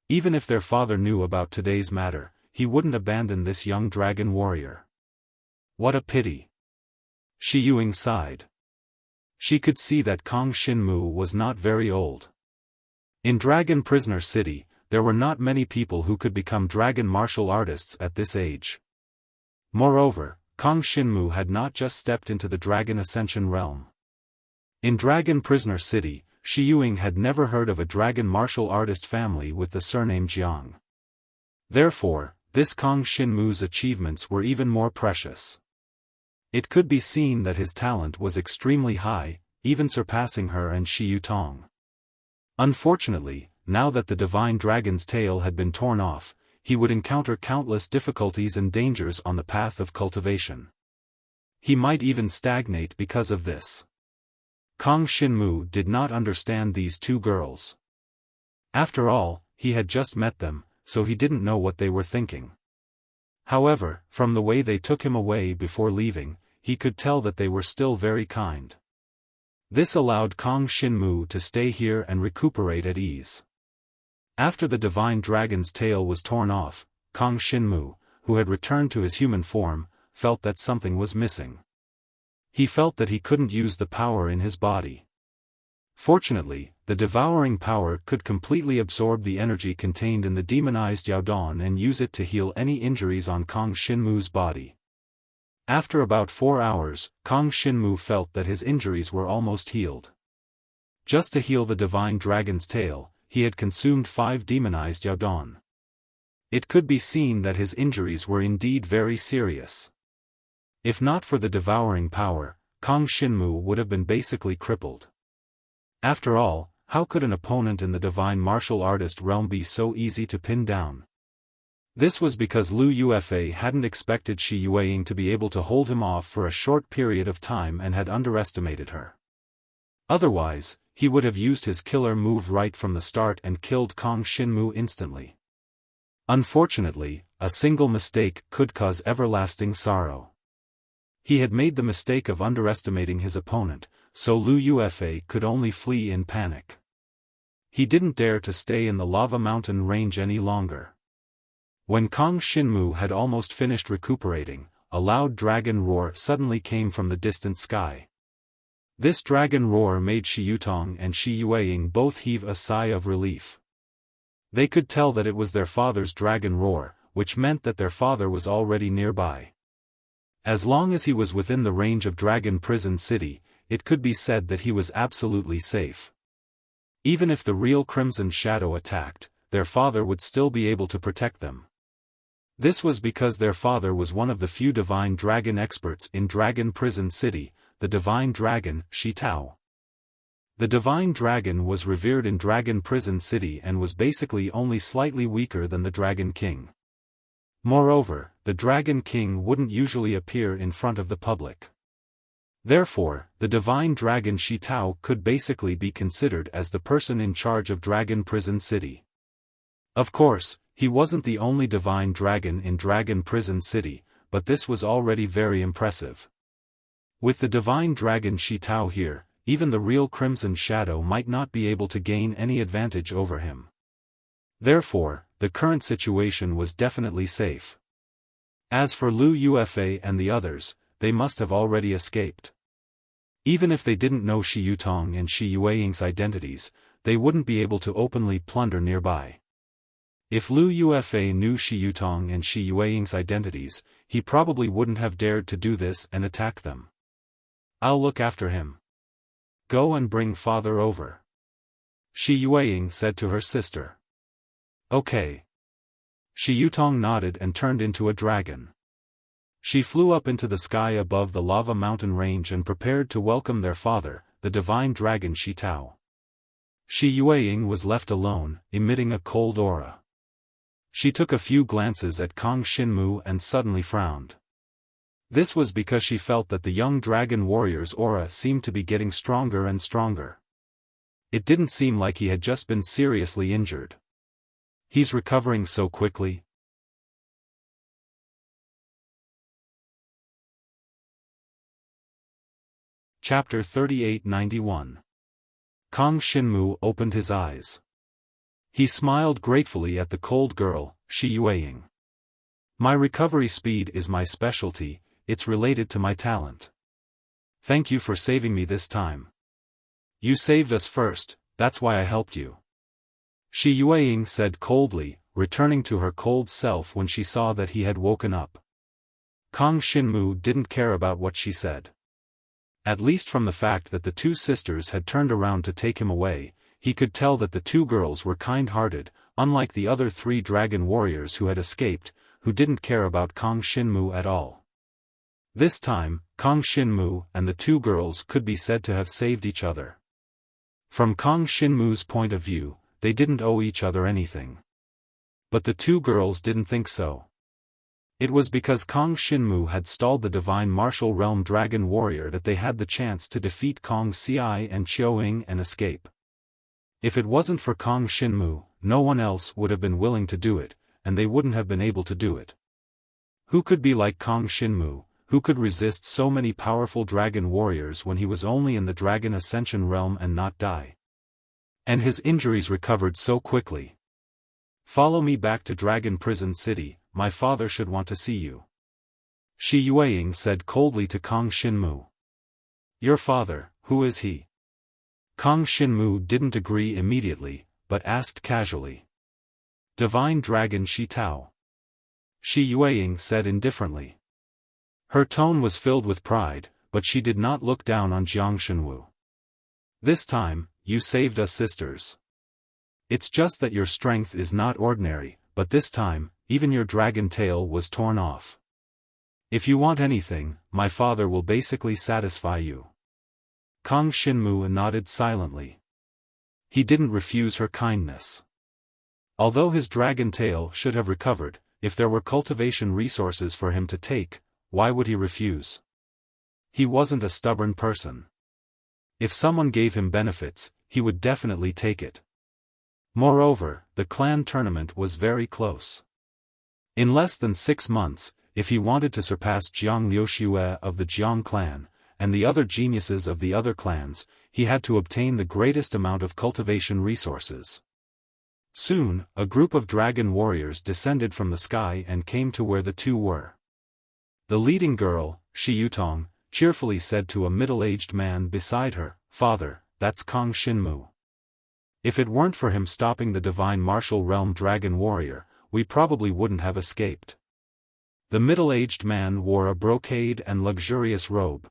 Even if their father knew about today's matter, he wouldn't abandon this young dragon warrior. What a pity. Shi Yueying sighed. She could see that Kang Shinmu was not very old. In Dragon Prisoner City, there were not many people who could become dragon martial artists at this age. Moreover, Kang Shinmu had not just stepped into the Dragon Ascension realm. In Dragon Prisoner City, Shi Yueying had never heard of a dragon martial artist family with the surname Jiang. Therefore, this Kang Shinmu's achievements were even more precious. It could be seen that his talent was extremely high, even surpassing her and Shi Yutong. Unfortunately, now that the divine dragon's tail had been torn off, he would encounter countless difficulties and dangers on the path of cultivation. He might even stagnate because of this. Kang Shinmu did not understand these two girls. After all, he had just met them, so he didn't know what they were thinking. However, from the way they took him away before leaving, he could tell that they were still very kind. This allowed Kang Shinmu to stay here and recuperate at ease. After the divine dragon's tail was torn off, Kang Shinmu, who had returned to his human form, felt that something was missing. He felt that he couldn't use the power in his body. Fortunately, the devouring power could completely absorb the energy contained in the demonized Yaodong and use it to heal any injuries on Kang Shinmu's body. After about 4 hours, Kang Shinmu felt that his injuries were almost healed. Just to heal the divine dragon's tail, he had consumed 5 demonized Yaodong. It could be seen that his injuries were indeed very serious. If not for the devouring power, Kang Shinmu would have been basically crippled. After all, how could an opponent in the divine martial artist realm be so easy to pin down? This was because Lu Yuefei hadn't expected Shi Yueying to be able to hold him off for a short period of time and had underestimated her. Otherwise, he would have used his killer move right from the start and killed Kong Xinmu instantly. Unfortunately, a single mistake could cause everlasting sorrow. He had made the mistake of underestimating his opponent, so Lu Yuefei could only flee in panic. He didn't dare to stay in the lava mountain range any longer. When Kong Xinmu had almost finished recuperating, a loud dragon roar suddenly came from the distant sky. This dragon roar made Shi Yutong and Shi Yueying both heave a sigh of relief. They could tell that it was their father's dragon roar, which meant that their father was already nearby. As long as he was within the range of Dragon Prison City, it could be said that he was absolutely safe. Even if the real Crimson Shadow attacked, their father would still be able to protect them. This was because their father was one of the few divine dragon experts in Dragon Prison City, the divine dragon, Shi Tao. The divine dragon was revered in Dragon Prison City and was basically only slightly weaker than the Dragon King. Moreover, the Dragon King wouldn't usually appear in front of the public. Therefore, the divine dragon Shi Tao could basically be considered as the person in charge of Dragon Prison City. Of course, he wasn't the only divine dragon in Dragon Prison City, but this was already very impressive. With the divine dragon Shi Tao here, even the real Crimson Shadow might not be able to gain any advantage over him. Therefore, the current situation was definitely safe. As for Lu Yuefei and the others, they must have already escaped. Even if they didn't know Shi Yutong and Shi Yueying's identities, they wouldn't be able to openly plunder nearby. If Lu Yuefei knew Shi Yutong and Shi Yueying's identities, he probably wouldn't have dared to do this and attack them. "I'll look after him. Go and bring father over," Shi Yueying said to her sister. "Okay." Shi Yutong nodded and turned into a dragon. She flew up into the sky above the lava mountain range and prepared to welcome their father, the divine dragon Shi Tao. Shi Yueying was left alone, emitting a cold aura. She took a few glances at Kong Xinmu and suddenly frowned. This was because she felt that the young dragon warrior's aura seemed to be getting stronger and stronger. It didn't seem like he had just been seriously injured. He's recovering so quickly. Chapter 3891. Kong Xinmu opened his eyes. He smiled gratefully at the cold girl, Shi Yueying. "My recovery speed is my specialty, it's related to my talent. Thank you for saving me this time. You saved us first, that's why I helped you," Shi Yueying said coldly, returning to her cold self when she saw that he had woken up. Kong Xinmu didn't care about what she said. At least from the fact that the two sisters had turned around to take him away, he could tell that the two girls were kind-hearted, unlike the other three dragon warriors who had escaped, who didn't care about Kong Xinmu at all. This time, Kong Xinmu and the two girls could be said to have saved each other. From Kong Xinmu's point of view, they didn't owe each other anything. But the two girls didn't think so. It was because Kong Xinmu had stalled the divine martial realm dragon warrior that they had the chance to defeat Kong Xiai and Qiuing and escape. If it wasn't for Kong Xinmu, no one else would have been willing to do it, and they wouldn't have been able to do it. Who could be like Kong Xinmu? Who could resist so many powerful dragon warriors when he was only in the Dragon Ascension realm and not die? And his injuries recovered so quickly. "Follow me back to Dragon Prison City, my father should want to see you," Shi Yueying said coldly to Kong Xinmu. "Your father, who is he?" Kong Xinmu didn't agree immediately, but asked casually. "Divine Dragon Shi Tao," Shi Yueying said indifferently. Her tone was filled with pride, but she did not look down on Jiang Shenwu. "This time, you saved us sisters. It's just that your strength is not ordinary, but this time, even your dragon tail was torn off. If you want anything, my father will basically satisfy you." Kong Xinmu nodded silently. He didn't refuse her kindness. Although his dragon tail should have recovered, if there were cultivation resources for him to take, why would he refuse? He wasn't a stubborn person. If someone gave him benefits, he would definitely take it. Moreover, the clan tournament was very close. In less than 6 months, if he wanted to surpass Jiang Liuxue of the Jiang clan, and the other geniuses of the other clans, he had to obtain the greatest amount of cultivation resources. Soon, a group of dragon warriors descended from the sky and came to where the two were. The leading girl, Shi Yutong, cheerfully said to a middle-aged man beside her, "Father, that's Kong Shinmu. If it weren't for him stopping the divine martial realm dragon warrior, we probably wouldn't have escaped." The middle-aged man wore a brocade and luxurious robe.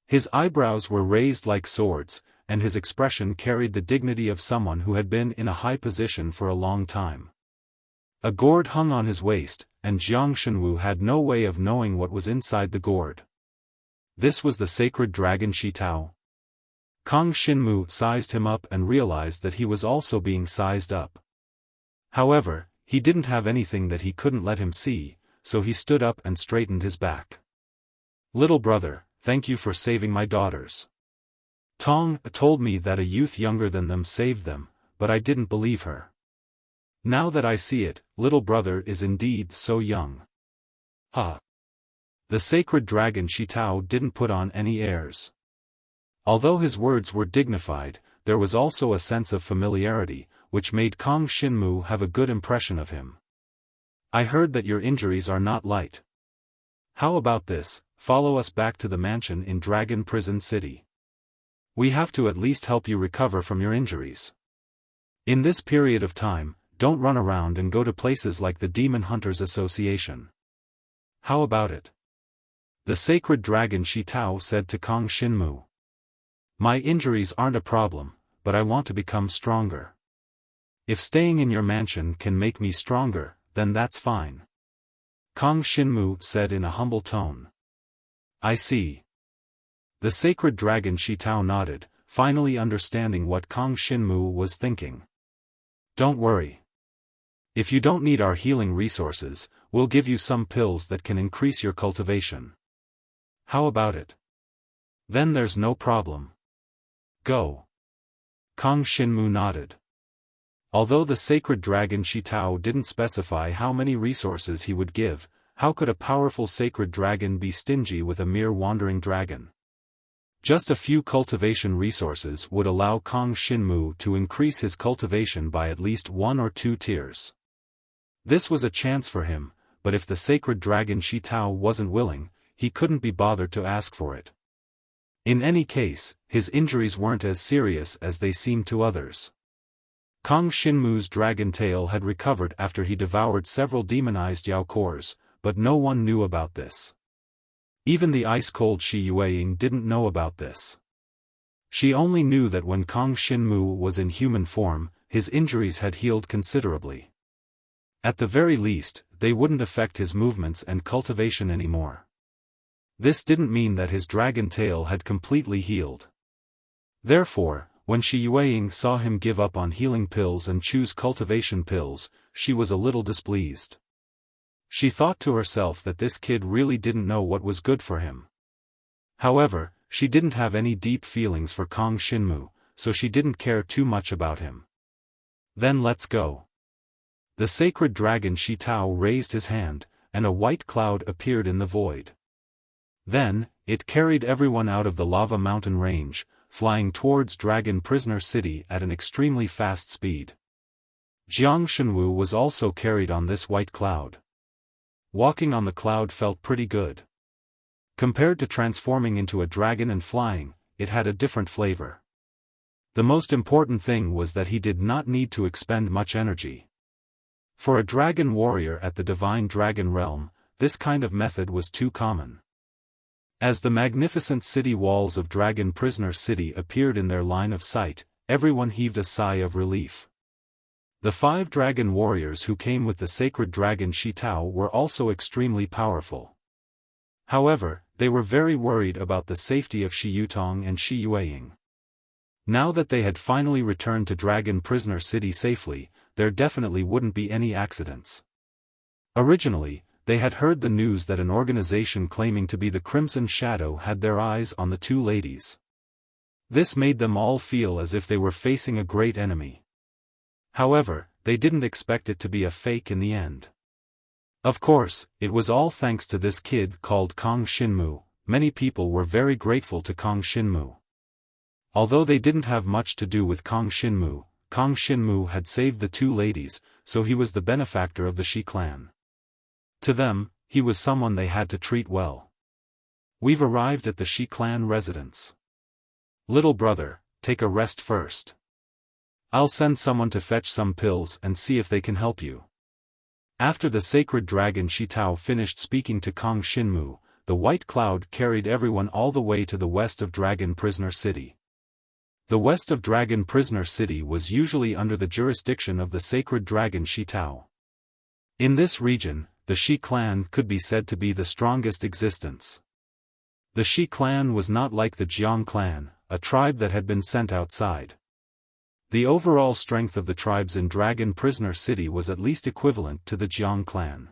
His eyebrows were raised like swords, and his expression carried the dignity of someone who had been in a high position for a long time. A gourd hung on his waist, and Jiang Shenwu had no way of knowing what was inside the gourd. This was the sacred dragon Shitao. Kong Shinmu sized him up and realized that he was also being sized up. However, he didn't have anything that he couldn't let him see, so he stood up and straightened his back. "Little brother, thank you for saving my daughters. Tong told me that a youth younger than them saved them, but I didn't believe her. Now that I see it, little brother is indeed so young." The sacred dragon Shitao didn't put on any airs. Although his words were dignified, there was also a sense of familiarity, which made Kong Shinmu have a good impression of him. "I heard that your injuries are not light. How about this, follow us back to the mansion in Dragon Prison City. We have to at least help you recover from your injuries. In this period of time, don't run around and go to places like the Demon Hunters Association. How about it?" The sacred dragon Shitao said to Kong Shinmu. "My injuries aren't a problem, but I want to become stronger. If staying in your mansion can make me stronger, then that's fine." Kong Shinmu said in a humble tone. "I see." The sacred dragon Shitao nodded, finally understanding what Kong Shinmu was thinking. "Don't worry. If you don't need our healing resources, we'll give you some pills that can increase your cultivation. How about it? Then there's no problem. Go." Kong Shinmu nodded. Although the sacred dragon Shitao didn't specify how many resources he would give, how could a powerful sacred dragon be stingy with a mere wandering dragon? Just a few cultivation resources would allow Kong Shinmu to increase his cultivation by at least 1 or 2 tiers. This was a chance for him, but if the sacred dragon Shitao wasn't willing, he couldn't be bothered to ask for it. In any case, his injuries weren't as serious as they seemed to others. Kong Shinmu's dragon tail had recovered after he devoured several demonized Yao cores, but no one knew about this. Even the ice-cold Shi Yueying didn't know about this. She only knew that when Kong Shinmu was in human form, his injuries had healed considerably. At the very least, they wouldn't affect his movements and cultivation anymore. This didn't mean that his dragon tail had completely healed. Therefore, when Shi Yueying saw him give up on healing pills and choose cultivation pills, she was a little displeased. She thought to herself that this kid really didn't know what was good for him. However, she didn't have any deep feelings for Kong Shinmu, so she didn't care too much about him. "Then let's go." The sacred dragon Shitao raised his hand, and a white cloud appeared in the void. Then, it carried everyone out of the lava mountain range, flying towards Dragon Prisoner City at an extremely fast speed. Jiang Shenwu was also carried on this white cloud. Walking on the cloud felt pretty good. Compared to transforming into a dragon and flying, it had a different flavor. The most important thing was that he did not need to expend much energy. For a dragon warrior at the divine dragon realm, this kind of method was too common. As the magnificent city walls of Dragon Prisoner City appeared in their line of sight, everyone heaved a sigh of relief. The 5 dragon warriors who came with the sacred dragon Shitao were also extremely powerful. However, they were very worried about the safety of Shi Yutong and Shi Yueying. Now that they had finally returned to Dragon Prisoner City safely, there definitely wouldn't be any accidents. Originally, they had heard the news that an organization claiming to be the Crimson Shadow had their eyes on the two ladies. This made them all feel as if they were facing a great enemy. However, they didn't expect it to be a fake in the end. Of course, it was all thanks to this kid called Kang Shinmu. Many people were very grateful to Kang Shinmu. Although they didn't have much to do with Kang Shinmu had saved the two ladies, so he was the benefactor of the Shi clan. To them, he was someone they had to treat well. We've arrived at the Shi clan residence. Little brother, take a rest first. I'll send someone to fetch some pills and see if they can help you. After the sacred dragon Shi Tao finished speaking to Kang Shinmu, the white cloud carried everyone all the way to the west of Dragon Prisoner City. The west of Dragon Prisoner City was usually under the jurisdiction of the sacred dragon Shi Tao. In this region, the Shi clan could be said to be the strongest existence. The Shi clan was not like the Jiang clan, a tribe that had been sent outside. The overall strength of the tribes in Dragon Prisoner City was at least equivalent to the Jiang clan.